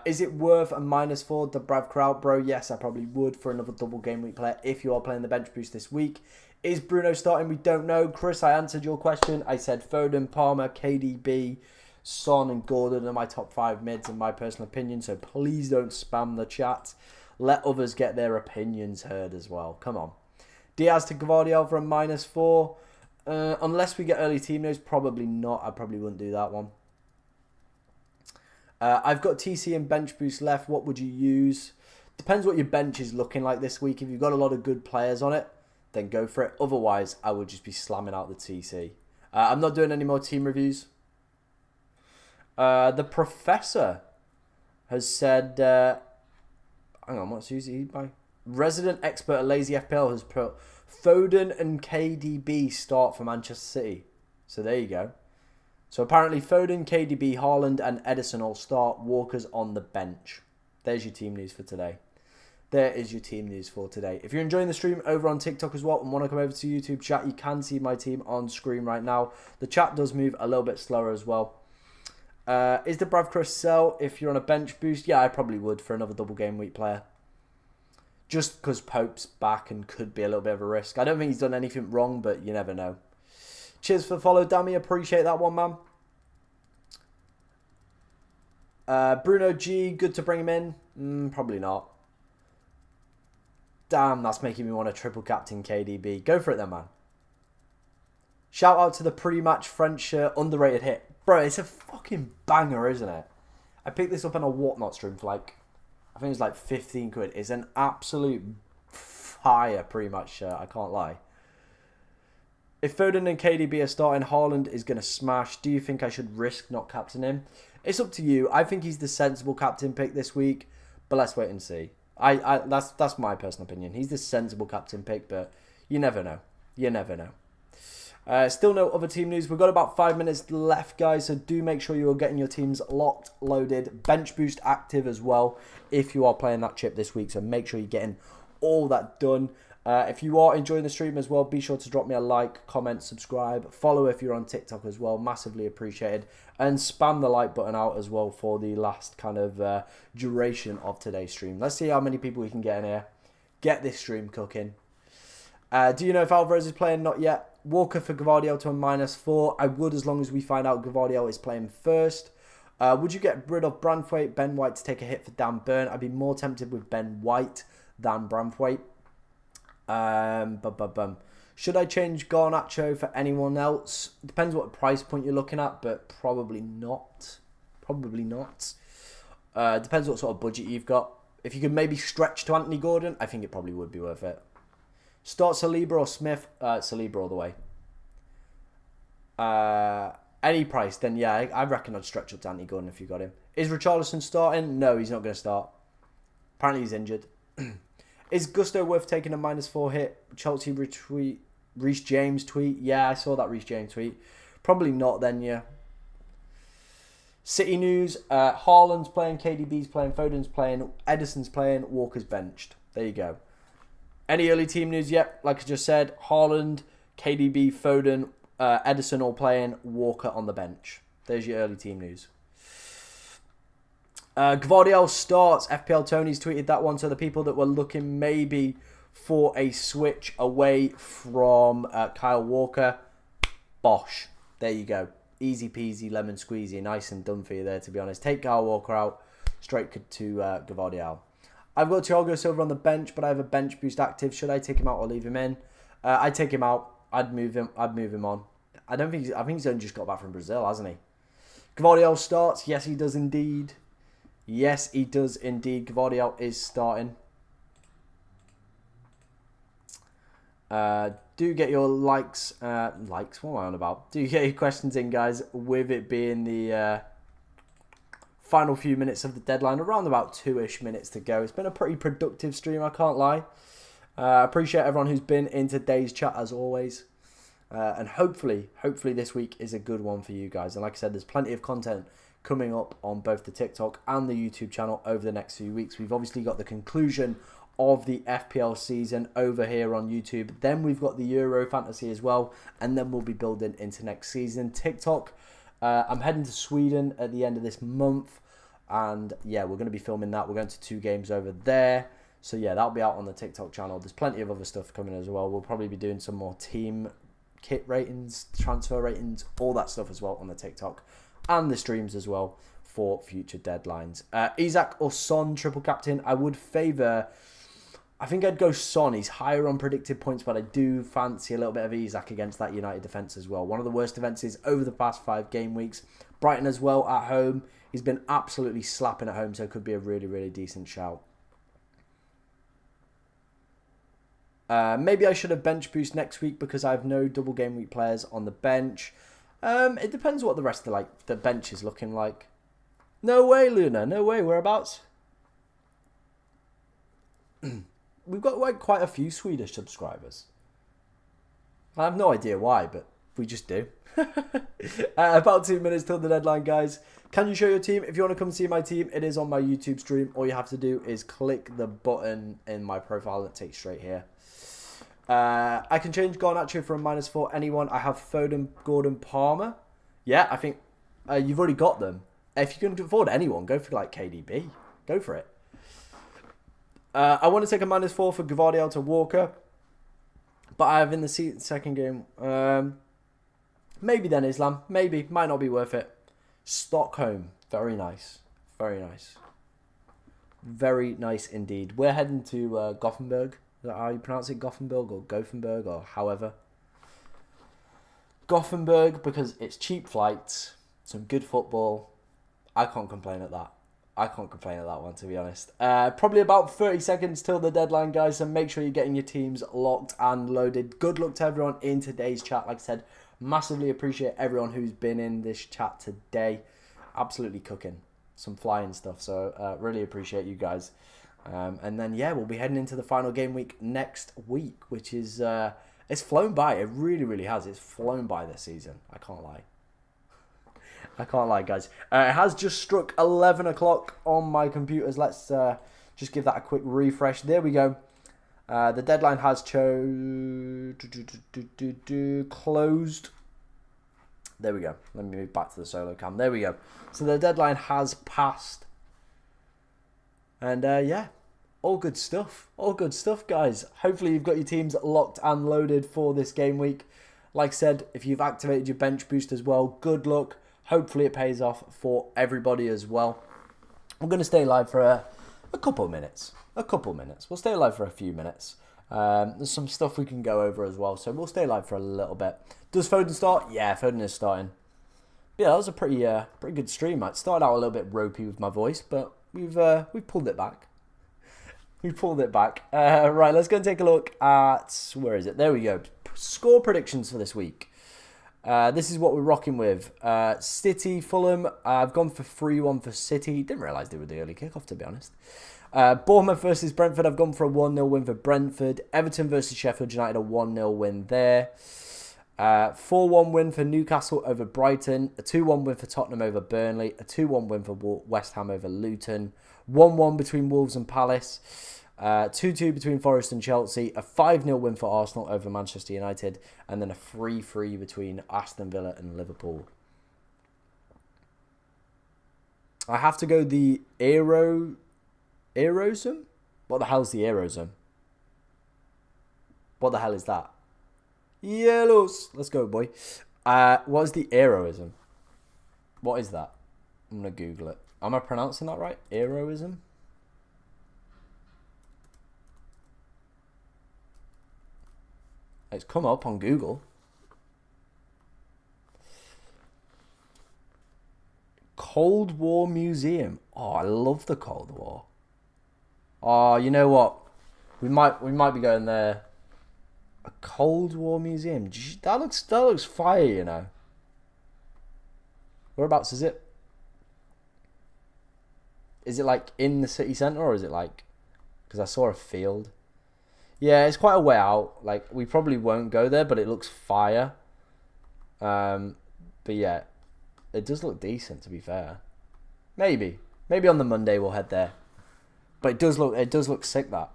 Speaker 1: Is it worth a -4 Dubravka out, bro? Yes, I probably would for another double game week player if you are playing the bench boost this week. Is Bruno starting? We don't know. Chris, I answered your question. I said Foden, Palmer, KDB, Son and Gordon are my top 5 mids in my personal opinion. So please don't spam the chat. Let others get their opinions heard as well. Come on. Diaz to Gvardiol for a -4. Unless we get early team news, probably not. I probably wouldn't do that one. I've got TC and bench boost left. What would you use? Depends what your bench is looking like this week. If you've got a lot of good players on it, then go for it. Otherwise, I would just be slamming out the TC. I'm not doing any more team reviews. The professor has said... hang on, what's he by? Resident expert at Lazy FPL has put Foden and KDB start for Manchester City. So there you go. So apparently Foden, KDB, Haaland and Edison all start. Walker's on the bench. There's your team news for today. there is your team news for today. If you're enjoying the stream over on TikTok as well and want to come over to YouTube chat, you can see my team on screen right now. The chat does move a little bit slower as well. Is the Bravcrush sell if you're on a bench boost? Yeah, I probably would for another double game week player. Just because Pope's back and could be a little bit of a risk. I don't think he's done anything wrong, but you never know. Cheers for the follow, Dammy. Appreciate that one, man. Bruno G, good to bring him in. Probably not. Damn, that's making me want to triple captain KDB. Go for it then, man. Shout out to the pre-match French underrated hit. Bro, it's a fucking banger, isn't it? I picked this up on a Whatnot stream for like, I think it was like 15 quid. It's an absolute fire pre-match shirt, I can't lie. If Foden and KDB are starting, Haaland is going to smash. Do you think I should risk not captaining him? It's up to you. I think he's the sensible captain pick this week, but let's wait and see. That's my personal opinion. He's the sensible captain pick, but you never know. You never know. Still no other team news. We've got about 5 minutes left, guys, so do make sure you are getting your teams locked, loaded, bench boost active as well if you are playing that chip this week, so make sure you're getting all that done. If you are enjoying the stream as well, be sure to drop me a like, comment, subscribe, follow if you're on TikTok as well, massively appreciated, and spam the like button out as well for the last kind of duration of today's stream. Let's see how many people we can get in here. Get this stream cooking. Do you know if Alvarez is playing? Not yet. Walker for Gvardiol to a -4. I would, as long as we find out Gvardiol is playing first. Would you get rid of Branthwaite, Ben White to take a hit for Dan Burn? I'd be more tempted with Ben White than Branthwaite. Should I change Garnacho for anyone else? Depends what price point you're looking at, but probably not. Probably not. Depends what sort of budget you've got. If you could maybe stretch to Anthony Gordon, I think it probably would be worth it. Start Saliba or Smith? Saliba all the way. Any price, then yeah, I reckon I'd stretch up to Anthony Gordon if you got him. Is Richarlison starting? No, he's not going to start. Apparently he's injured. Is Gusto worth taking a -4 hit? Chelsea retweet. Reece James tweet. Yeah, I saw that Reece James tweet. Probably not then, yeah. City news. Haaland's playing, KDB's playing, Foden's playing, Edison's playing, Walker's benched. There you go. Any early team news? Yep, like I just said. Haaland, KDB, Foden, Edison all playing, Walker on the bench. There's your early team news. Gvardiol starts. FPL Tony's tweeted that one. So the people that were looking maybe for a switch away from Kyle Walker, bosh. There you go. Easy peasy, lemon squeezy. Nice and done for you there, to be honest. Take Kyle Walker out. Straight to Gvardiol. I've got Thiago Silva on the bench, but I have a bench boost active. Should I take him out or leave him in? I'd take him out. I'd move him on. I think he's only just got back from Brazil, hasn't he? Gvardiol starts. Yes, he does indeed. Yes, he does indeed. Gvardiol is starting. Do get your likes. Likes? What am I on about? Do get your questions in, guys, with it being the final few minutes of the deadline. Around about 2-ish minutes to go. It's been a pretty productive stream, I can't lie. I appreciate everyone who's been in today's chat, as always. And hopefully this week is a good one for you guys. And like I said, there's plenty of content coming up on both the TikTok and the YouTube channel over the next few weeks. We've obviously got the conclusion of the FPL season over here on YouTube. Then we've got the Euro Fantasy as well. And then we'll be building into next season. TikTok, I'm heading to Sweden at the end of this month. And yeah, we're going to be filming that. We're going to 2 games over there. So yeah, that'll be out on the TikTok channel. There's plenty of other stuff coming as well. We'll probably be doing some more team kit ratings, transfer ratings, all that stuff as well on the TikTok and the streams as well for future deadlines. Isak or Son, triple captain. I would favour, I think I'd go Son. He's higher on predicted points, but I do fancy a little bit of Isak against that United defence as well. One of the worst defences over the past 5 game weeks. Brighton as well at home. He's been absolutely slapping at home, so it could be a really, really decent shout. Maybe I should have bench boost next week because I have no double game week players on the bench. It depends what the rest of the bench is looking like. No way, Luna. No way. Whereabouts? We've got quite a few Swedish subscribers. I have no idea why, but We just do. About 2 minutes till the deadline, guys. Can you show your team? If you want to come see my team, it is on my YouTube stream. All you have to do is click the button in my profile that takes straight here. I can change Garnacho from -4 anyone. I have Foden, Gordon, Palmer. Yeah, I think you've already got them. If you can afford anyone, go for like KDB. Go for it. I want to take a -4 for Gvardiol to Walker. But I have in the second game. Maybe then Islam. Maybe. Might not be worth it. Stockholm. Very nice. Very nice. Very nice indeed. We're heading to Gothenburg. Is that how you pronounce it? Gothenburg or Gothenburg or however. Gothenburg because it's cheap flights. Some good football. I can't complain at that. I can't complain at that one, to be honest. Probably about 30 seconds till the deadline, guys. So make sure you're getting your teams locked and loaded. Good luck to everyone in today's chat. Like I said, massively appreciate everyone who's been in this chat today. Absolutely cooking. Some flying stuff. So really appreciate you guys. And then, yeah, we'll be heading into the final game week next week, which is... it's flown by. It really, really has. It's flown by this season. I can't lie. I can't lie, guys. It has just struck 11 o'clock on my computers. Let's just give that a quick refresh. There we go. The deadline has closed. There we go. Let me move back to the solo cam. There we go. So the deadline has passed. And yeah, all good stuff. All good stuff, guys. Hopefully you've got your teams locked and loaded for this game week. Like I said, if you've activated your bench boost as well, good luck. Hopefully it pays off for everybody as well. I'm going to stay live for a couple of minutes. We'll stay live for a few minutes. There's some stuff we can go over as well, so we'll stay live for a little bit. Does Foden start? Yeah, Foden is starting. But yeah, that was a pretty good stream. It started out a little bit ropey with my voice, but we've pulled it back. Right, let's go and take a look at, where is it? There we go. Score predictions for this week. This is what we're rocking with. City, Fulham. I've gone for 3-1 for City. Didn't realise they were the early kickoff, to be honest. Bournemouth versus Brentford. I've gone for a 1-0 win for Brentford. Everton versus Sheffield United. A 1-0 win there. 4-1 win for Newcastle over Brighton. A 2-1 win for Tottenham over Burnley. A 2-1 win for West Ham over Luton. 1-1 between Wolves and Palace. 2-2 between Forest and Chelsea, a 5-0 win for Arsenal over Manchester United, and then a 3-3 between Aston Villa and Liverpool. I have to go the Aerosm? What the hell's the Aerosm? What the hell is that? Yellows. Let's go, boy. What is the Aeroism? What is that? I'm going to Google it. Am I pronouncing that right? Aeroism? It's come up on Google. Cold War Museum. Oh, I love the Cold War. Oh, you know what? We might be going there. A Cold War Museum. That looks fire, you know. Whereabouts is it? Is it like in the city centre, or is it like? Because I saw a field. Yeah, it's quite a way out. Like, we probably won't go there, but it looks fire. But yeah, it does look decent, to be fair. Maybe on the Monday we'll head there. But it does look sick, that.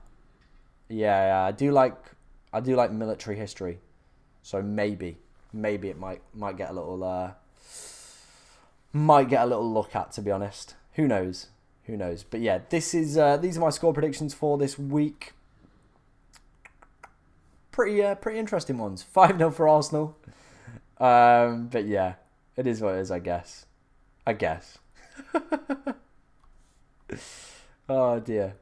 Speaker 1: Yeah, I do like military history. So maybe it might get a little look at, to be honest. Who knows? But yeah, these are my score predictions for this week. Pretty interesting ones. 5-0 for Arsenal. But yeah, it is what it is, I guess. Oh dear.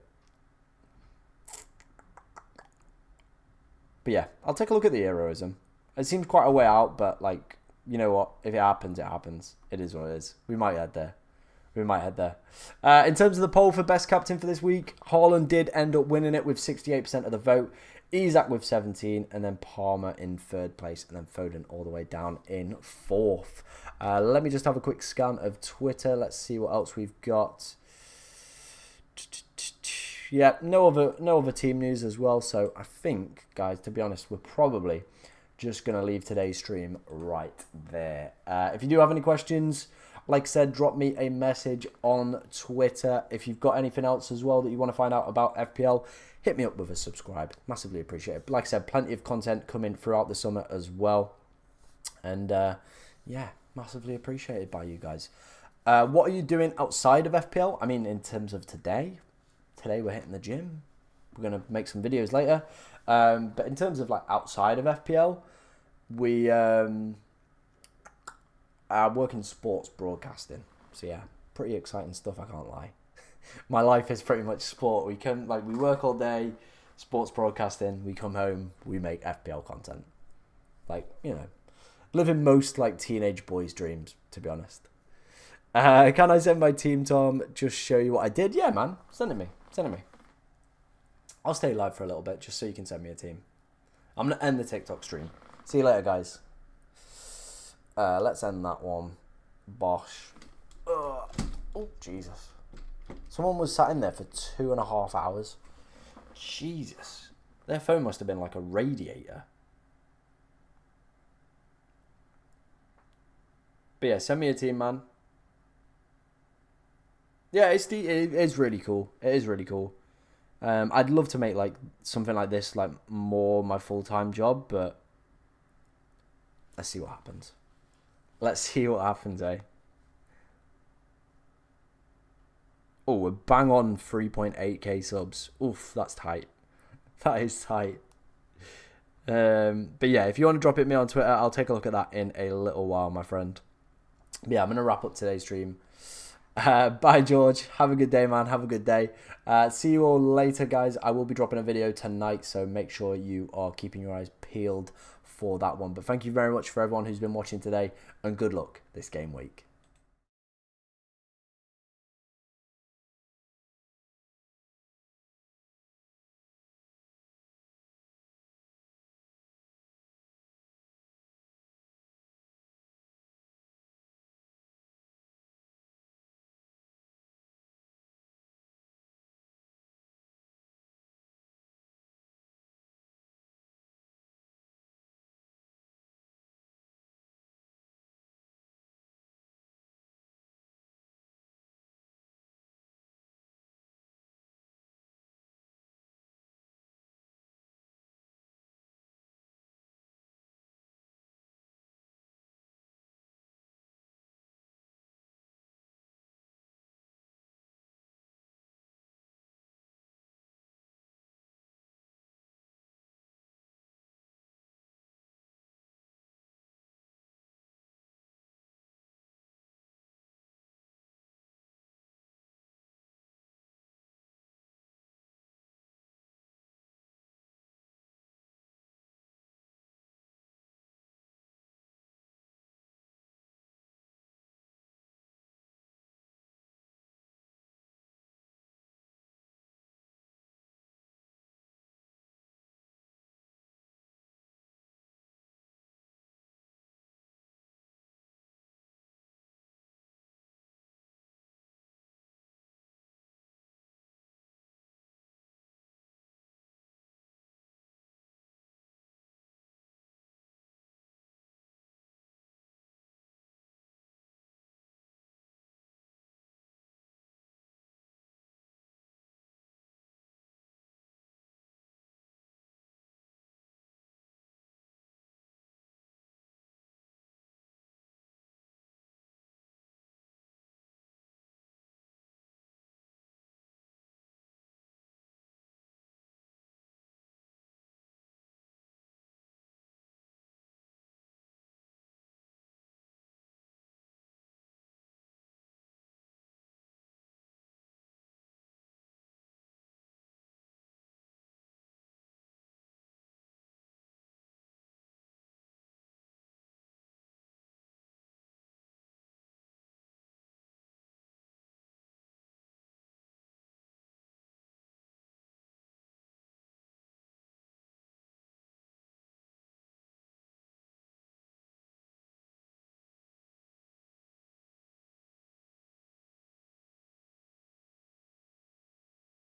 Speaker 1: But yeah, I'll take a look at the heroism. It seems quite a way out, but like, you know what? If it happens, it happens. It is what it is. We might head there. In terms of the poll for best captain for this week, Haaland did end up winning it with 68% of the vote. Isak with 17, and then Palmer in third place, and then Foden all the way down in fourth. Let me just have a quick scan of Twitter. Let's see what else we've got. Yeah, no other team news as well. So I think, guys, to be honest, we're probably just going to leave today's stream right there. If you do have any questions, like I said, drop me a message on Twitter. If you've got anything else as well that you want to find out about FPL, hit me up with a subscribe. Massively appreciate it. Like I said, plenty of content coming throughout the summer as well. And yeah, massively appreciated by you guys. What are you doing outside of FPL? I mean, in terms of today we're hitting the gym. We're going to make some videos later. But in terms of like outside of FPL, we work in sports broadcasting. So yeah, pretty exciting stuff, I can't lie. My life is pretty much sport. We work all day, sports broadcasting, we come home, we make FPL content. Like, you know, living most like teenage boys' dreams, to be honest. Can I send my team, Tom? Just show you what I did? Yeah, man. Send it me. I'll stay live for a little bit just so you can send me a team. I'm going to end the TikTok stream. See you later, guys. Let's end that one. Bosh. Oh, Jesus. Someone was sat in there for 2.5 hours. Jesus. Their phone must have been like a radiator. But yeah, send me a team, man. Yeah, it is really cool. It is really cool. I'd love to make like something like this like more my full-time job, but let's see what happens. Let's see what happens, eh? Oh, we're bang on 3.8k subs. Oof, that's tight. That is tight. But yeah, if you want to drop it me on Twitter, I'll take a look at that in a little while, my friend. But yeah, I'm going to wrap up today's stream. Bye, George. Have a good day, man. Have a good day. See you all later, guys. I will be dropping a video tonight, so make sure you are keeping your eyes peeled for that one. But thank you very much for everyone who's been watching today, and good luck this game week.